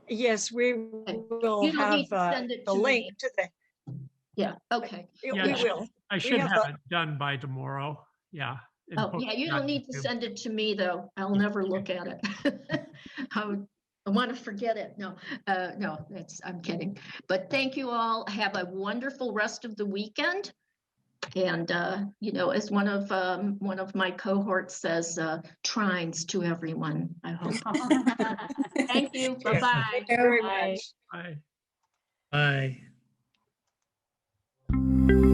Yes, we will You don't have need to send it the to link me. to the. Yeah. Okay. Yeah, We will. I should have have it done by tomorrow. Yeah. Oh, yeah. You don't need to send it to me though. I'll never look at it. I want to forget it. No, no, I'm kidding. But thank you all. Have a wonderful rest of the weekend. And as one of my cohorts says, trines to everyone, I hope. Thank you. Yes, Bye-bye. thank you very Bye. much. Bye. Bye.